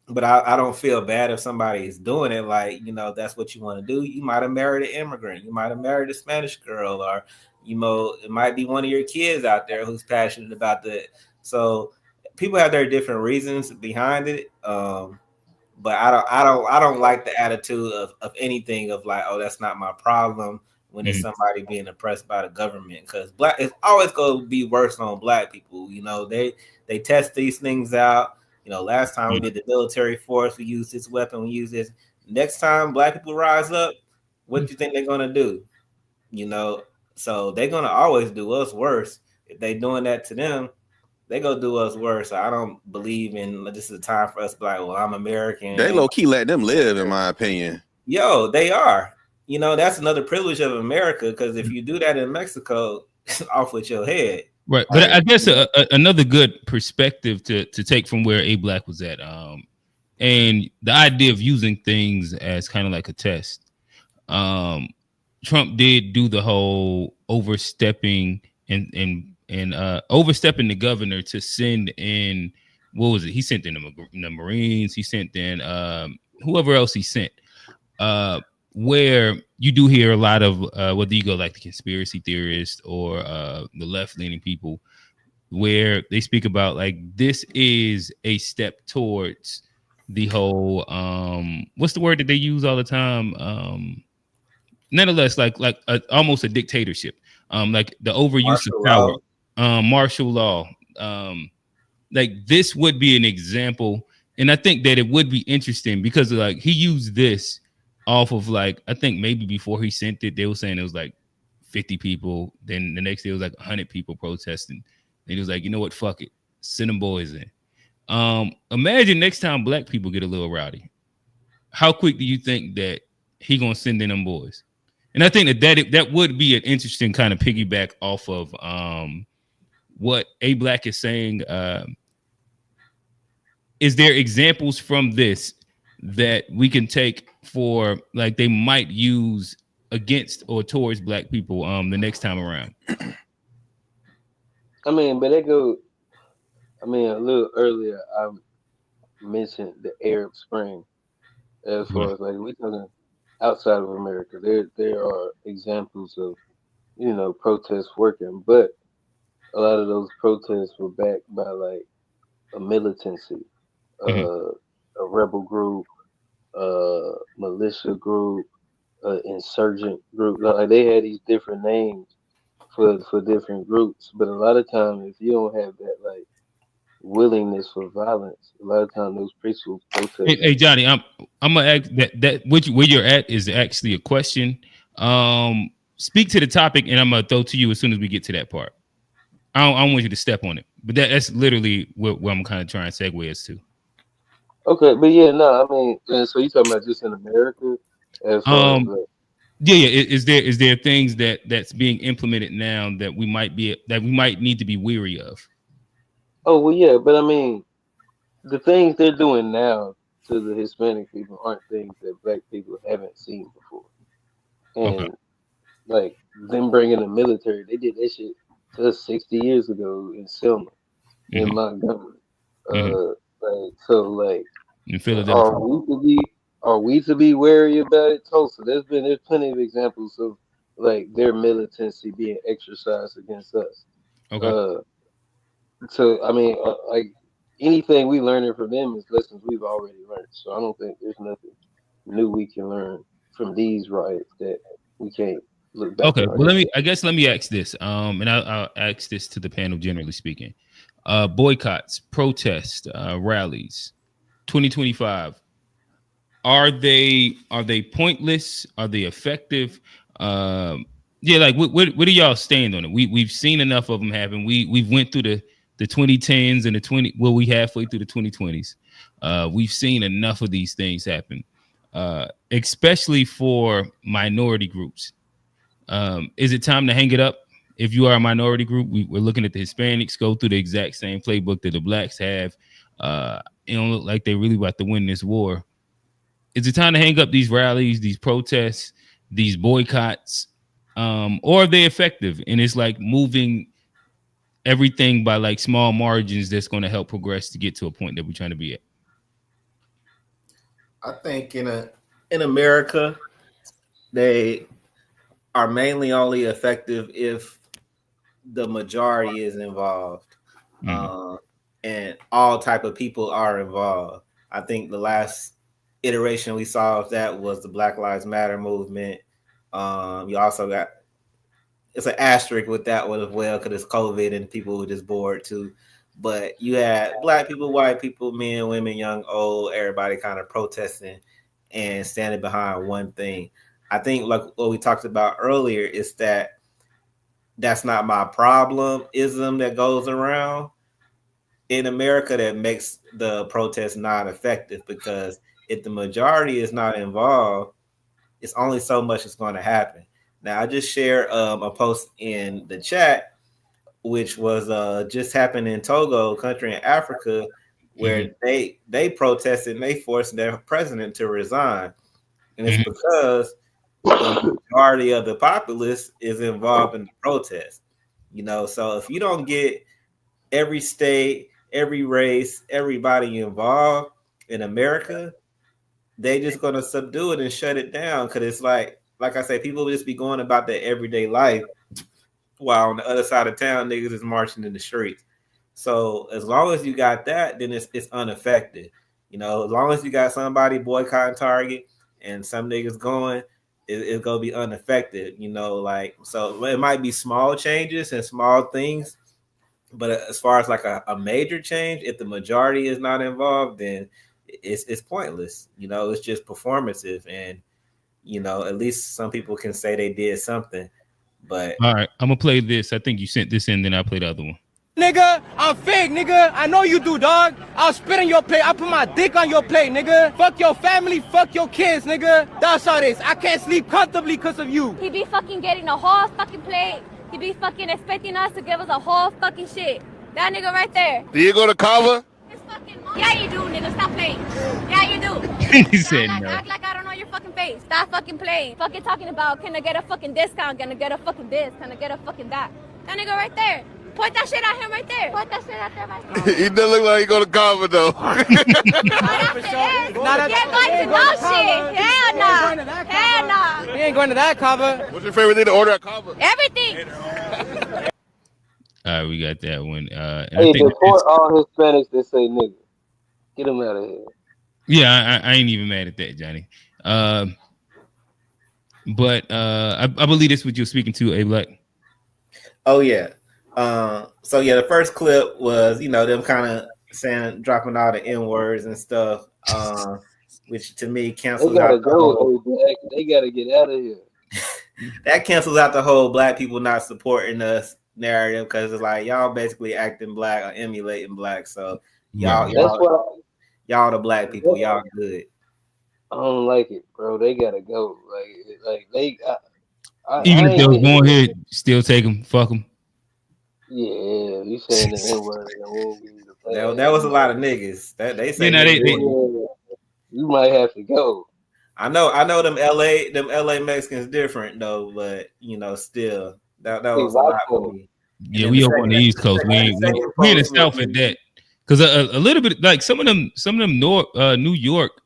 but I don't feel bad if somebody is doing it. Like, that's what you want to do. You might have married an immigrant. You might have married a Spanish girl, or, it might be one of your kids out there who's passionate about that. So people have their different reasons behind it. But I don't like the attitude of anything of like, oh, that's not my problem when it's somebody being oppressed by the government, because it's always going to be worse on Black people. They test these things out. Last time we did the military force, we used this weapon, we use this. Next time Black people rise up, what do you think they're going to do? So they're going to always do us worse. If they're doing that to them, they go do us worse. So I don't believe in this is a time for us to be like, well, I'm American. They low key let them live, in my opinion. Yo, they are. That's another privilege of America, because if you do that in Mexico, off with your head. Right, but I guess another good perspective to take from where A Black was at, and the idea of using things as kind of like a test. Trump did do the whole overstepping and overstepping the governor to send in, what was it? He sent in the Marines. He sent in whoever else he sent. Where you do hear a lot of whether you go like the conspiracy theorists or the left-leaning people, where they speak about like this is a step towards the whole what's the word that they use all the time? Nonetheless, like almost a dictatorship, like the overuse of power, martial law. Like this would be an example, and I think that it would be interesting because like he used this off of like, I think maybe before he sent it, they were saying it was like 50 people. Then the next day it was like 100 people protesting. And he was like, you know what? Fuck it. Send them boys in. Imagine next time Black people get a little rowdy. How quick do you think that he gonna send in them boys? And I think that would be an interesting kind of piggyback off of what A Black is saying. Is there examples from this that we can take for like they might use against or towards Black people the next time around? I mean, but they go. I mean, a little earlier, I mentioned the Arab Spring. As far as like we talking outside of America, there are examples of protests working, but a lot of those protests were backed by like a militancy, a rebel group, militia group, insurgent group. Like they had these different names for different groups, but a lot of times if you don't have that like willingness for violence, a lot of times those peaceful protests. Hey Johnny, I'm gonna ask that where you're at is actually a question. Speak to the topic, and I'm gonna throw to you as soon as we get to that part. I don't want you to step on it, but that's literally where I'm kind of trying to segue as to. Okay, but yeah, no, I mean, so you talking about just in America? As far as like, yeah. Is there things that's being implemented now that we might need to be weary of? Oh well, yeah, but I mean, the things they're doing now to the Hispanic people aren't things that Black people haven't seen before, and like them bringing the military, they did that shit to us 60 years ago in Selma, in Montgomery. Like so, like in Philadelphia. Are we to be wary about it? Tulsa. There's plenty of examples of like their militancy being exercised against us. Okay. So I mean, like anything we learning from them is lessons we've already learned. So I don't think there's nothing new we can learn from these riots that we can't look back. Okay. Well, let me ask this. And I'll ask this to the panel, generally speaking. Boycotts, protests, rallies, 2025. Are they pointless? Are they effective? Yeah, like what do y'all stand on it? We've seen enough of them happen. We've went through the 2010s and we halfway through the 2020s. We've seen enough of these things happen, especially for minority groups. Is it time to hang it up? If you are a minority group, we're looking at the Hispanics go through the exact same playbook that the blacks have. It don't look like they're really about to win this war. Is it time to hang up these rallies, these protests, these boycotts, or are they effective? And it's like moving everything by like small margins that's going to help progress to get to a point that we're trying to be at. I think in America, they are mainly only effective if the majority is involved, and all type of people are involved. I think the last iteration we saw of that was the Black Lives Matter movement. You also got, it's an asterisk with that one as well because it's COVID and people were just bored too. But you had black people, white people, men, women, young, old, everybody kind of protesting and standing behind one thing. I think like what we talked about earlier is that that's not my problem ism that goes around in America that makes the protest not effective, because if the majority is not involved, it's only so much that's going to happen. Now, I just shared a post in the chat, which was just happened in Togo, country in Africa, where they protested and they forced their president to resign. And it's because the majority of the populace is involved in the protest. You know, so if you don't get every state, every race, everybody involved in America, they just gonna subdue it and shut it down. Cause it's like I say, people just be going about their everyday life while on the other side of town, niggas is marching in the streets. So as long as you got that, then it's unaffected. You know, as long as you got somebody boycotting Target and some niggas going, it's gonna be unaffected. You know, like, so it might be small changes and small things, but as far as like a major change, if the majority is not involved, then it's pointless. You know, it's just performative, and you know, at least some people can say they did something. But all right, I'm gonna play this. I think you sent this in, then I'll play the other one. Nigga, I'm fake, nigga. I know you do, dog. I'll spit on your plate. I'll put my dick on your plate, nigga. Fuck your family, fuck your kids, nigga. That's how it is. I can't sleep comfortably because of you. He be fucking getting a whole fucking plate. He be fucking expecting us to give us a whole fucking shit. That nigga right there. Do you go to Kava? Yeah, you do, nigga. Stop playing. Yeah, you do. He said act no. Act like I don't know your fucking face. Stop fucking playing. Fucking talking about, can I get a fucking discount? Can I get a fucking this? Can I get a fucking that? That nigga right there. Point that shit at him right there. Point that shit at there right there. He doesn't look like he go to Kava though. Get going to no shit. Hell no. Hell no. He ain't going to that Kava. What's your favorite thing to order at Kava? Everything. All right, we got that one. And Hey, I think deport all Hispanics that say nigga. Get them out of here. yeah, I ain't even mad at that, Johnny. But I believe that's what you're speaking to, A Black. oh yeah. So yeah, the first clip was, you know, them kind of saying, dropping all the N words and stuff, which to me They cancels gotta out the go. whole, They gotta get out of here. that cancels out the whole black people not supporting us narrative, because it's like y'all basically acting black or emulating black. So That's why y'all the black people, y'all good. I don't like it, bro. They gotta go. Like they. Even I if they was ain't- born here, still take them, fuck them. Yeah, you saying the N word. That was a lot of niggas. That they say you might have to go. I know them LA Mexicans different though, but you know, still that was a lot for me. Yeah, we up on the East Coast. We in the South at that. Because a little bit like some of them New York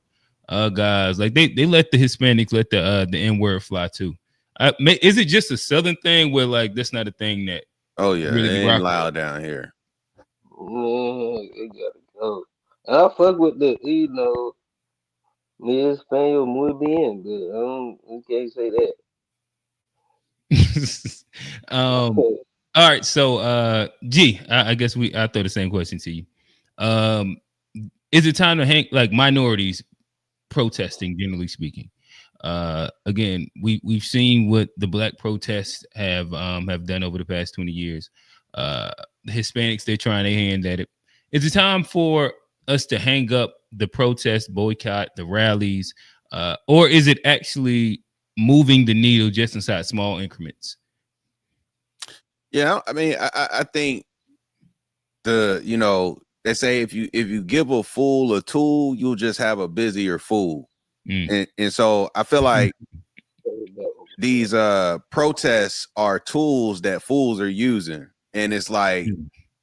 guys, like they let the Hispanics let the N word fly too. Is it just a Southern thing where like that's not a thing that? Oh yeah, really it rock ain't loud down here. Man, they gotta go. And I fuck with the, you know, mi español muy bien, but you can't say that. All right, so G, I guess I'll throw the same question to you. Is it time to hang like minorities protesting, generally speaking? Again, we've seen what the black protests have done over the past 20 years. The Hispanics, they're trying their hand at it. Is it time for us to hang up the protest, boycott, the rallies, or is it actually moving the needle just inside small increments? Yeah, I mean, I think they say if you give a fool a tool, you'll just have a busier fool. And so I feel like these protests are tools that fools are using, and it's like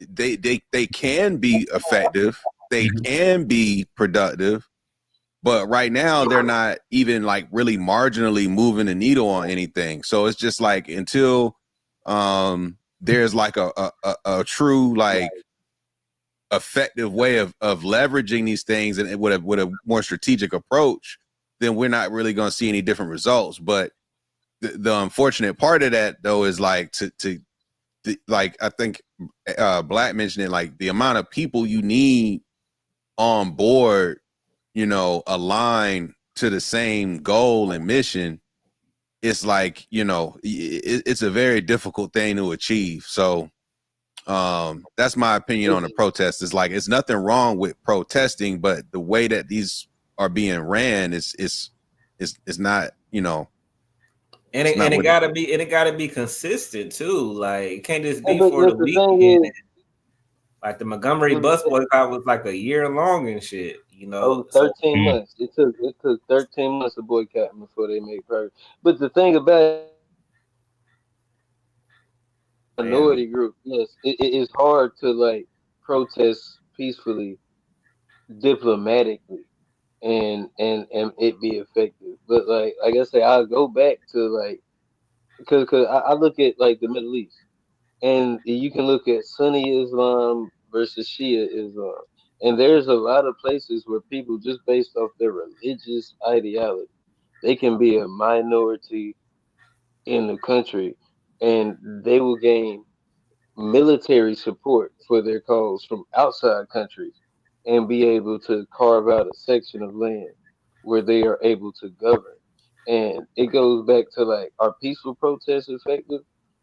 they can be effective, they can be productive, but right now they're not even like really marginally moving the needle on anything. So it's just like until there's like a true like effective way of leveraging these things and with a more strategic approach, then we're not really going to see any different results. But the unfortunate part of that though is like to like I think Black mentioned it, like the amount of people you need on board, align to the same goal and mission. It's like, it's a very difficult thing to achieve. So that's my opinion on the protest. Is like, it's nothing wrong with protesting, but the way that these are being ran is not, and it gotta be consistent too. Like it can't just be for the weekend. Like the Montgomery bus boycott was like a year long and shit. 13 months. It took 13 months of boycotting before they made progress. But the thing about minority group, yes, it is hard to like protest peacefully, diplomatically, and it be effective. But like I say, I'll go back to like because I look at like the Middle East, and you can look at Sunni Islam versus Shia Islam. And there's a lot of places where people, just based off their religious ideology, they can be a minority in the country, and they will gain military support for their cause from outside countries and be able to carve out a section of land where they are able to govern. And it goes back to like, are peaceful protests effective?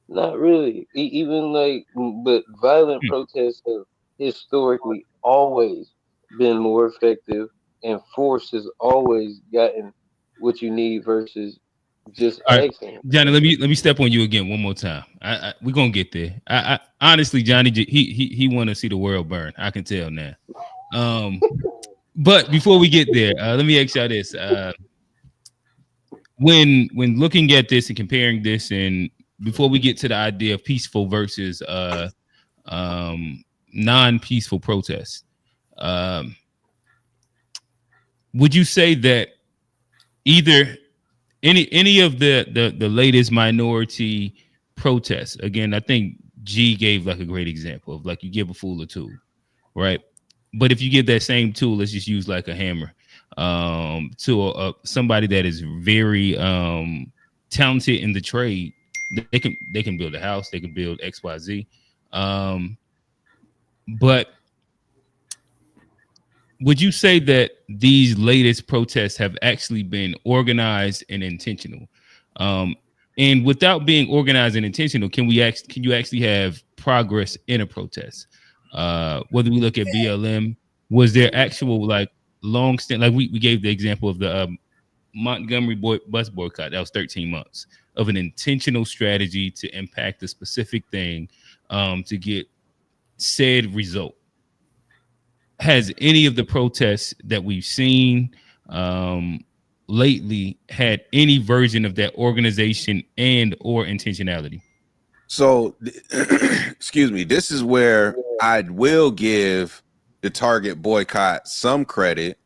Not really. Even like, but violent protests have historically always been more effective, and force has always gotten what you need versus just acting. Johnny, let me step on you again one more time. We're gonna get there. I honestly, Johnny, he want to see the world burn. I can tell now. But before we get there, let me ask y'all this: when looking at this and comparing this, and before we get to the idea of peaceful versus non-peaceful protests, would you say that either any of the latest minority protests, again, I think G gave like a great example of like, you give a fool a tool, right? But if you give that same tool, let's just use like a hammer to somebody that is very talented in the trade, they can build a house, they can build XYZ. But would you say that these latest protests have actually been organized and intentional? And without being organized and intentional, can you actually have progress in a protest? Whether we look at BLM, was there actual like long stint? Like we gave the example of the Montgomery bus boycott. That was 13 months of an intentional strategy to impact a specific thing to get said result. Has any of the protests that we've seen lately had any version of that organization and or intentionality? So, excuse me, this is where I will give the Target boycott some credit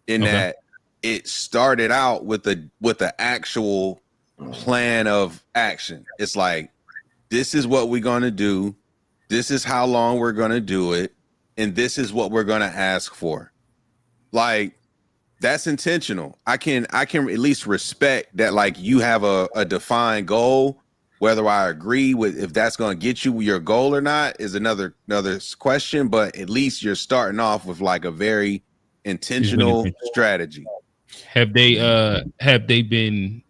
in that it started out with the actual plan of action. It's like, this is what we're going to do. This is how long we're going to do it. And this is what we're going to ask for. Like, that's intentional. I can at least respect that. Like, you have a defined goal. Whether I agree with if that's going to get you your goal or not is another question. But at least you're starting off with like a very intentional strategy. Have they been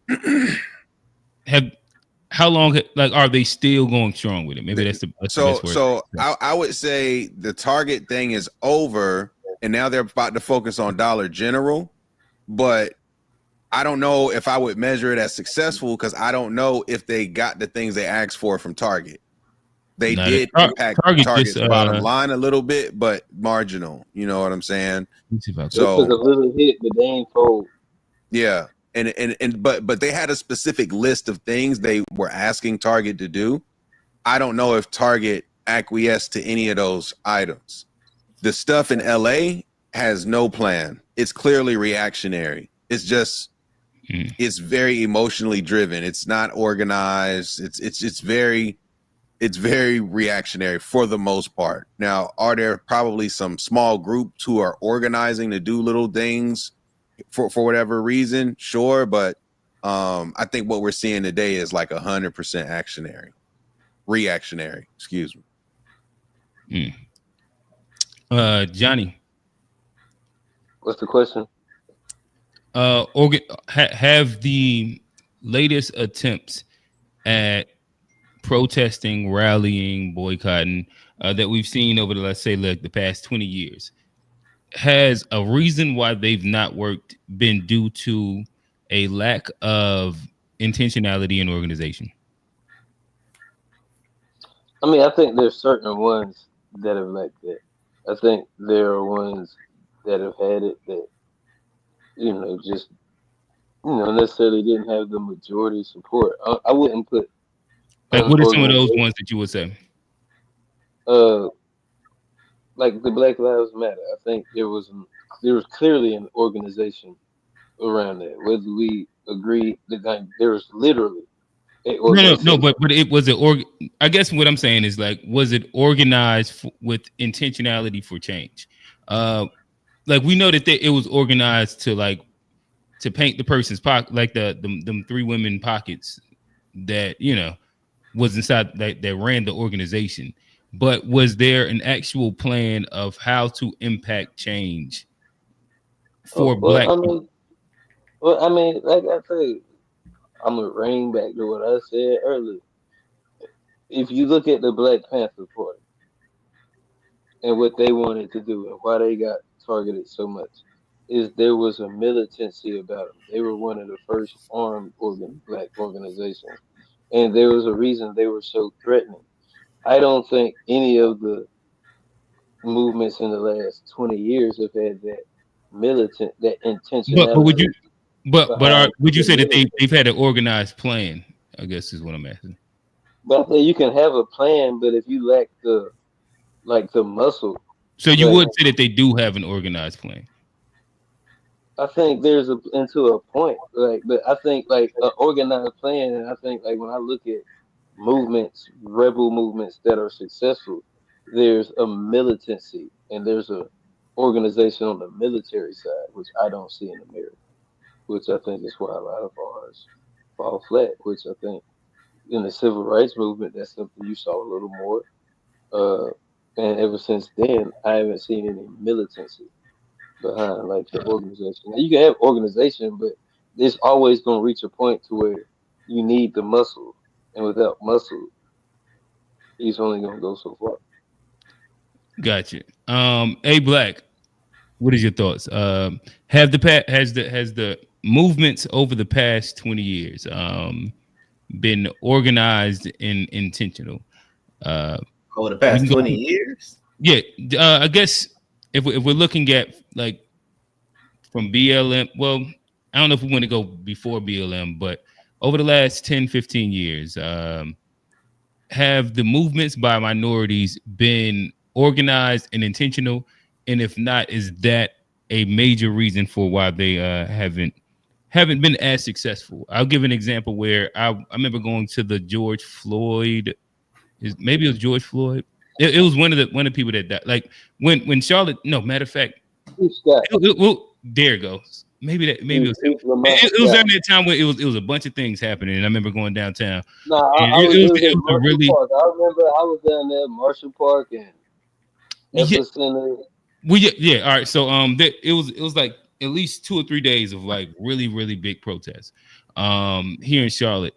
how long like are they still going strong with it? Maybe that's the best word. So I would say the Target thing is over, and now they're about to focus on Dollar General, but I don't know if I would measure it as successful because I don't know if they got the things they asked for from Target. They did impact Target's bottom line a little bit, but marginal. You know what I'm saying? So a little hit, but they ain't fold. Yeah, but they had a specific list of things they were asking Target to do. I don't know if Target acquiesced to any of those items. The stuff in LA has no plan. It's clearly reactionary. It's just it's very emotionally driven. It's not organized. It's very reactionary for the most part. Now, are there probably some small groups who are organizing to do little things for whatever reason? Sure, but I think what we're seeing today is like 100% reactionary. Excuse me. Johnny, what's the question? Have the latest attempts at protesting, rallying, boycotting that we've seen over the, let's say, like the past 20 years, has a reason why they've not worked been due to a lack of intentionality and organization? I mean, I think there's certain ones that have like that. I think there are ones that have had it that, just, necessarily didn't have the majority support. I wouldn't put. Like, what are some of those ones that you would say? Like the Black Lives Matter. I think there was clearly an organization around that. Whether we agree that there was literally no, but it was I guess what I'm saying is, like, was it organized with intentionality for change? Like, we know that it was organized to paint the person's pocket, like them three women pockets that was inside that ran the organization. But was there an actual plan of how to impact change for Black people? I mean, like I said, I'm gonna ring back to what I said earlier. If you look at the Black Panther Party and what they wanted to do and why they got targeted so much, is there was a militancy about them. They were one of the first armed Black organizations, and there was a reason they were so threatening. I don't think any of the movements in the last 20 years have had that intentionality. Would you say that they've had an organized plan? I guess is what I'm asking. But you can have a plan, but if you lack the muscle. So you would say that they do have an organized plan? I think there's into a point, but I think an organized plan, and I think when I look at movements, rebel movements that are successful, there's a militancy and there's a organization on the military side, which I don't see in America, which I think is why a lot of ours fall flat, which I think in the civil rights movement, that's something you saw a little more. And ever since then, I haven't seen any militancy behind the organization. Now, you can have organization, but it's always going to reach a point to where you need the muscle, and without muscle, he's only going to go so far. Gotcha. A Black, what is your thoughts? Has the movements over the past 20 years been organized and intentional? Over the past 20 years? Yeah, I guess if we're looking at from BLM, well, I don't know if we want to go before BLM, but over the last 10, 15 years, have the movements by minorities been organized and intentional? And if not, is that a major reason for why they haven't been as successful? I'll give an example where I remember going to the George Floyd. Maybe it was George Floyd. It was one of the people that died. Like when Charlotte. No, matter of fact, there it goes. Maybe it was during that time where it was a bunch of things happening, and I remember going downtown. No, I was really. Park. I remember I was down there, Marshall Park and Epicenter. Well, yeah. All right, so it was at least 2 or 3 days of like really, really big protests. Here in Charlotte.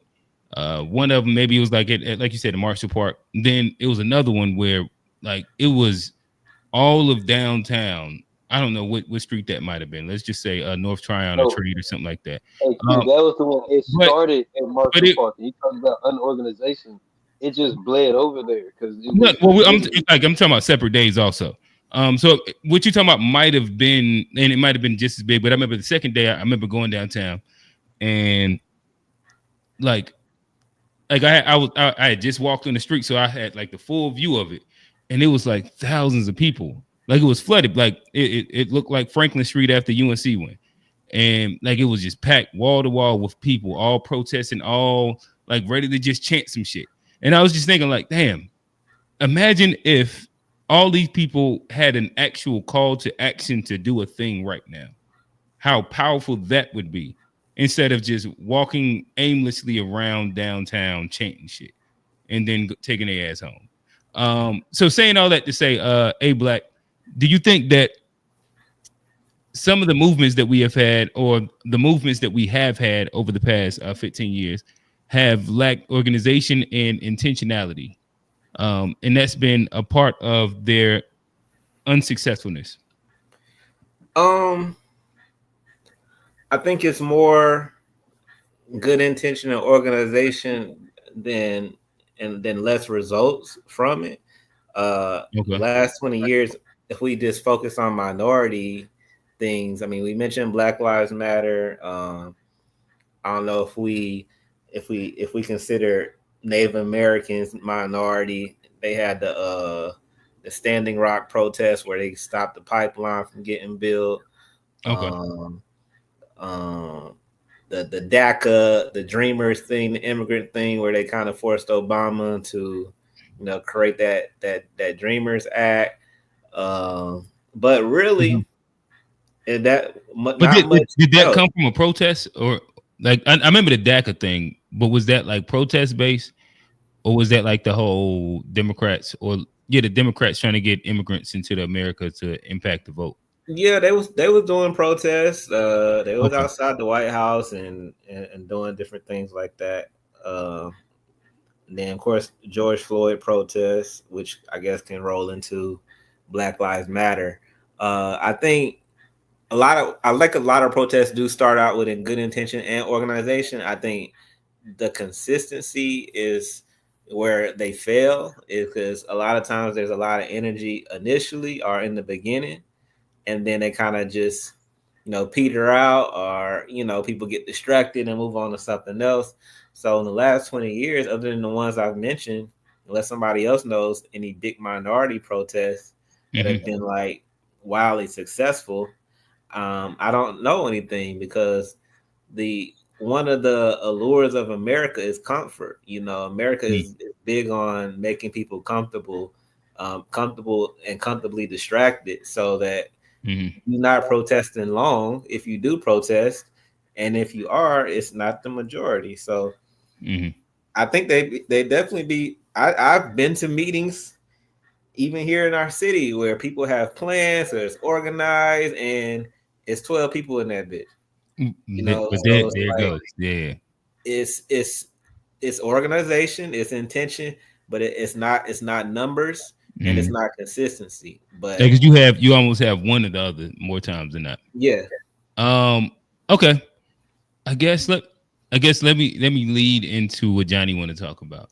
One of them maybe it was like like you said, in Marshall Park. Then it was another one where like it was all of downtown. I don't know what street that might have been. Let's just say North Tryon or Trade or something like that. Hey, Q, that was the one. It started at Marshall Park. You talking about unorganization? It just bled over there because I'm talking about separate days also. So what you're talking about might have been, and it might have been just as big. But I remember the second day, I remember going downtown, and like I had just walked on the street, so I had like the full view of it, and it was like thousands of people. Like it was flooded. Like it looked like Franklin Street after UNC went, and like it was just packed wall to wall with people, all protesting, all like ready to just chant some shit. And I was just thinking, like, damn, imagine if all these people had an actual call to action to do a thing right now. How powerful that would be, instead of just walking aimlessly around downtown chanting shit and then taking their ass home. So saying all that to say, A Black, do you think that some of the movements that we have had, or the movements that we have had over the past 15 years, have lacked organization and intentionality? And that's been a part of their unsuccessfulness. I think it's more good intention and organization than less results from it. Last 20 years, if we just focus on minority things, I mean, we mentioned Black Lives Matter. I don't know if we consider Native Americans minority. They had the Standing Rock protest where they stopped the pipeline from getting built. The DACA, the Dreamers thing, the immigrant thing, where they kind of forced Obama to, create that Dreamers Act. But really, did that come from a protest, or like I remember the DACA thing, but was that like protest based, or was that like the whole Democrats, or the Democrats trying to get immigrants into America to impact the vote? Yeah, they was doing protests. They was outside the White House and doing different things like that. And then of course George Floyd protests, which I guess can roll into Black Lives Matter. I think a lot of protests do start out with a good intention and organization. I think the consistency is where they fail, is because a lot of times there's a lot of energy initially or in the beginning, and then they kind of just, peter out, or, people get distracted and move on to something else. So in the last 20 years, other than the ones I've mentioned, unless somebody else knows any big minority protests that have been like wildly successful, I don't know anything, because one of the allures of America is comfort. America is big on making people comfortable and comfortably distracted, so that you're not protesting long if you do protest, and if you are, it's not the majority. So I think they definitely be. I've been to meetings even here in our city where people have plans, or it's organized, and it's 12 people in that bitch. But there it goes. Yeah, it's organization, it's intention, but it's not numbers, and it's not consistency. But because you almost have one or the other more times than not. Yeah. Okay. I guess let me lead into what Johnny want to talk about.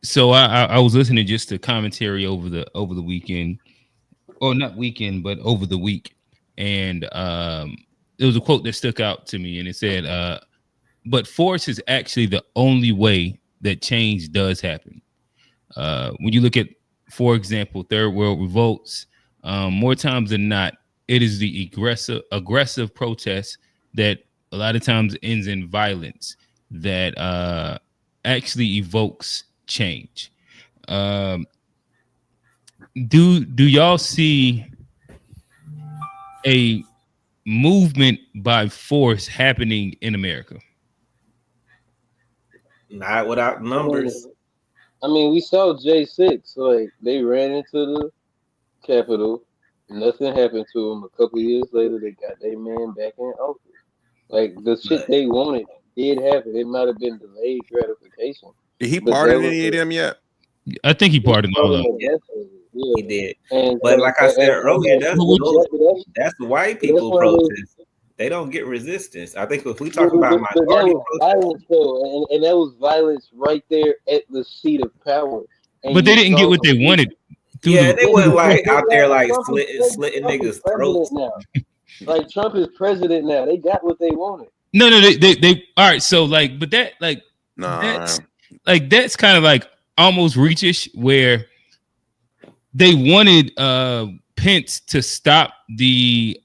So I was listening just to commentary over the weekend, or not weekend, but over the week, and there was a quote that stuck out to me, and it said, "But force is actually the only way that change does happen." When you look at, for example, third world revolts, more times than not, it is the aggressive protest that a lot of times ends in violence that actually evokes change. Do y'all see a movement by force happening in America? Not without numbers. I mean, we saw J6, like they ran into the Capitol, Nothing happened to them. A couple years later, they got their man back in office. Like the shit they wanted did happen. It might have been delayed gratification. Did he But pardon any of them yet? I think he pardoned all of them. Yes, He did. And But like I said earlier, that's the white people why protest. They don't get resistance. I think if we talk about but that minority was violence, though, and that was violence right there at the seat of power. And But they you didn't get saw what they wanted. Yeah, they wasn't like out there like Trump is slitting Trump is niggas' throats. president now. Like Trump is president now. They got what they wanted. No, they all right. So like, but that like that's kind of like almost reachish where they wanted Pence to stop the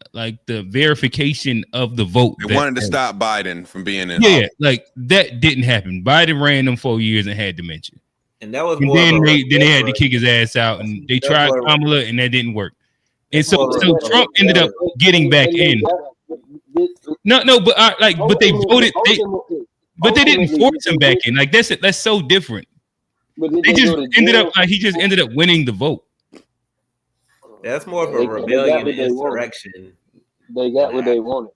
verification of the vote. They wanted to stop Biden from being in. Yeah, like that didn't happen. Biden ran them 4 years and had dementia. And that was and more then they had to kick his ass out, and they tried Kamala, and that didn't work. And so Trump ended up getting back in. No, but but they voted. But they didn't force him back in. Like that's so different. They just ended up he just ended up winning the vote. That's more of a rebellion and insurrection. They got what they wanted.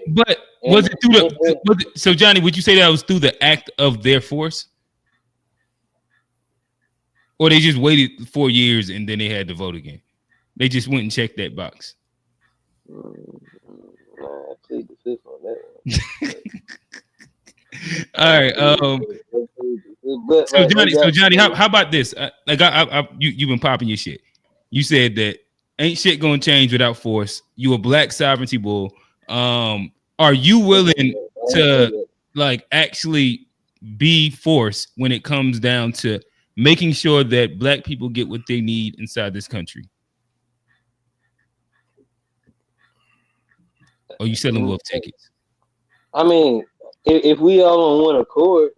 But was it through so Johnny, would you say that was through the act of their force? Or they just waited 4 years and then they had to vote again? They just went and checked that box. I plead the fifth on that one. All right. So Johnny, how about this? You've been popping your shit. You said that ain't shit gonna change without force. You a black sovereignty bull. Are you willing to actually be forced when it comes down to making sure that black people get what they need inside this country? Are you selling wolf tickets? I mean, if we all on one accord,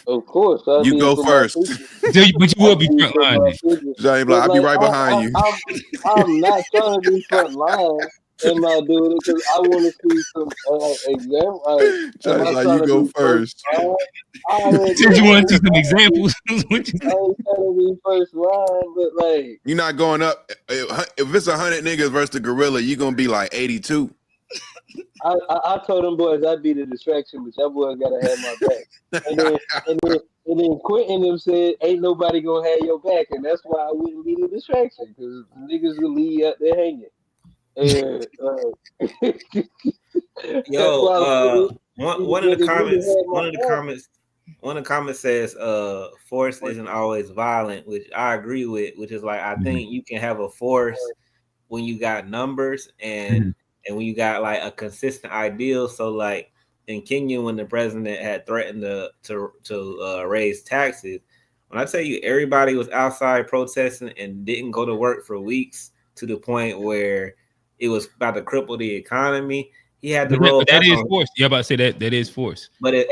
of course. You go first. But you will be front line. Johnny Black, I'll be right behind you. I'm not trying to be front line. Am I doing it because I want to see some examples? Johnny's like, you go first. Since you want to see some examples. I ain't trying to be first line, but you're not going up. If it's 100 niggas versus the gorilla, you're gonna be like 82. I told them boys I'd be the distraction, but y'all boys gotta have my back. And then Quentin them said, "Ain't nobody gonna have your back," and that's why I wouldn't be the distraction because niggas will leave out there hanging. And, one of the comments says force isn't always violent, which I agree with, which is like I think you can have a force when you got numbers and when you got like a consistent ideal. So like in Kenya, when the president had threatened to raise taxes, when I tell you everybody was outside protesting and didn't go to work for weeks to the point where it was about to cripple the economy, he had to roll. That is force. Yeah, about to say that is force. But it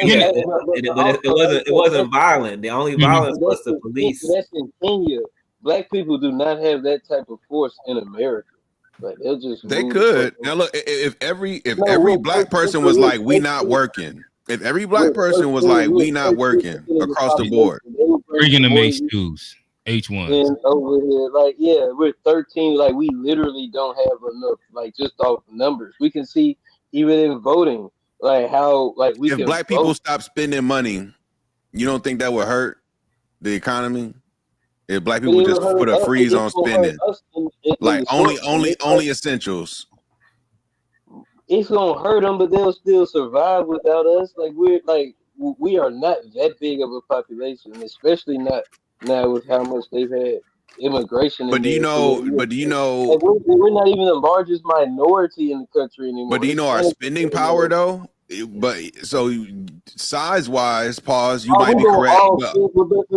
wasn't violent. The only violence was the police. That's in Kenya. Black people do not have that type of force in America. Like they could. Now look, if every black person was like, we not working. If every black person was like, we not working across the board. Bringing them H2s. H1s. And over here, we're 13. Like, we literally don't have enough, just off numbers. We can see, even in voting, how, we if can black people stop spending money, you don't think that would hurt the economy? If black people just put a freeze on spending, only essentials. It's gonna hurt them, but they'll still survive without us. We are not that big of a population, especially not now with how much they've had immigration. But do you know? We're not even the largest minority in the country anymore. But do you know our spending power though? But so size wise, pause. You might be correct. But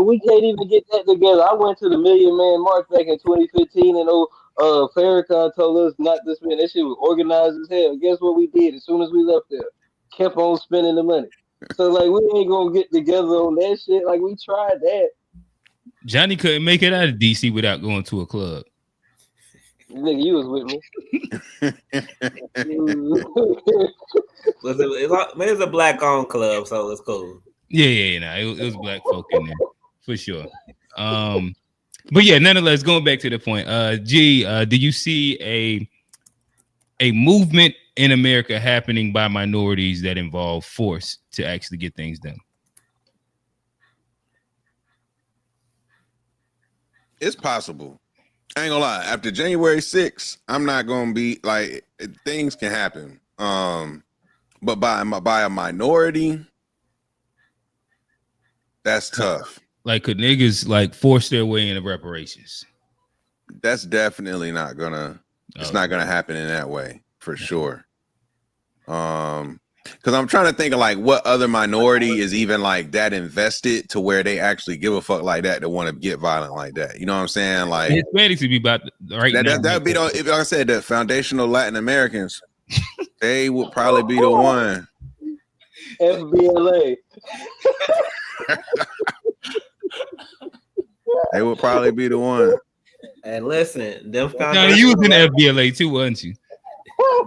we can't even get that together. I went to the Million Man March back in 2015, and Farrakhan told us not to spend. That shit was organized as hell. Guess what we did as soon as we left there? Kept on spending the money. So we ain't gonna get together on that shit. We tried that. Johnny couldn't make it out of DC without going to a club. Nigga, you was with me. It's a black-owned club, so it's cool. Yeah. It was black folk in there for sure. But yeah, nonetheless, going back to the point, do you see a movement in America happening by minorities that involve force to actually get things done? It's possible. I ain't gonna lie. After January 6th, I'm not gonna be like, things can happen. But by a minority, that's tough. Like, could niggas like force their way into reparations? That's definitely not gonna. It's not gonna happen in that way for sure. Because I'm trying to think of like what other minority is even like that invested to where they actually give a fuck like that to want to get violent like that. You know what I'm saying? Like Hispanics would be about right now. That would be the, if I said the foundational Latin Americans, they would probably be the one. FBLA. They would probably be the one. And listen, them Now you was in the FBLA too, wasn't you?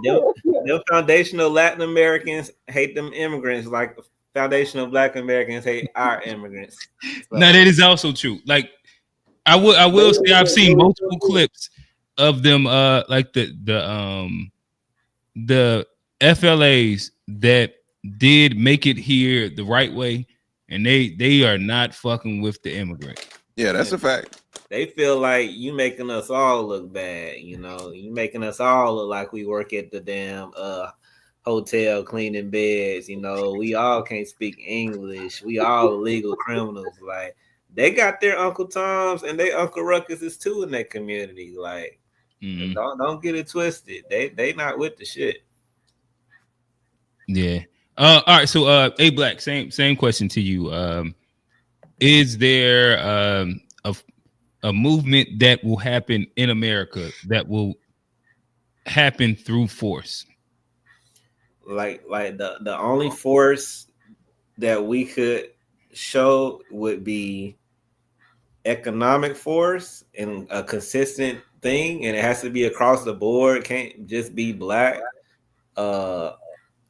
Them foundational Latin Americans hate them immigrants like foundational Black Americans hate our immigrants. So. Now that is also true. Like I will say I've seen multiple clips of them like the FLAs that did make it here the right way, and they are not fucking with the immigrant. Yeah, that's a fact. They feel like you making us all look bad, you know. You making us all look like we work at the damn hotel cleaning beds, you know. We all can't speak English. We all illegal criminals. Like they got their Uncle Toms and their Uncle Ruckuses too in that community. Like don't get it twisted. They not with the shit. Yeah. All right. So A Black, same question to you. Is there a movement that will happen in America that will happen through force? Like the only force that we could show would be economic force and a consistent thing, and it has to be across the board. It can't just be Black. Or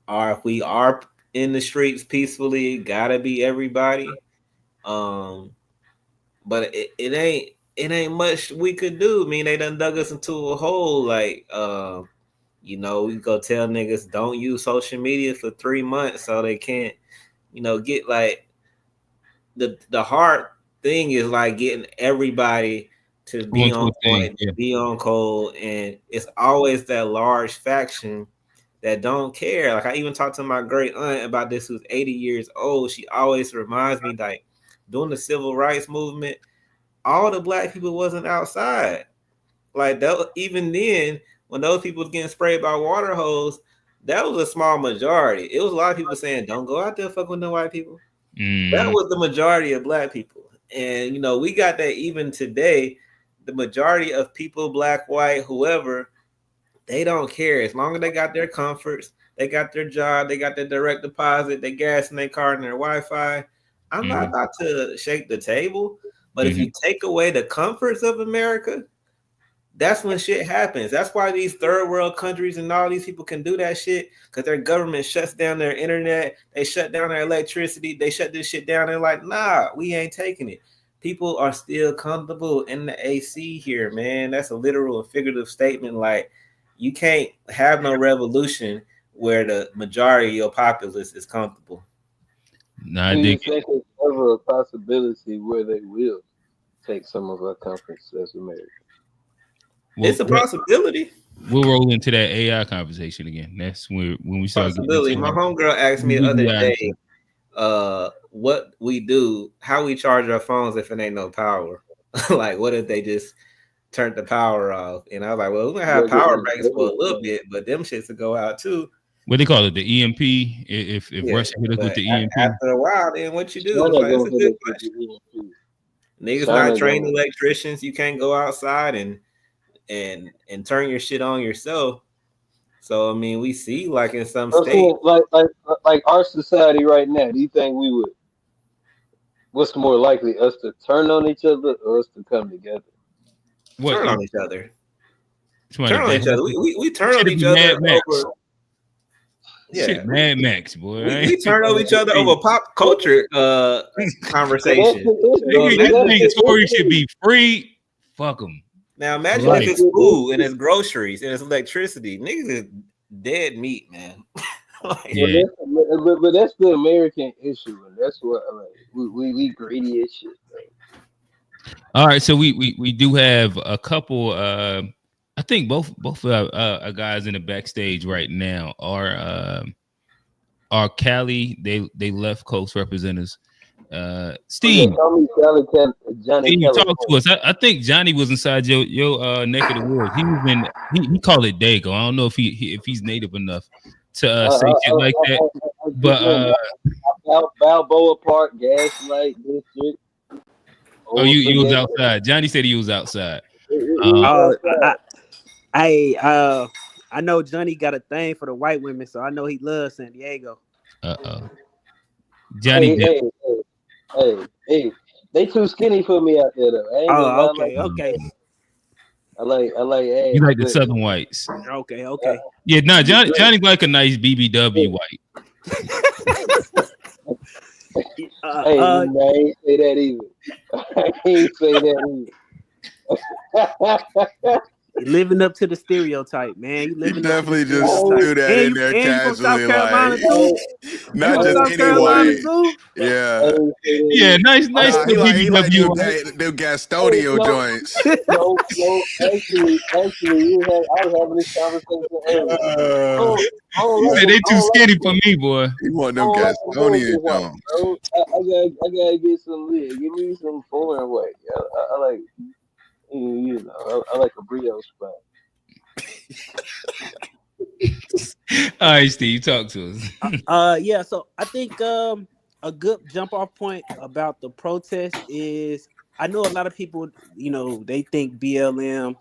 if we are in the streets peacefully, gotta be everybody. But it ain't much we could do. I mean, they done dug us into a hole. Like, you know, we go tell niggas don't use social media for 3 months so they can't, you know, get like the hard thing is like getting everybody to be on point, to be on code, and it's always that large faction that don't care. Like I even talked to my great aunt about this, who's 80 years old. She always reminds me, like, during the civil rights movement, all the Black people wasn't outside. Like that, even then, when those people was getting sprayed by water hose, that was a small majority. It was a lot of people saying, "Don't go out there fuck with no white people." That was the majority of Black people, and you know we got that even today. The majority of people, Black, white, whoever, they don't care as long as they got their comforts, they got their job, they got their direct deposit, their gas in their car, and their Wi-Fi. I'm not about to shake the table, but if you take away the comforts of America, that's when shit happens. That's why these third world countries and all these people can do that shit, because their government shuts down their internet, they shut down their electricity, they shut this shit down. They're like, nah, we ain't taking it. People are still comfortable in the AC here, man. That's a literal and figurative statement. Like, you can't have no revolution where the majority of your populace is comfortable. Nah, do you think it's ever a possibility where they will take some of our comforts as Americans? It's a possibility. We'll roll into that AI conversation again. That's when we start. Possibility. My homegirl asked me the other day, what we do, how we charge our phones if it ain't no power. Like, what if they just turned the power off? And I was like, well, we're gonna have power banks for a little bit, but them shits will go out too. What they call it, the EMP? If Russia hit us with the EMP, after a while, then what you do? Like, it's a good question. Niggas not trained electricians. You can't go outside and turn your shit on yourself. So I mean, we see like in some states, like our society right now. Do you think we would? What's more likely, us to turn on each other or us to come together? Turn on each other. Turn on each other. We turn on each other over. Yeah, shit, Mad Max, boy. We turn on each other over pop culture conversation. Nigga, story should be free Fuck them. Now imagine if it's food and it's groceries and it's electricity. Niggas is dead meat, man. Yeah. But that's the American issue, and that's what we greedy as shit. All right, so we do have a couple. I think both our guys in the backstage right now are Cali. They left coast representatives. Steve, Johnny Steve, Kelly. talk to us. I think Johnny was inside your neck of the woods. He was in. He called it Dago. I don't know if he's native enough to say shit like that. But Balboa Park, Gaslight District. Oh, you was outside. Johnny said he was outside. I know Johnny got a thing for the white women, so I know he loves San Diego. Johnny. Hey, they too skinny for me out there though. Okay. I like. Hey, you like the Southern whites. Okay. Yeah, no, Johnny's like a nice BBW white. I ain't say that either. I ain't say that either. Living up to the stereotype, man. You definitely just threw that in there casually, like not just any white. Yeah. Yeah, nice. He like them Gastodio joints. No, actually, I was having this conversation earlier. They too skinny for me, boy. You want them Gastodio joints? I gotta get some lid. Give me some foreign white. I like. You know, I like a brioche bun. All right, Steve, talk to us. Yeah, so I think a good jump off point about the protest is I know a lot of people, they think BLM,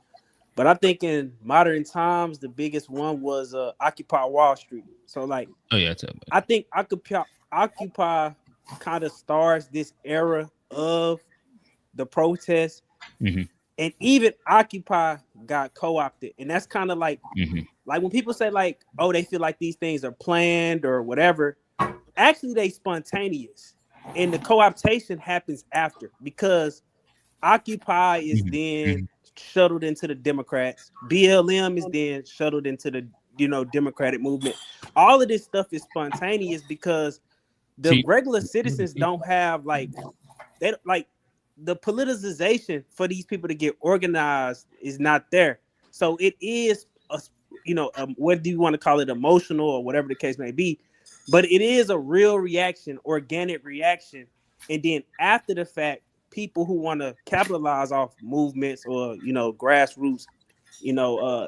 but I think in modern times the biggest one was Occupy Wall Street. So like, I think Occupy kind of starts this era of the protest. Mm-hmm. And even Occupy got co-opted. And that's kind of like, like when people say like, oh, they feel like these things are planned or whatever. Actually, they spontaneous. And the co-optation happens after because Occupy is then shuttled into the Democrats. BLM is then shuttled into the, Democratic movement. All of this stuff is spontaneous because the regular citizens don't have the politicization for these people to get organized is not there. So it is, what do you want to call it, emotional or whatever the case may be, but it is a real reaction, organic reaction. And then after the fact, people who want to capitalize off movements or, grassroots,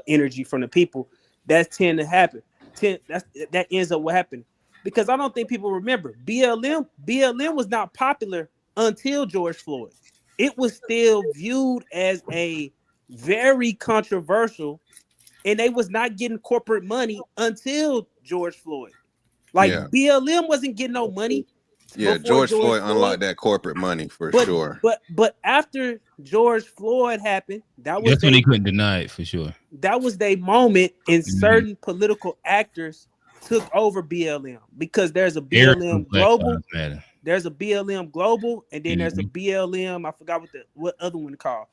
energy from the people, that tend to happen. That ends up what happened. Because I don't think people remember BLM was not popular until George Floyd. It was still viewed as a very controversial, and they was not getting corporate money until George Floyd. BLM wasn't getting no money. Yeah, George Floyd unlocked that corporate money for sure. But after George Floyd happened, that's when he couldn't deny it for sure. That was their moment, and certain political actors took over BLM because there's a BLM Global. There's a BLM Global, and then there's a BLM. I forgot what other one called.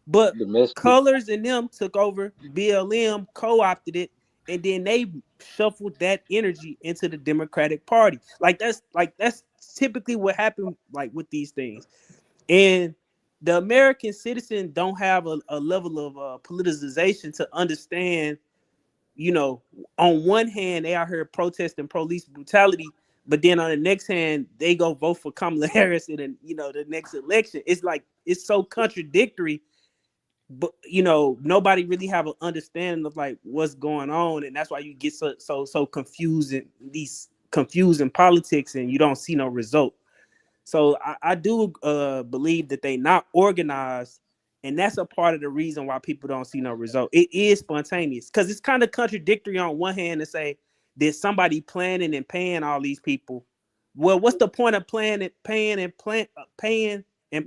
But Colors and them took over BLM, co-opted it, and then they shuffled that energy into the Democratic Party. That's typically what happened with these things. And the American citizen don't have a level of politicization to understand. On one hand, they out here protesting police brutality. But then on the next hand, they go vote for Kamala Harris in the next election. It's so contradictory, but nobody really have an understanding of what's going on, and that's why you get so confusing these confusing politics, and you don't see no result. So I do believe that they not organized, and that's a part of the reason why people don't see no result. It is spontaneous because it's kind of contradictory on one hand to say, did somebody planning and paying all these people? Well, what's the point of paying and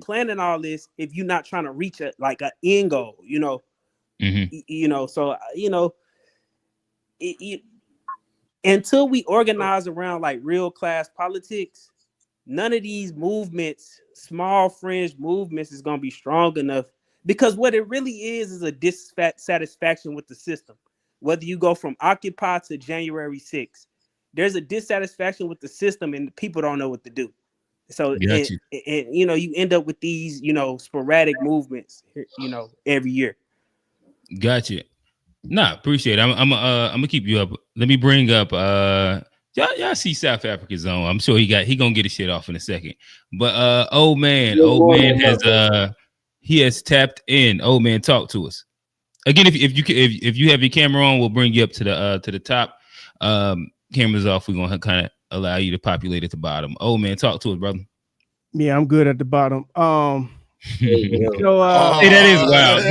planning all this if you're not trying to reach an end goal? Until we organize around real class politics, none of these movements, small fringe movements, is gonna be strong enough Because what it really is a dissatisfaction with the system. Whether you go from Occupy to January 6th, there's a dissatisfaction with the system and people don't know what to do. So, and, you know, you end up with these, you know, sporadic movements, you know, every year. Gotcha. Nah, appreciate it. I'm gonna keep you up. Let me bring up y'all see South Africa's on. I'm sure he gonna get his shit off in a second. But old man has he has tapped in. Old man, talk to us. Again, if you have your camera on, we'll bring you up to the top. Camera's off, we're gonna kind of allow you to populate at the bottom. Old man, talk to us, brother. Yeah, I'm good at the bottom. Hey, that is wild.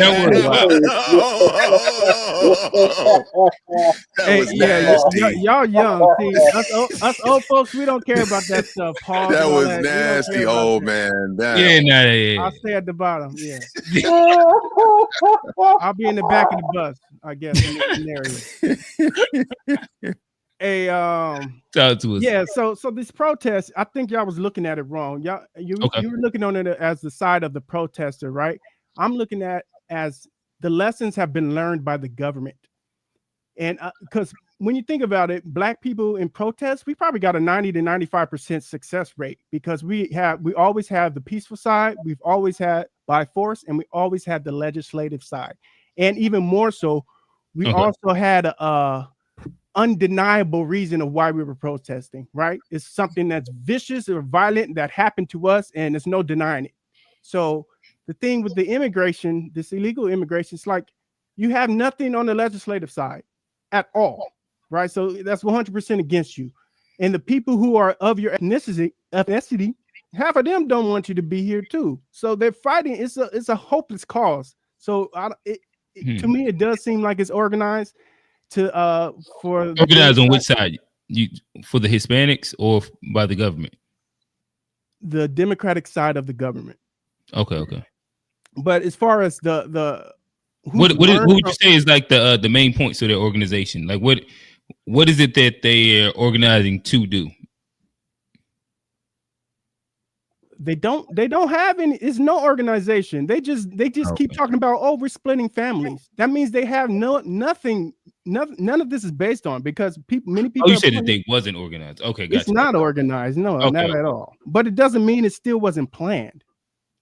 That was nasty. Y'all young. See, us old folks, we don't care about that stuff. Paul, that was nasty, old man. Yeah. I'll stay at the bottom. Yeah. I'll be in the back of the bus, I guess, in this scenario. Talk to us. Yeah, so this protest, I think y'all was looking at it wrong. You were looking on it as the side of the protester, right? I'm looking at as the lessons have been learned by the government. And because when you think about it, Black people in protests, we probably got a 90 to 95% success rate because we always have the peaceful side, we've always had by force, and we always had the legislative side. And even more so, we also had a undeniable reason of why we were protesting, right? It's something that's vicious or violent that happened to us, and there's no denying it. So the thing with the immigration, this illegal immigration, it's like you have nothing on the legislative side at all, right? So that's 100% against you. And the people who are of your ethnicity, half of them don't want you to be here too. So they're fighting. It's a hopeless cause. So to me, it does seem like it's organized. For organized on which side? You for the Hispanics or by the government? The Democratic side of the government. Okay. But as far as the what would you say is like the main points of their organization? Like what is it that they are organizing to do? They don't have any. It's no organization. They just keep talking about, oh, we're splitting families. That means they have nothing. None of this is based on, because many people. Oh, you said that they wasn't organized. Okay, gotcha. It's not organized. No, not at all. But it doesn't mean it still wasn't planned.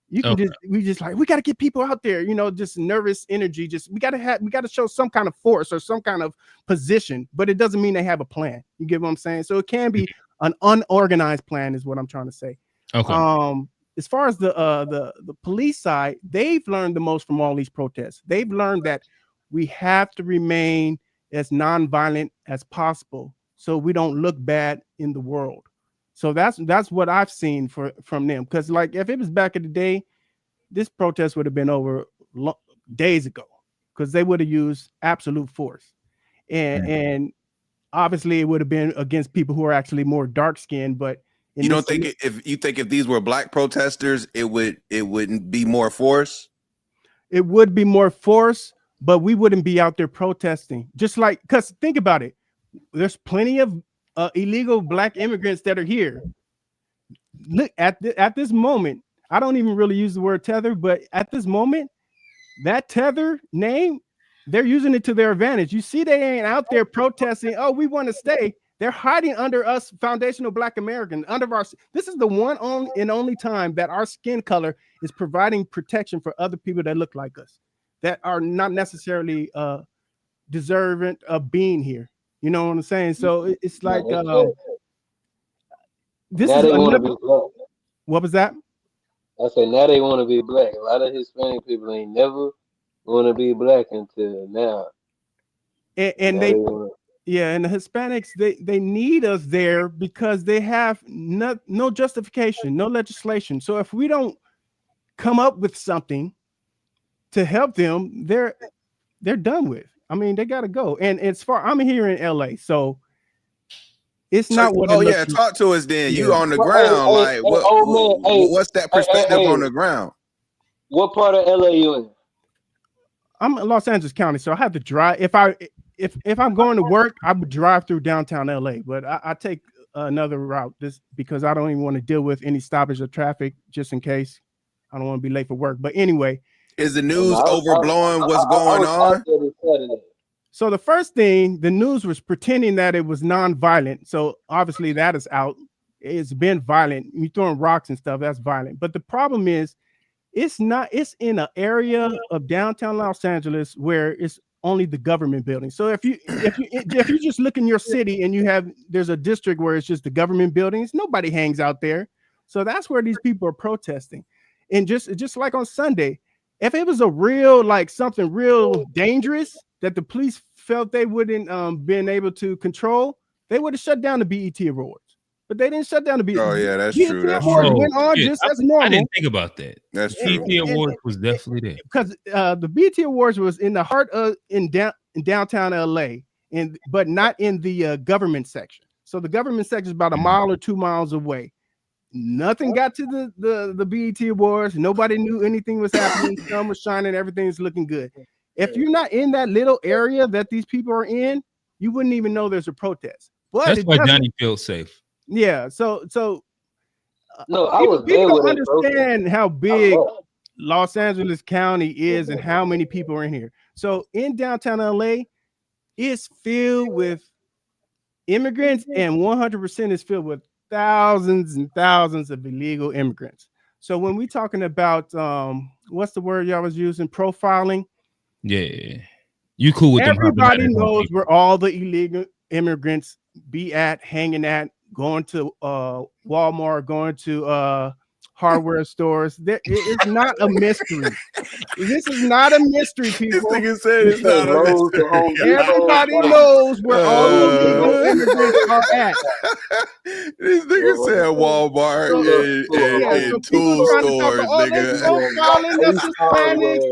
You can we got to get people out there. You know, just nervous energy. We got to show some kind of force or some kind of position. But it doesn't mean they have a plan. You get what I'm saying? So it can be an unorganized plan, is what I'm trying to say. Okay. As far as the police side, they've learned the most from all these protests. They've learned that we have to remain as nonviolent as possible so we don't look bad in the world. So that's what I've seen from them. Because like if it was back in the day, this protest would have been over days ago, because they would have used absolute force, and obviously it would have been against people who are actually more dark skinned, but. You don't think if these were Black protesters, it wouldn't be more force? It would be more force, but we wouldn't be out there protesting. Just like, because think about it, there's plenty of illegal Black immigrants that are here. Look at this moment. I don't even really use the word tether, but at this moment, that tether name, they're using it to their advantage. You see, they ain't out there protesting. Oh, we want to stay. They're hiding under us, foundational Black Americans. This is the one and only time that our skin color is providing protection for other people that look like us, that are not necessarily deserving of being here. You know what I'm saying? So it's like this now is they another. Want to be Black. What was that? I said now they want to be Black. A lot of Hispanic people ain't never want to be Black until now. And they. Yeah, and the Hispanics, they need us there because they have no justification, no legislation. So if we don't come up with something to help them, they're done with. I mean, they got to go. And as far, I'm here in LA, so it's not what. Oh yeah, talk to us then. You on the ground, what's that perspective on the ground? What part of LA you in? I'm in Los Angeles County, so I have to drive. If I'm going to work, I would drive through downtown LA, but I take another route because I don't even want to deal with any stoppage of traffic just in case. I don't want to be late for work. But anyway, Is the news overblowing what's going on? So the first thing, the news was pretending that it was non-violent. So obviously that is out. It's been violent. You throwing rocks and stuff, that's violent. But the problem is, it's not. It's in an area of downtown Los Angeles where it's only the government building. So if you just look in your city and there's a district where it's just the government buildings, nobody hangs out there. So that's where these people are protesting. And just like on Sunday, if it was a real, like something real dangerous that the police felt they wouldn't been able to control, they would have shut down the BET Awards. But they didn't shut down the BET. Oh yeah, that's BET true. That's Awards true. went on just as normal. I didn't think about that. That's true. BET Awards was definitely there Because the BET Awards was in the heart of in downtown LA, but not in the government section. So the government section is about a mile or 2 miles away. Nothing got to the BET Awards. Nobody knew anything was happening. The sun was shining. Everything's looking good. If you're not in that little area that these people are in, you wouldn't even know there's a protest. But that's why Johnny feels safe. Yeah. So no, people don't understand how big Los Angeles County is and how many people are in here. So in downtown LA, it's filled with immigrants, and 100% is filled with thousands and thousands of illegal immigrants. So when we're talking about what's the word y'all was using, profiling? Yeah, you cool with everybody them? Knows where all the illegal immigrants be at, hanging at, going to Walmart, going to hardware stores. It's not a mystery. This is not a mystery, people. This nigga said it's not a mystery. Everybody knows where all the illegal immigrants are at. This nigga said Walmart and tool stores, nigga.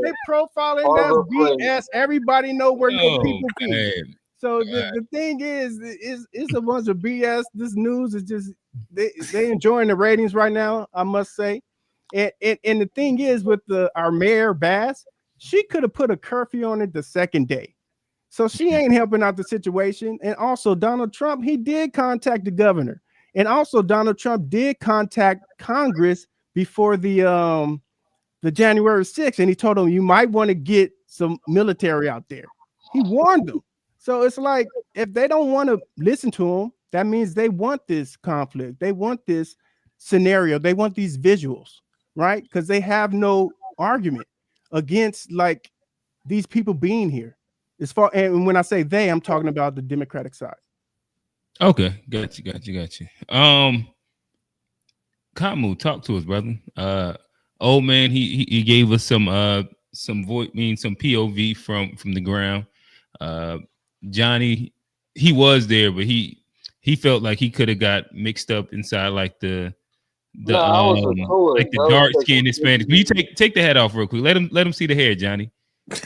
They profiling, that's BS. Everybody know where people be. So the thing is, it's a bunch of BS. This news is just they enjoying the ratings right now, I must say. And the thing is, with our mayor Bass, she could have put a curfew on it the second day. So she ain't helping out the situation. And also Donald Trump, he did contact the governor. And also Donald Trump did contact Congress before the January 6th. And he told them, you might want to get some military out there. He warned them. So it's like, if they don't want to listen to him, that means they want this conflict. They want this scenario. They want these visuals, right? Because they have no argument against like these people being here. And when I say they, I'm talking about the Democratic side. Okay, got you. Kamu, talk to us, brother. Old man, he gave us some POV from the ground. Johnny, he was there, but he felt like he could have got mixed up inside like the dark skinned Hispanic. Will you take the hat off real quick? Let him see the hair, Johnny.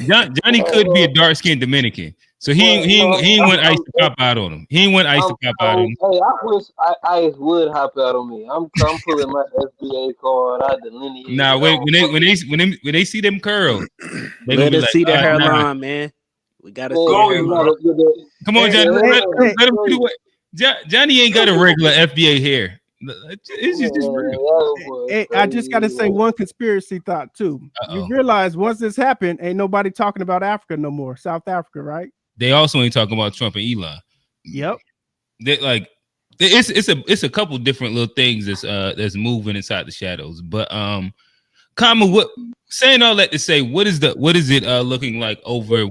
Johnny could be a dark skinned Dominican, so he ain't want ice to pop out on him. He ain't want ice to pop out on him. Hey, I wish ice would hop out on me. I'm pulling my SBA card. I delineate. Nah, when they see them curls, they let us like, see the hairline, man. We gotta see. Come on, Johnny. Let him see what Johnny ain't got a regular FBA hair. It's just real. Hey, I just got to say one conspiracy thought too. You realize once this happened, ain't nobody talking about Africa no more. South Africa, right? They also ain't talking about Trump and Elon. Yep. They like it's a couple different little things that's moving inside the shadows. But Kama, what saying all that to say, what is it looking like over?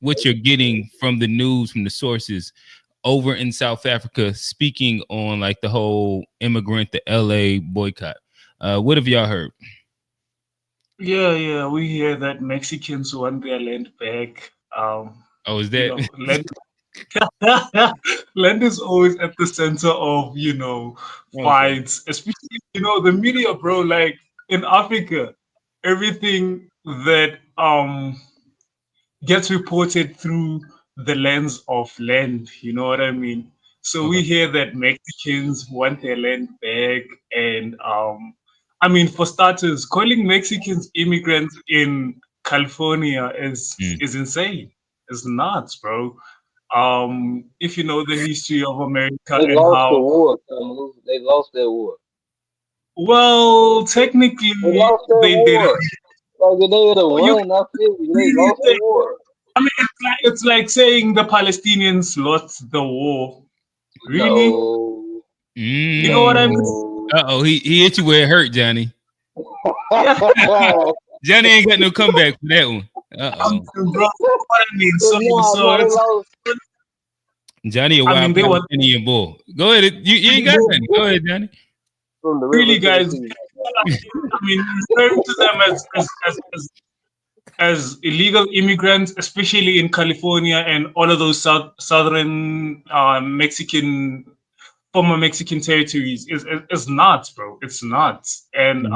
What you're getting from the news, from the sources over in South Africa, speaking on like the whole immigrant, the LA boycott. What have y'all heard? Yeah, we hear that Mexicans want their land back. Is that? Land is always at the center of fights, especially the media, bro. Like in Africa, everything that gets reported through the lens of land, you know what I mean? So we hear that Mexicans want their land back, and for starters, calling Mexicans immigrants in California is insane. It's nuts, bro. If you know the history of America they lost the war. They lost their war. Well, technically, they didn't. Like they would have You won. I feel you. They really lost the think, war. I mean, it's like saying the Palestinians lost the war. Really? No. You know what I mean? Uh-oh, he hit you where it hurt, Johnny. Johnny ain't got no comeback for that one. Uh-oh. Bro, what I mean? So they it's, lost. Johnny, a I wild mean, they were Palestinian bull. Go ahead. You ain't got nothing. Go ahead, Johnny. From the really, river to the guys. sea. I mean, referring to them as illegal immigrants, especially in California and all of those southern Mexican, former Mexican territories, is nuts, bro. It's nuts. And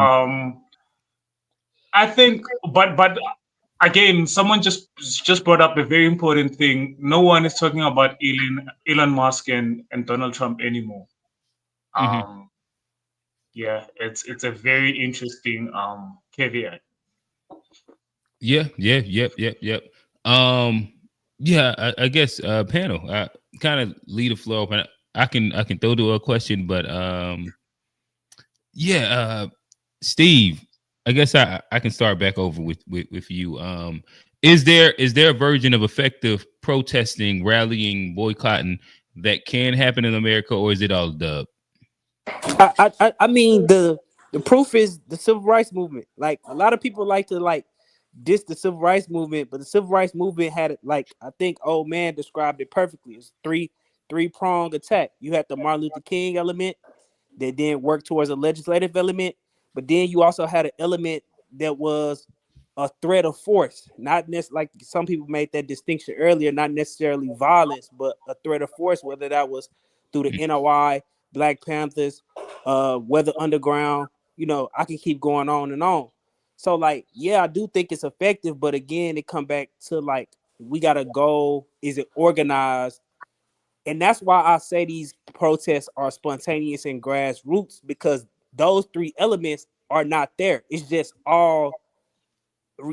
I think, but again, someone just brought up a very important thing. No one is talking about Elon Musk and Donald Trump anymore. Yeah, it's a very interesting caveat. Yep. Yeah, I guess panel. I kind of lead the flow up, and I can throw to a question, but Steve, I guess I can start back over with you. Is there a version of effective protesting, rallying, boycotting that can happen in America, or is it all dub? I mean the proof is the civil rights movement. Like a lot of people like to diss the civil rights movement, but the civil rights movement had I think old man described it perfectly. It's three-pronged attack. You had the Martin Luther King element that then worked towards a legislative element, but then you also had an element that was a threat of force, not necessarily like some people made that distinction earlier, not necessarily violence, but a threat of force, whether that was through the NOI, Black Panthers, Weather Underground, I can keep going on and on. So yeah, I do think it's effective, but again, it come back to we gotta go, is it organized? And that's why I say these protests are spontaneous and grassroots, because those three elements are not there. It's just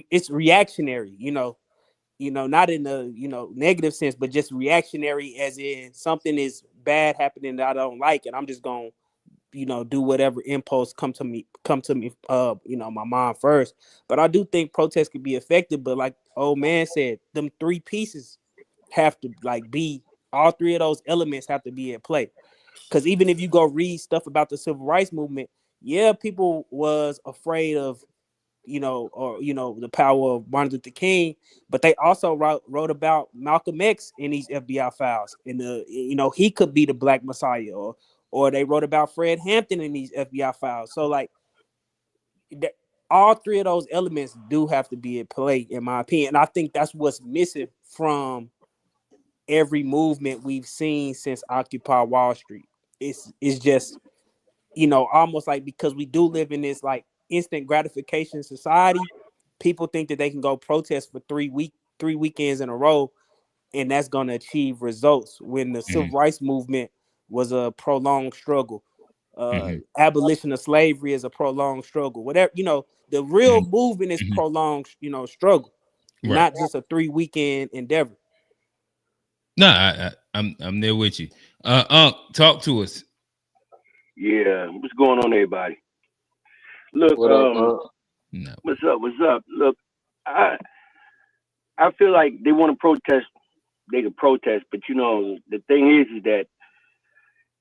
it's reactionary, not in the negative sense, but just reactionary as in something is bad happening that I don't like, and I'm just gonna do whatever impulse come to me my mind first. But I do think protests can be effective, but like old man said, them three pieces have to be, all three of those elements have to be in play. Because even if you go read stuff about the civil rights movement, yeah, people was afraid of the power of Martin Luther King, but they also wrote about Malcolm X in these FBI files, and he could be the Black Messiah, or they wrote about Fred Hampton in these FBI files. So all three of those elements do have to be at play, in my opinion. And I think that's what's missing from every movement we've seen since Occupy Wall Street. It's just almost because we do live in this instant gratification society. People think that they can go protest for 3 weekends in a row, and that's going to achieve results, when the civil rights movement was a prolonged struggle. Abolition of slavery is a prolonged struggle. Whatever, the real movement is prolonged, struggle, not just a 3-weekend endeavor. No, I'm there with you. Talk to us. Yeah, what's going on, everybody? Look, what's up? Look, I feel like they want to protest. They can protest, but the thing is that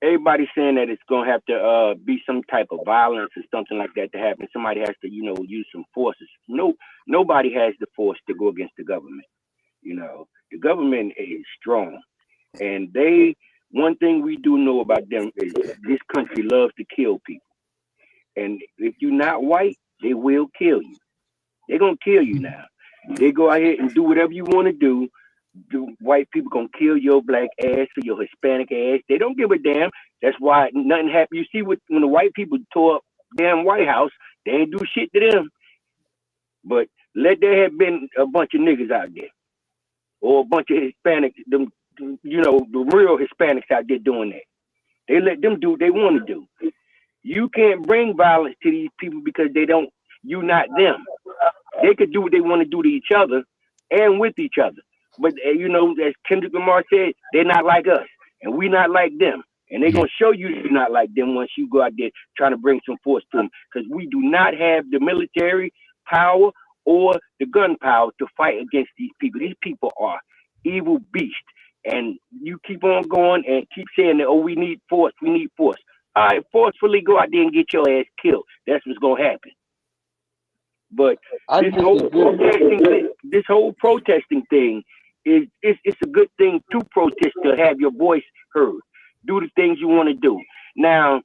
everybody's saying that it's gonna have to be some type of violence or something like that to happen. Somebody has to, use some forces. Nobody has the force to go against the government. The government is strong, and one thing we do know about them is this country loves to kill people. And if you're not white, they will kill you. They're gonna kill you now. They go out here and do whatever you want to do. The white people gonna kill your black ass or your Hispanic ass. They don't give a damn. That's why nothing happened. You see, when the white people tore up damn White House, they ain't do shit to them. But let there have been a bunch of niggas out there, or a bunch of Hispanics, the real Hispanics out there doing that. They let them do what they want to do. You can't bring violence to these people because you're not them. They could do what they want to do to each other and with each other. But, as Kendrick Lamar said, they're not like us, and we're not like them. And they're going to show you you're not like them once you go out there trying to bring some force to them. Because we do not have the military power or the gunpowder to fight against these people. These people are evil beasts. And you keep on going and keep saying that, oh, we need force, we need force. All right, forcefully go out there and get your ass killed. That's what's going to happen. But this whole protesting thing is it's a good thing to protest, to have your voice heard. Do the things you want to do. Now,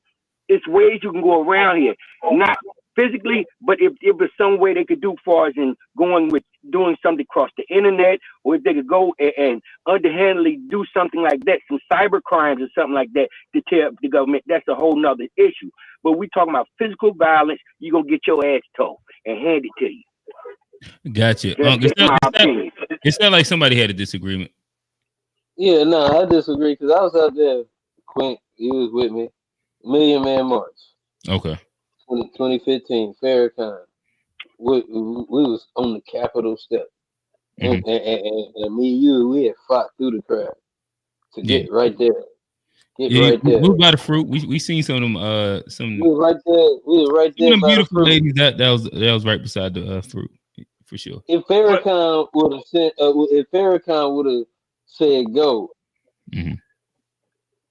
it's ways you can go around here. Not physically, but if there's some way they could do far as in going with doing something across the internet, or if they could go and underhandedly do something like that, some cyber crimes or something like that to tear up the government, that's a whole nother issue. But we talking about physical violence, you're going to get your ass told and hand it to you. Gotcha. It's not like somebody had a disagreement. Yeah, no, I disagree because I was out there. Quint, he was with me. Million Man March. Okay. 2015, Farrakhan. We was on the Capitol step. And me and you, we had fought through the crowd to get right there. Right there. We by the fruit. We seen some of them. Some. We was right there. We was right there. Some beautiful ladies. That was right beside the fruit for sure. If Farrakhan would have said, said go,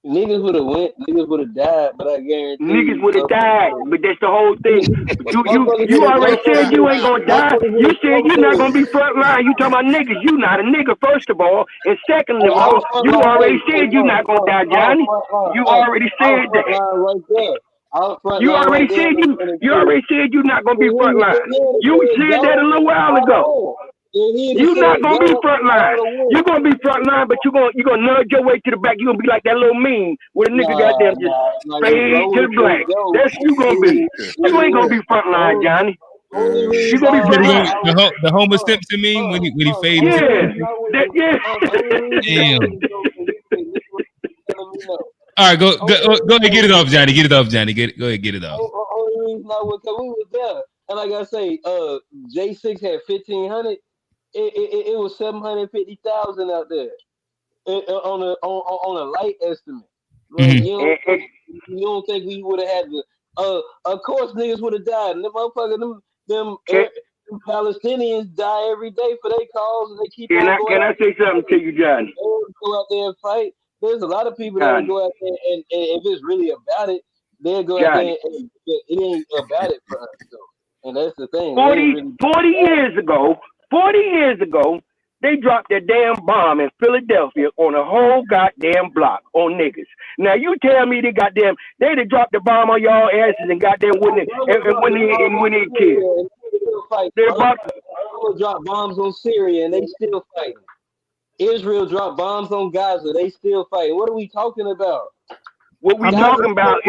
niggas would have went. Niggas would have died. But I guarantee niggas would have died. But that's the whole thing. You already said you ain't gonna die. You said you're not gonna be front line. You talking about niggas? You not a nigga, first of all, and second of all, you already said you're not gonna die, Johnny. You already said that. Right there. You already said you're not gonna be front line. You said that a little while ago. You're not gonna be front line. You're gonna be front line, but you're gonna nudge your way to the back. You're gonna be like that little meme where the nigga goddamn just fade to the black. That's you gonna be. You ain't gonna be front line, Johnny. You gonna be front line. The Homer Simpson meme when he fades. Yeah. All right, go ahead, get it off, Johnny. Get it off, Johnny. Go ahead, get it off. Only reason I was because we was there, and like I say, J6 had 1,500. It was 750,000 out there on a light estimate. Like, you don't think we would have had the? Of course, niggas would have died. And them motherfuckers, them Palestinians die every day for their cause, and they keep. Can I say something to you, Johnny? Go out there and fight. There's a lot of people that go out there, and if it's really about it, they'll go out there, and it ain't about it for us, though. And that's the thing. 40 years ago, they dropped that damn bomb in Philadelphia on a whole goddamn block on niggas. Now you tell me they'd have dropped the bomb on y'all asses and goddamn wouldn't kill. They dropped bombs on Syria and they still fighting. Israel dropped bombs on Gaza, they still fighting. What are we talking about? What we talking about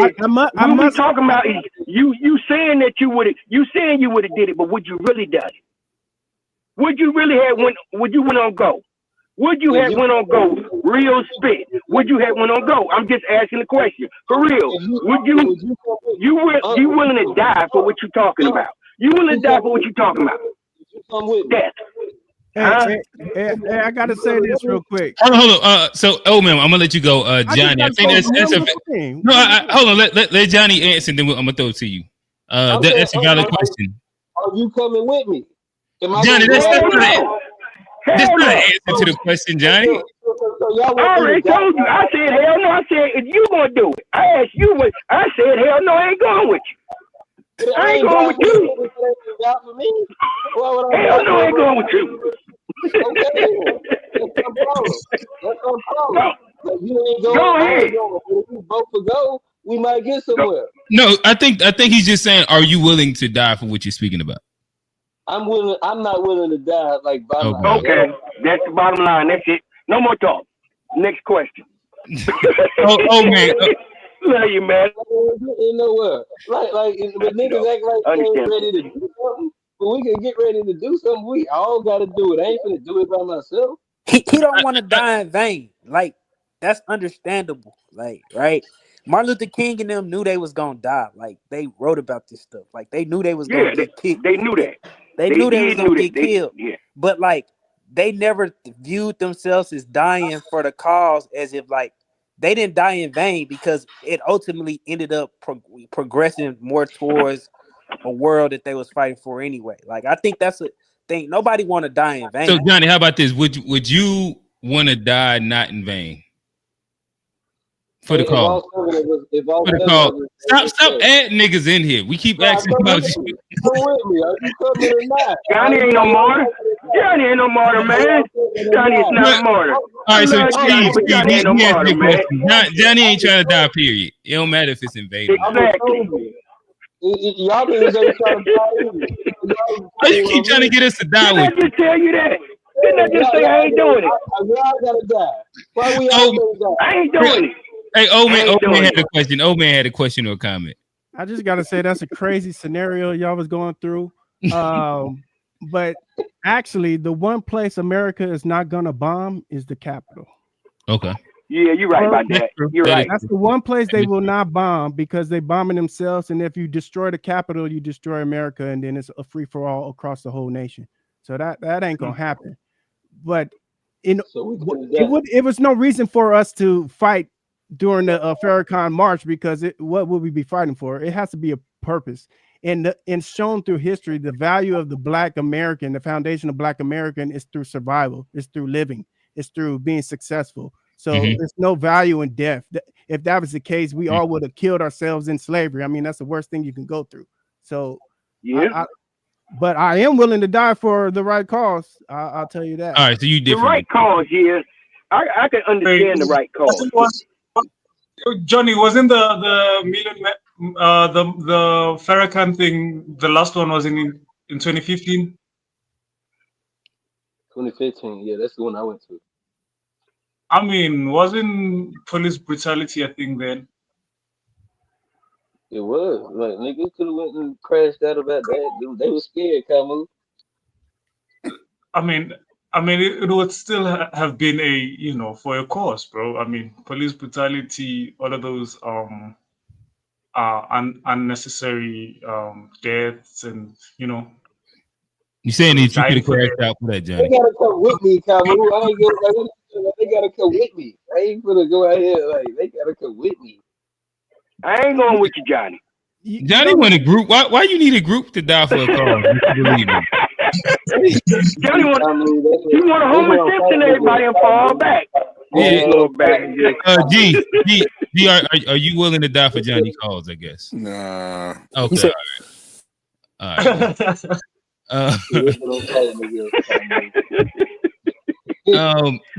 is you saying that you would have did it, but would you really done it? Would you really have went on go? Would you have went on go? Real spit. Would you have went on go? I'm just asking the question. For real. Would you willing to die for what you talking about? You willing to die for what you talking about? Death. Hey, I gotta say this real quick. Hold on. So, man, I'm gonna let you go, Johnny. I think that's a hold on. Let Johnny answer, and then I'm gonna throw it to you. That's a valid question. Are you coming with me? Johnny, that's not an answer to the question, Johnny. I already told you. I said hell no. I said if you gonna do it, I asked you what. I said hell no. I ain't going with you. I ain't going with you. Hell no, I ain't going with you. That's no problem. You ain't going. Go ahead. If we vote for go, we might get somewhere. No, I think he's just saying, are you willing to die for what you're speaking about? I'm willing. I'm not willing to die like bottom line. Okay, that's the bottom line. That's it. No more talk. Next question. Man. Love you, man. You know what? Like, but niggas act like they're ready to do something. But we can get ready to do something. We all got to do it. I ain't gonna do it by myself. He don't want to die in vain. Like, that's understandable. Like, right? Martin Luther King and them knew they was gonna die. Like, they wrote about this stuff. Like, they knew they was gonna get killed. They knew that. They knew they was gonna get killed. But like, they never viewed themselves as dying for the cause, as if like they didn't die in vain, because it ultimately ended up progressing more towards a world that they was fighting for anyway. Like, I think that's think nobody want to die in vain. So Johnny, how about this? Would you want to die not in vain? For the call. For the call. Stop adding niggas in here. We keep asking about you. Come with me. Are you coming or not? Johnny ain't no martyr. Johnny ain't no martyr, man. Johnny is not a martyr. All right, so Steve, Johnny ain't no martyr, man. Johnny ain't trying to die, period. It don't matter if it's in vain. Exactly. Y'all niggas ain't trying to die. Why you keep trying to get us to die with? Didn't I just tell you that? Didn't I just say I ain't doing it? Y'all gotta die. Why we all gonna die? I ain't doing it. Hey, old man had a question. Old man had a question or a comment. I just gotta say that's a crazy scenario y'all was going through. But actually, the one place America is not gonna bomb is the Capitol. Okay. Yeah, you're right about that. You're right. That's the one place they will not bomb because they bombing themselves. And if you destroy the Capitol, you destroy America, and then it's a free for all across the whole nation. So that ain't gonna happen. But it was no reason for us to fight during the Farrakhan March because what would we be fighting for? It has to be a purpose. And shown through history, the value of the Black American, the foundation of Black American is through survival, it's through living, it's through being successful. So there's no value in death. If that was the case, we all would have killed ourselves in slavery. I mean, that's the worst thing you can go through. So yeah. But I am willing to die for the right cause. I'll tell you that. All right, so you different. The right cause, yeah. I can understand the right cause. Johnny, wasn't the Farrakhan thing, the last one was in 2015? 2015, yeah, that's the one I went to. I mean, wasn't police brutality a thing then? It was. Like, niggas could have went and crashed out about that. They were scared, Camus. I mean, it would still have been for a cause, bro. I mean, police brutality, all of those unnecessary deaths, and You saying that you could have crashed out for that, Johnny? They gotta come with me, Camus. They gotta come with me. I ain't gonna go out here like they gotta come with me. I ain't going with you, Johnny. Johnny want a group. Why you need a group to die for a cause? Johnny want to Homer Simpson everybody and fall back. Yeah. G, are you willing to die for Johnny cause? I guess. Nah. Okay. All right.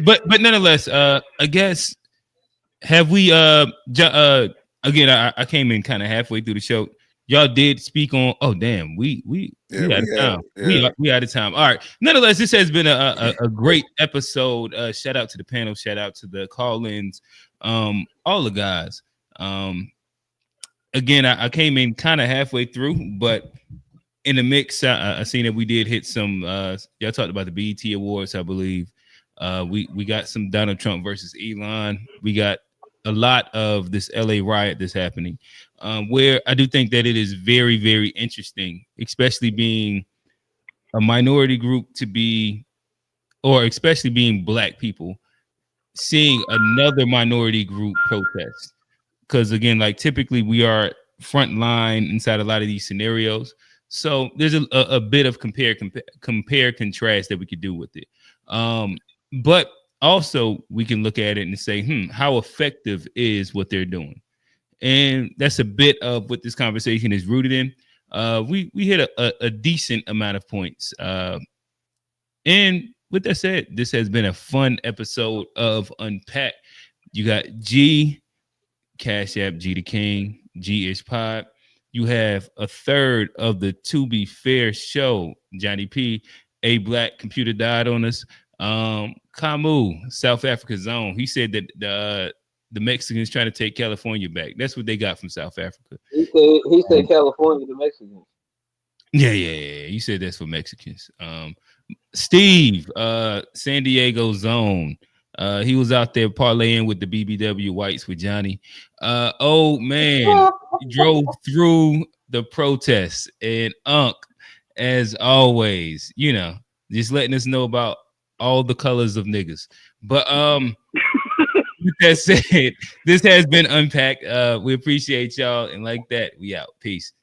But nonetheless, I guess have we again I came in kind of halfway through the show. Y'all did speak on we out of time. Yeah. We out of time. All right. Nonetheless, this has been a great episode. Shout out to the panel, shout out to the call-ins, all the guys. Again, I came in kind of halfway through, but in the mix, I seen that we did hit some. Y'all talked about the BET Awards, I believe. We got some Donald Trump versus Elon. We got a lot of this LA riot that's happening, where I do think that it is very, very interesting, especially being a minority group especially being Black people, seeing another minority group protest. Because again, like typically we are front line inside a lot of these scenarios. So there's a bit of compare contrast that we could do with it. But also we can look at it and say, how effective is what they're doing? And that's a bit of what this conversation is rooted in. We hit a decent amount of points. And with that said, this has been a fun episode of Unpacked. You got G, Cash App, G the King, G-ish Pod. You have a third of the To Be Fair show, Johnny P. A Black computer died on us. Camus, South Africa zone. He said that the Mexicans trying to take California back. That's what they got from South Africa. He said California to Mexicans. Yeah. He said that's for Mexicans. Steve, San Diego zone. He was out there parlaying with the BBW whites with Johnny. Old man drove through the protests, and as always, just letting us know about all the colors of niggas. But with that said, this has been Unpacked. We appreciate y'all, and like that, we out. Peace.